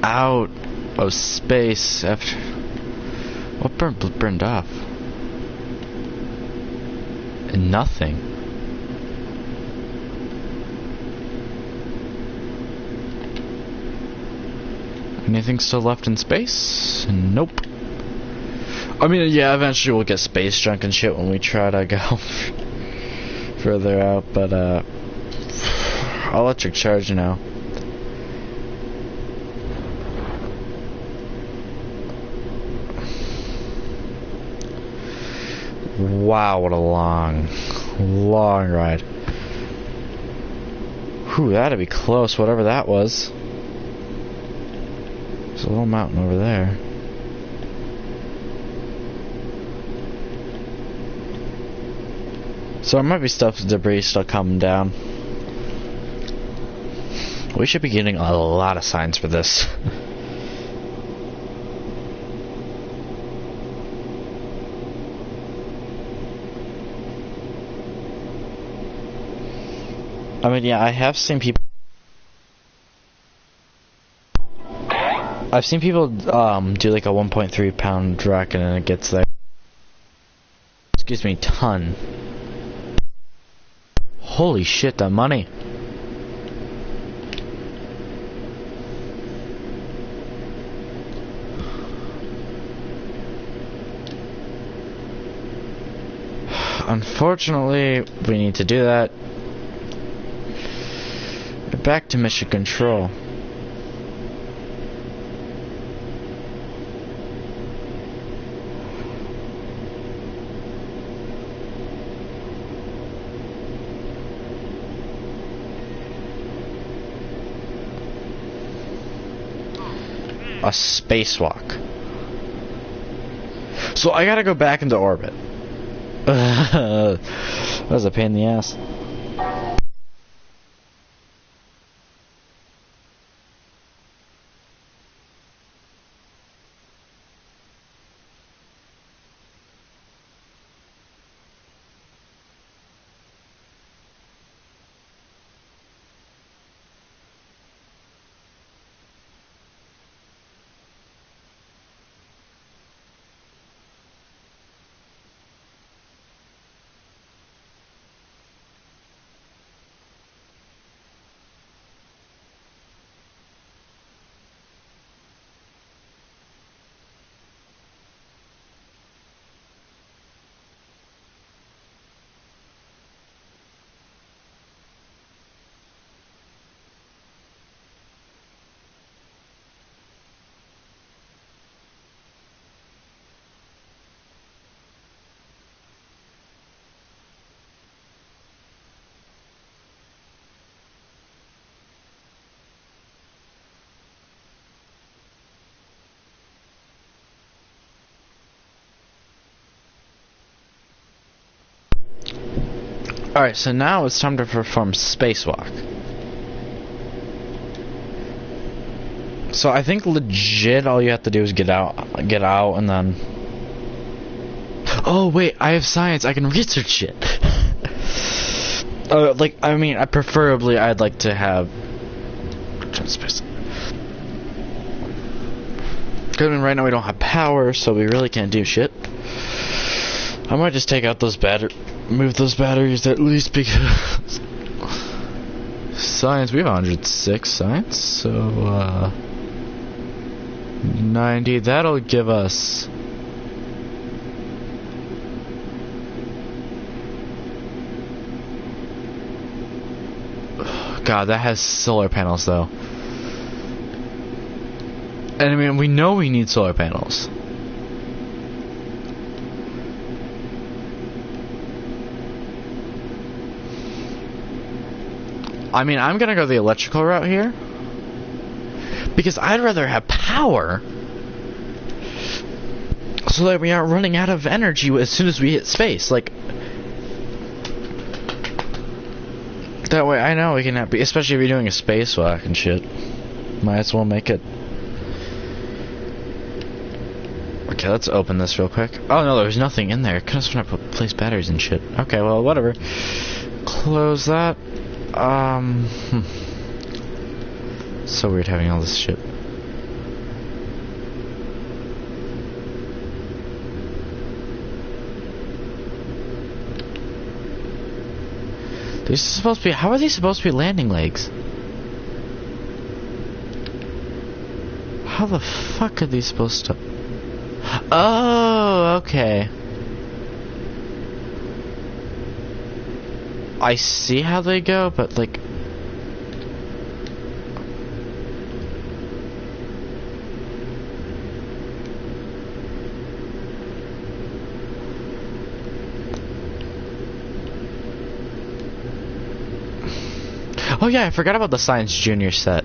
A: out of space after... What burned off? Nothing. Anything still left in space? Nope. I mean, yeah, eventually we'll get space junk and shit when we try to go further out, but electric charge now. Wow, what a long ride. Whew, that'd be close, whatever that was. There's a little mountain over there. So there might be stuff, debris still coming down. We should be getting a lot of signs for this. I mean, yeah, I have seen people. I've seen people do like a 1.3 pound rocket and it gets there. Excuse me, ton. Holy shit, that money. Unfortunately, we need to do that. Back to mission control. A spacewalk. So I gotta go back into orbit. That was a pain in the ass. Alright, so now it's time to perform spacewalk. So I think legit all you have to do is get out and then... Oh wait, I have science, I can research it! Like, I mean, preferably I'd like to have... Space. Because I mean, right now we don't have power, so we really can't do shit. I might just take out those move those batteries at least because science, we have 106 science, so 90, that'll give us God, that has solar panels though. And I mean, we know we need solar panels. I mean, I'm gonna go the electrical route here. Because I'd rather have power. So that we aren't running out of energy as soon as we hit space. Like, that way I know we can have, especially if you're doing a spacewalk and shit. Might as well make it. Okay, let's open this real quick. Oh no, there's nothing in there. Could've sworn I place batteries and shit. Okay, well, whatever. Close that. So weird having all this shit. These are supposed to be. How are these supposed to be landing legs? How the fuck are these supposed to? Oh, okay. I see how they go, but like. Oh yeah, I forgot about the Science Junior set.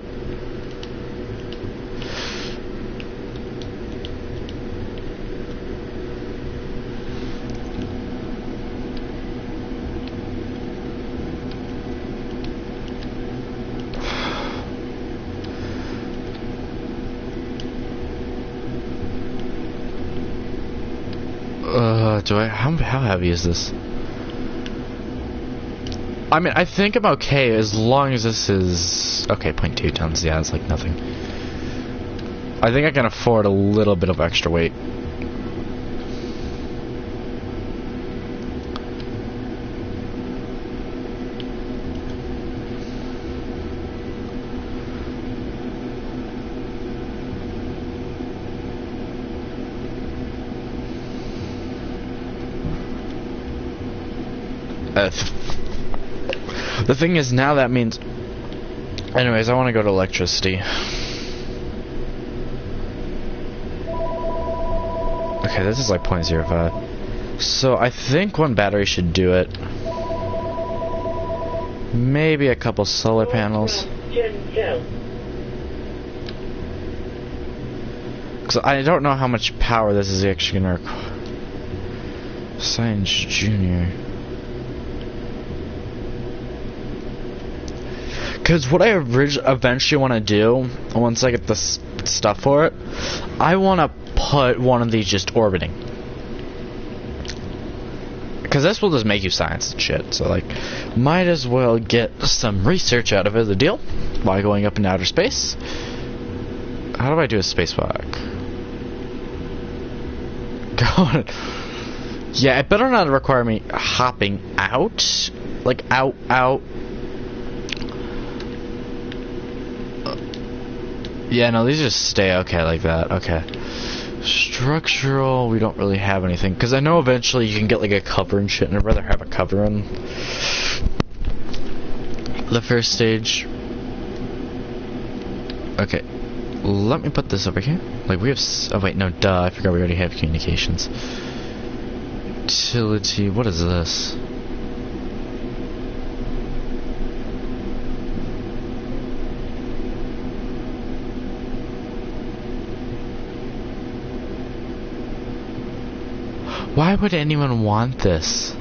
A: How heavy is this? I mean, I think I'm okay as long as this is... Okay, 0.2 tons, yeah, it's like nothing. I think I can afford a little bit of extra weight. The thing is, now that means... Anyways, I want to go to electricity. Okay, this is like 0.05. So I think one battery should do it. Maybe a couple solar panels. Because I don't know how much power this is actually going to require. Science Junior. Because what I eventually want to do, once I get the stuff for it, I want to put one of these just orbiting. Because this will just make you science and shit. So, like, might as well get some research out of it, the deal, by going up into outer space. How do I do a spacewalk? God. Yeah, it better not require me hopping out. Like, out. Yeah, no, these just stay okay like that. Okay. Structural, we don't really have anything. Because I know eventually you can get like a cover and shit, and I'd rather have a cover on the first stage. Okay. Let me put this over here. Like, we have... Oh, wait, no, duh. I forgot we already have communications. Utility, what is this? Why would anyone want this?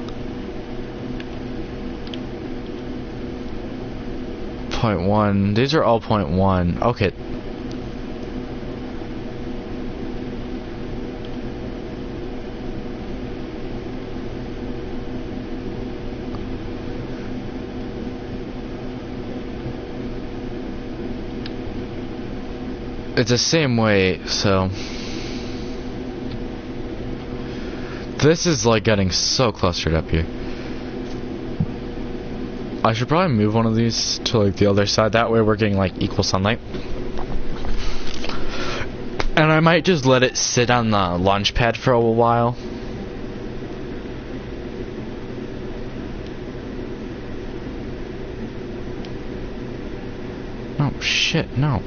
A: 0.1. These are all 0.1. Okay. It's the same way, so... This is like getting so clustered up here. I should probably move one of these to like the other side. That way we're getting like equal sunlight. And I might just let it sit on the launch pad for a while. shit, no.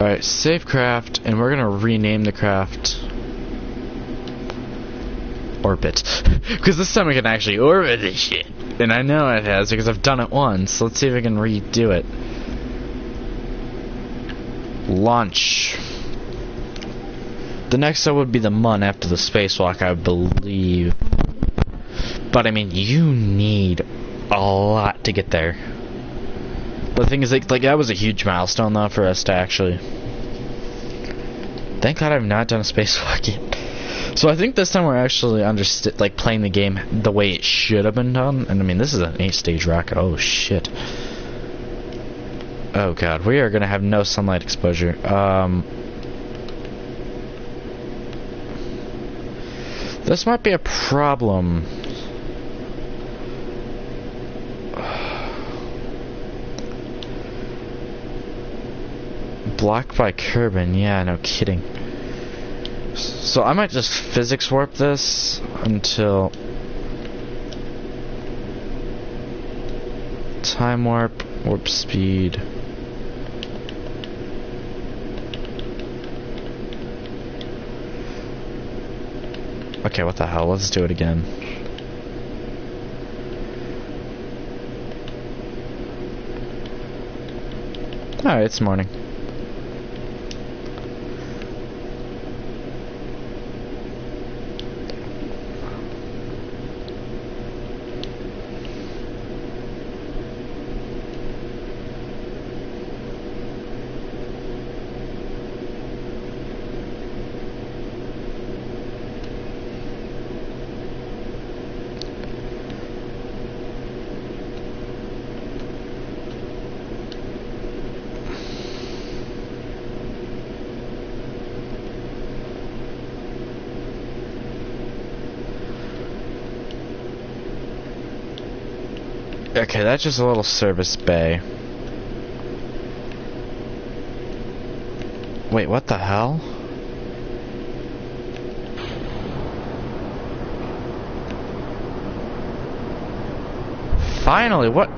A: Alright, save craft, and we're gonna rename the craft Orbit. Because this time we can actually orbit this shit. And I know it has, because I've done it once. Let's see if I can redo it. Launch. The next one would be the Mun after the spacewalk, I believe. But I mean, you need a lot to get there. But the thing is, like that was a huge milestone though for us to actually. Thank God I've not done a spacewalk yet. So I think this time we're actually like playing the game the way it should have been done. And I mean, this is an 8-stage rocket. Oh shit. Oh god, we are gonna have no sunlight exposure. This might be a problem. Blocked by Kerbal, yeah, no kidding. So I might just physics warp this until time warp, warp speed. Okay, what the hell? Let's do it again. Alright, it's morning. Okay, that's just a little service bay. Wait, what the hell? Finally, what?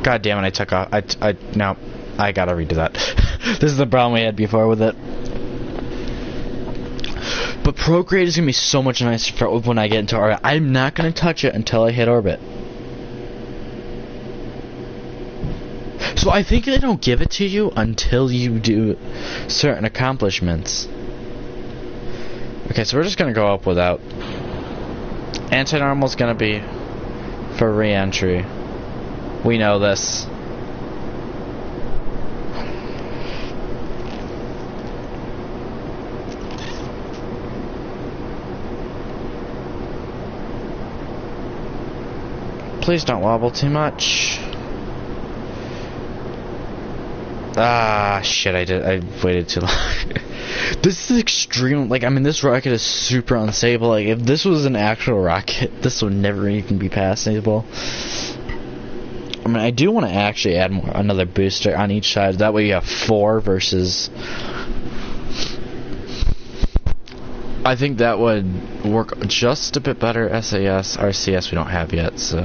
A: God damn it, I took off. Now, I gotta redo that. This is the problem we had before with it. But Procreate is gonna be so much nicer for when I get into orbit. I'm not gonna touch it until I hit orbit. So I think they don't give it to you until you do certain accomplishments. Okay, so we're just gonna go up without. Anti-normal's gonna be for re-entry. We know this. Please don't wobble too much. Ah, shit, I waited too long. This is extreme, like, I mean, this rocket is super unstable. Like, if this was an actual rocket, this would never even be passable. I mean, I do want to actually add another booster on each side. That way you have 4 versus... I think that would work just a bit better. SAS, RCS we don't have yet, so...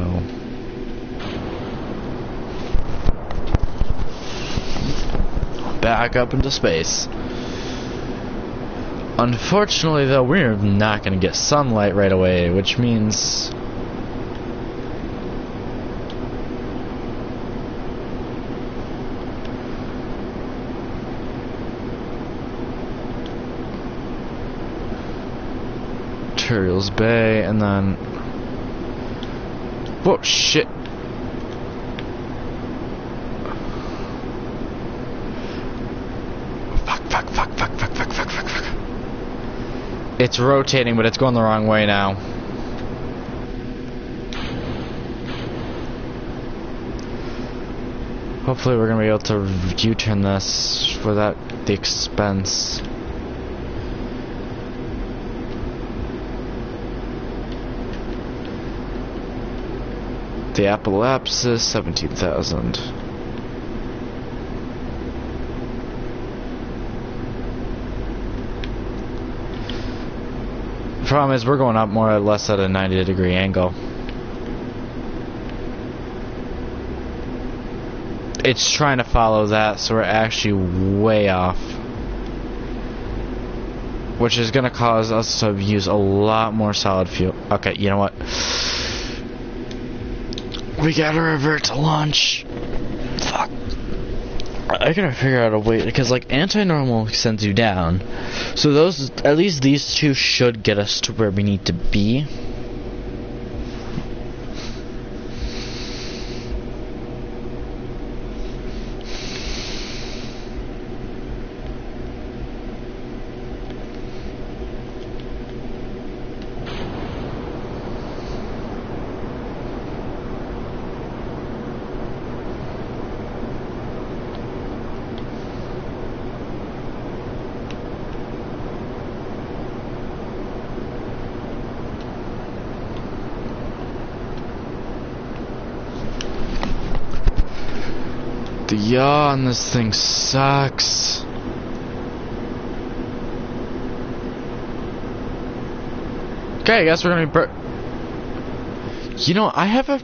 A: Back up into space. Unfortunately, though, we're not going to get sunlight right away, which means... Materials Bay, and then... Whoa, shit. Fuck. It's rotating, but it's going the wrong way now. Hopefully we're going to be able to U-turn this without the expense. The apoapsis, 17,000. problem is we're going up more or less at a 90-degree angle. It's trying to follow that, so we're actually way off. Which is going to cause us to use a lot more solid fuel. Okay, you know what? We gotta revert to launch. Fuck. I gotta figure out a way, because like anti-normal sends you down. So those, at least these two should get us to where we need to be. The yaw on this thing sucks. Okay, I guess we're gonna be you know, I have a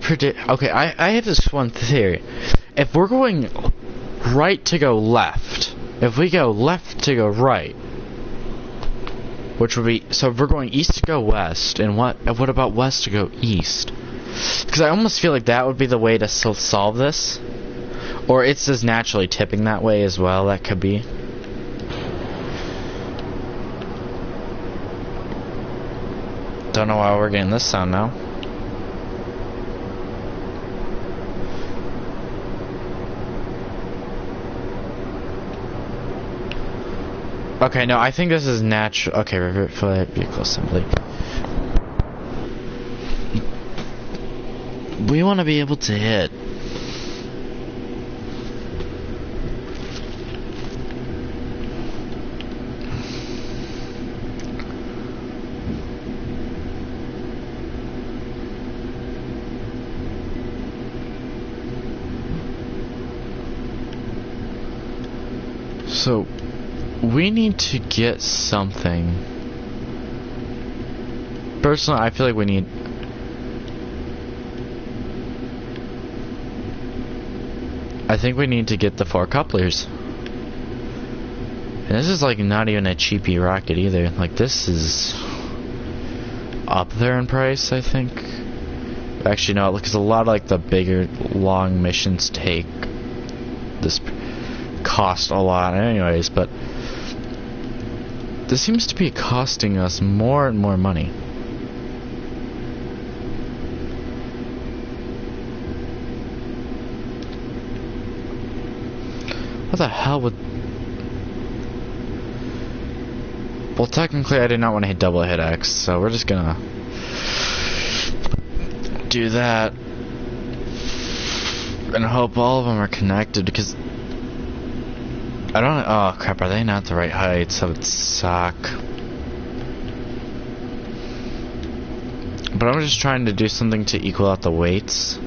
A: okay, I have this one theory. If we're going right to go left, if we go left to go right, which would be, so if we're going east to go west, and what about west to go east? Because I almost feel like that would be the way to solve this. Or it's just naturally tipping that way as well, that could be. Don't know why we're getting this sound now. Okay, no, I think this is natural. Okay, revert flight, vehicle assembly. We want to be able to hit. So, we need to get something. Personally, I feel like we need... I think we need to get the 4 couplers. And this is like not even a cheapy rocket either. Like this is up there in price, I think. Actually no, because a lot of like the bigger long missions take this cost a lot anyways, but this seems to be costing us more and more money. What the hell would... Well, technically I did not want to hit double hit X, so we're just gonna do that and hope all of them are connected, because I don't... Oh crap, are they not the right height? So it would suck. But I'm just trying to do something to equal out the weights.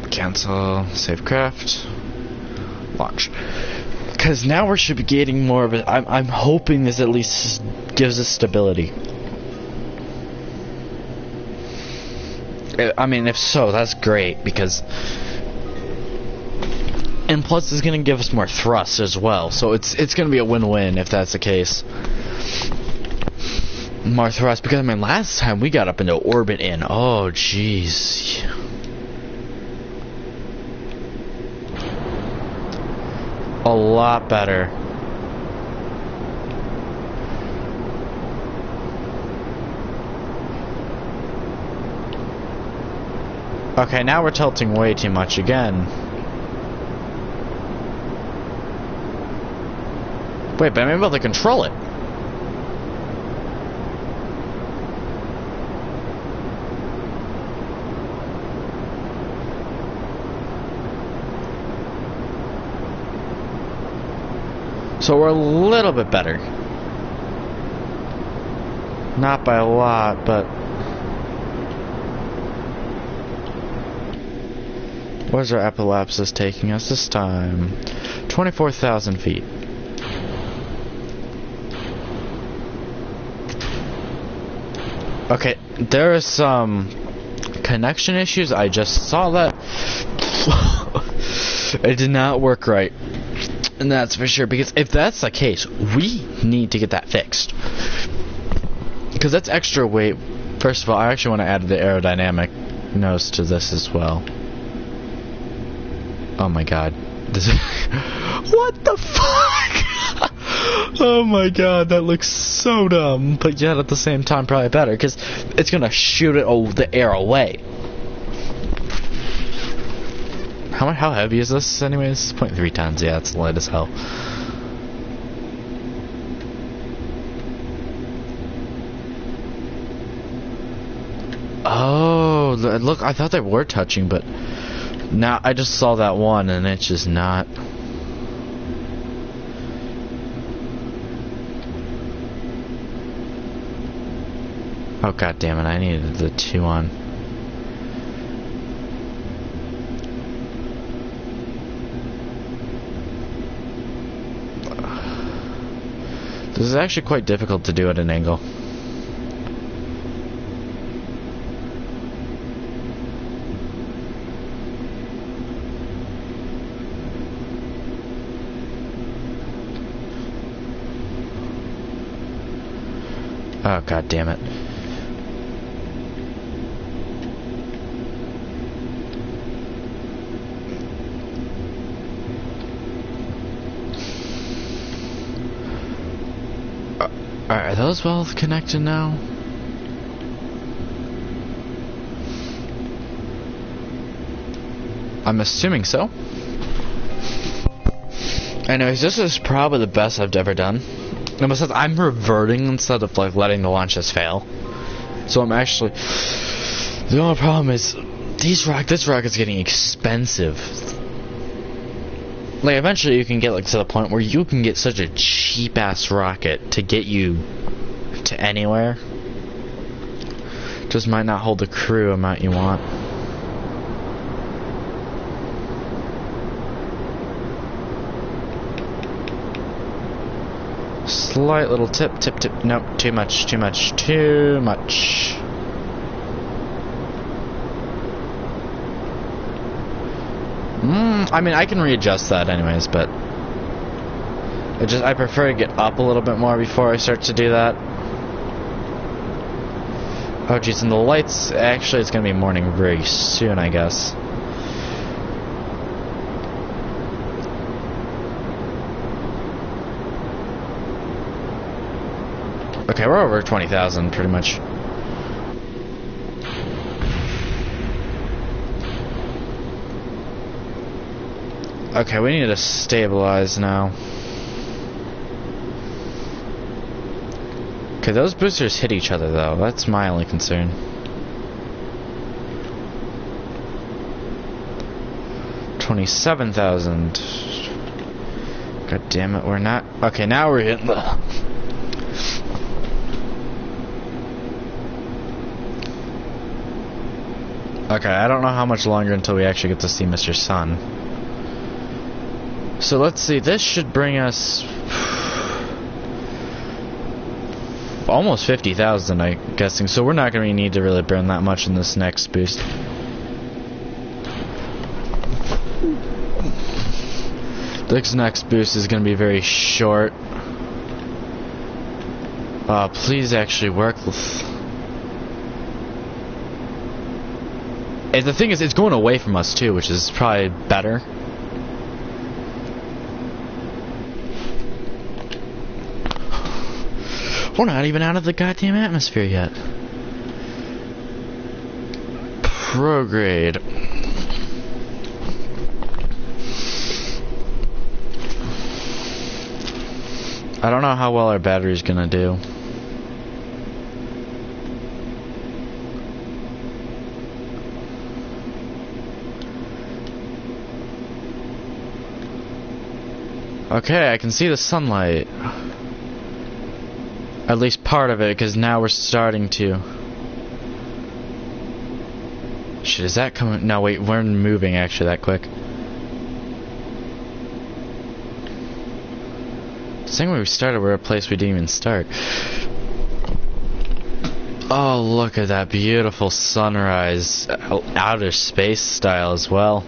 A: Cancel, save craft, launch. Because now we should be getting more of it. I'm hoping this at least gives us stability. I mean, if so, that's great, because... And plus, it's going to give us more thrust as well, so it's going to be a win-win if that's the case. More thrust, because I mean, last time we got up into orbit in... Oh, jeez. A lot better. Okay, now we're tilting way too much again. Wait, but I'm able to control it. So we're a little bit better. Not by a lot, but... Where's our apoapsis taking us this time? 24,000 feet. Okay, there are some connection issues. I just saw that. It did not work right. And that's for sure, because if that's the case, we need to get that fixed. Because that's extra weight. First of all, I actually want to add the aerodynamic nose to this as well. Oh my god. This is what the fuck? Oh my god, that looks so dumb. But yet at the same time probably better, because it's gonna shoot it the air away. How heavy is this anyways? 0.3 tons, yeah, it's light as hell. Oh, look, I thought they were touching, but now I just saw that one and it's just not. Oh god damn it, I needed the 2 on. This is actually quite difficult to do at an angle. Oh god damn it. Are those well connected now? I'm assuming so. Anyways, this is probably the best I've ever done. And besides, I'm reverting instead of like letting the launches fail. So I'm actually. The only problem is this rocket's getting expensive. Like eventually you can get like to the point where you can get such a cheap ass rocket to get you to anywhere. Just might not hold the crew amount you want. Slight little tip. Nope, too much. I mean, I can readjust that anyways, but I prefer to get up a little bit more before I start to do that. Oh geez, and the lights, actually it's gonna be morning very soon, I guess. Okay, we're over 20,000 pretty much. Okay, we need to stabilize now. Okay, those boosters hit each other though. That's my only concern. $27,000. God damn it, we're not. Okay, now we're hitting the. Okay, I don't know how much longer until we actually get to see Mr. Sun. So let's see, this should bring us almost 50,000, I'm guessing. So we're not going to need to really burn that much in this next boost. This next boost is going to be very short. Please actually work with. And the thing is, it's going away from us too, which is probably better. We're not even out of the goddamn atmosphere yet. Prograde. I don't know how well our battery's gonna do. Okay, I can see the sunlight. At least part of it, because now we're starting to. Shit, is that coming? No, wait, we're moving actually that quick. Saying when we started, we're a place we didn't even start. Oh, look at that beautiful sunrise. Outer space style as well.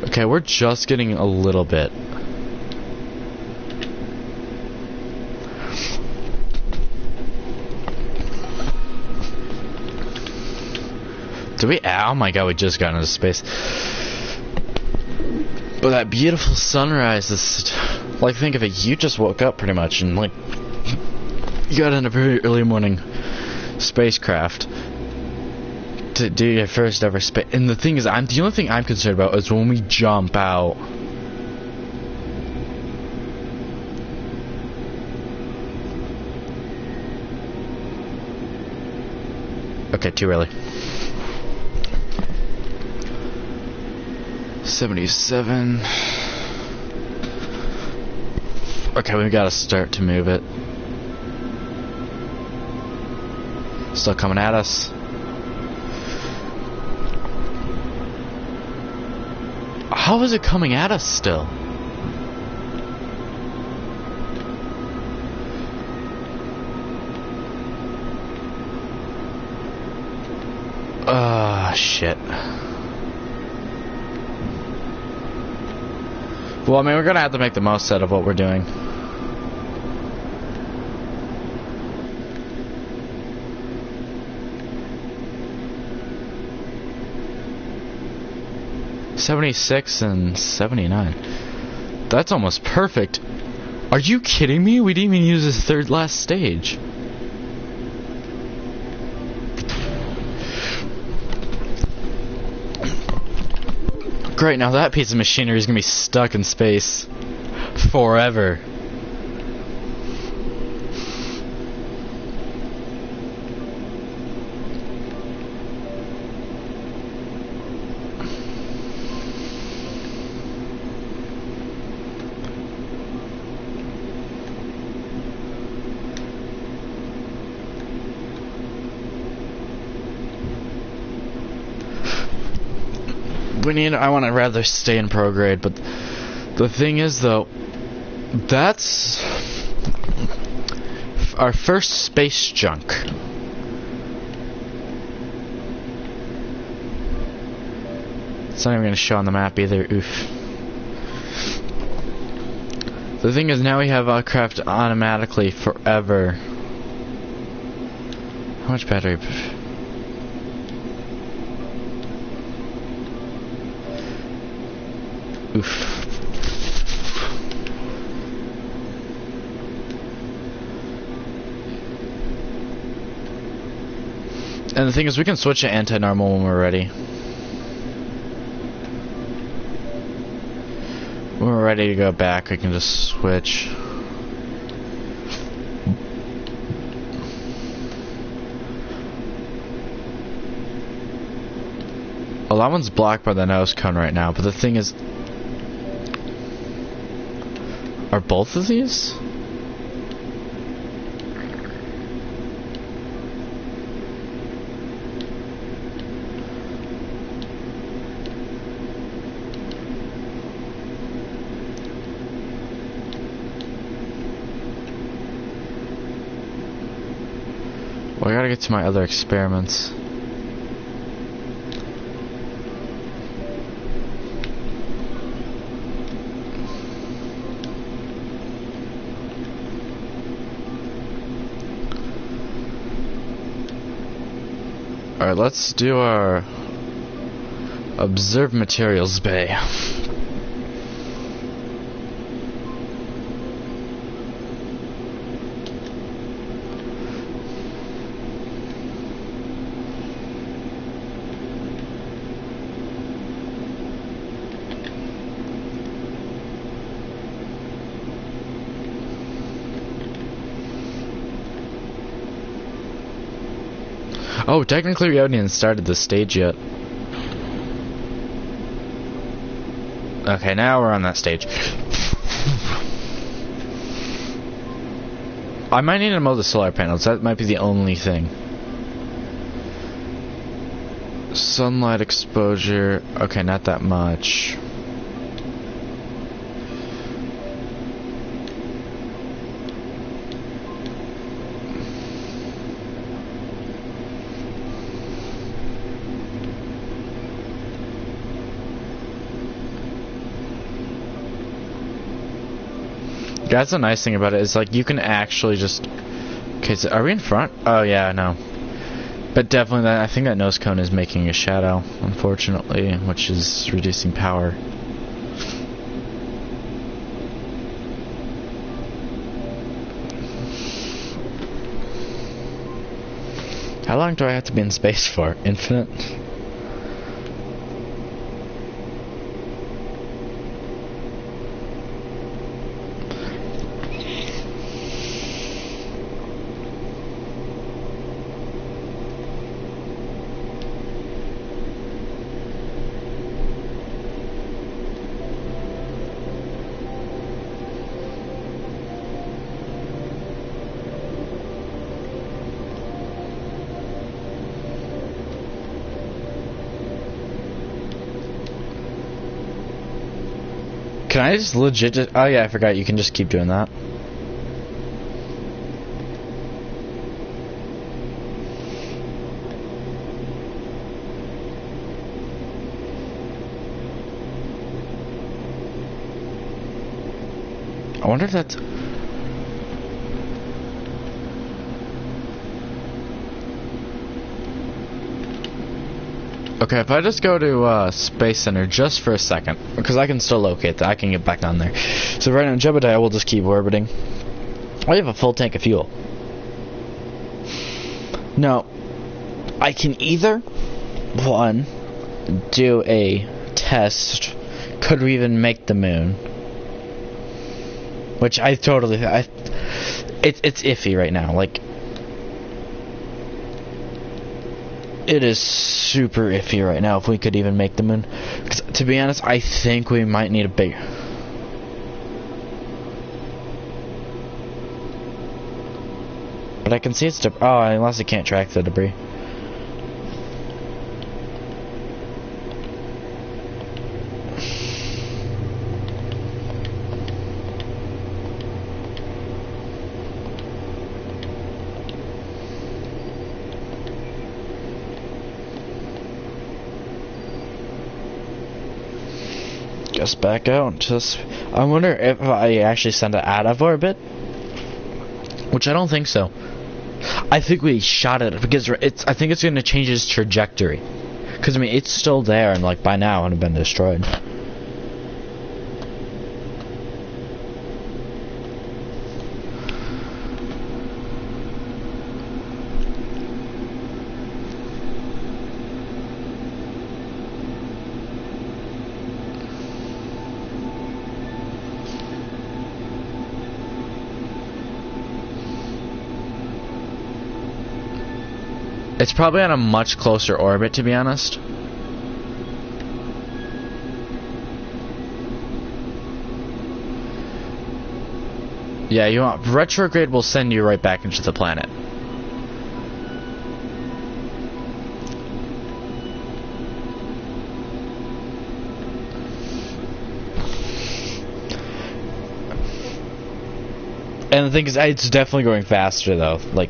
A: Okay, we're just getting a little bit. Oh my god, we just got into space. But that beautiful sunrise is, like, think of it, you just woke up pretty much and, like, you got in a very early morning spacecraft to do your first ever space. And the thing is, the only thing I'm concerned about is when we jump out. Okay, too early. 77. Okay, we gotta start to move it. Still coming at us. How is it coming at us still? Shit. Well, I mean, we're gonna have to make the most out of what we're doing. $76 and $79. That's almost perfect. Are you kidding me? We didn't even use this third last stage. Great, now that piece of machinery is gonna be stuck in space forever. I want to rather stay in prograde, but the thing is, though, that's our first space junk. It's not even going to show on the map either. Oof. The thing is, now we have aircraft automatically forever. How much battery? Oof. And the thing is, we can switch to anti-normal when we're ready. When we're ready to go back, we can just switch. Well, that one's blocked by the nose cone right now, but the thing is, are both of these? Well, I gotta get to my other experiments. Alright, let's do our observe materials bay. Oh, technically we haven't even started this stage yet. Okay, now we're on that stage. I might need to mow the solar panels. That might be the only thing. Sunlight exposure. Okay, not that much. That's the nice thing about it, is like you can actually just... Okay, so are we in front? Oh yeah, no. But definitely that, I think that nose cone is making a shadow, unfortunately, which is reducing power. How long do I have to be in space for? Infinite? Can I just legit just... Oh yeah, I forgot, you can just keep doing that. I wonder if that's... Okay, if I just go to Space Center just for a second, because I can still locate that, I can get back down there. So right now, Jebediah will just keep orbiting. I have a full tank of fuel. Now, I can either, one, do a test, could we even make the moon? Which I totally, it's iffy right now, like, it is super iffy right now if we could even make the moon. Because, to be honest, I think we might need a big... But I can see it's... Oh, unless it can't track the debris. Just back out. Just, I wonder if I actually send it out of orbit, which I don't think so. I think we shot it because it's. I think it's going to change its trajectory. Because I mean, it's still there, and like by now, it would have been destroyed. It's probably on a much closer orbit, to be honest. Yeah, you want retrograde will send you right back into the planet. And the thing is, it's definitely going faster though. Like,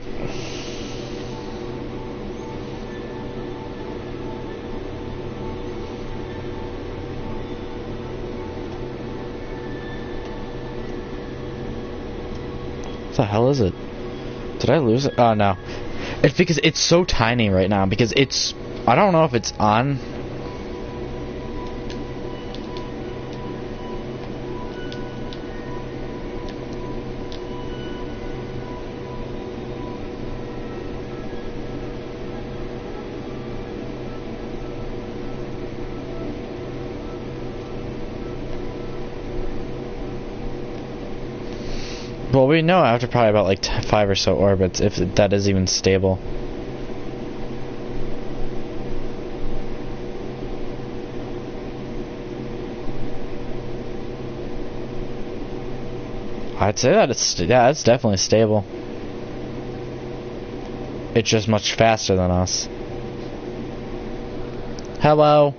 A: what the hell is it? Did I lose it? Oh no. It's because it's so tiny right now, because it's... I don't know if it's on... Well, we know after probably about like 5 or so orbits if that is even stable. I'd say that it's, yeah, it's definitely stable. It's just much faster than us. Hello?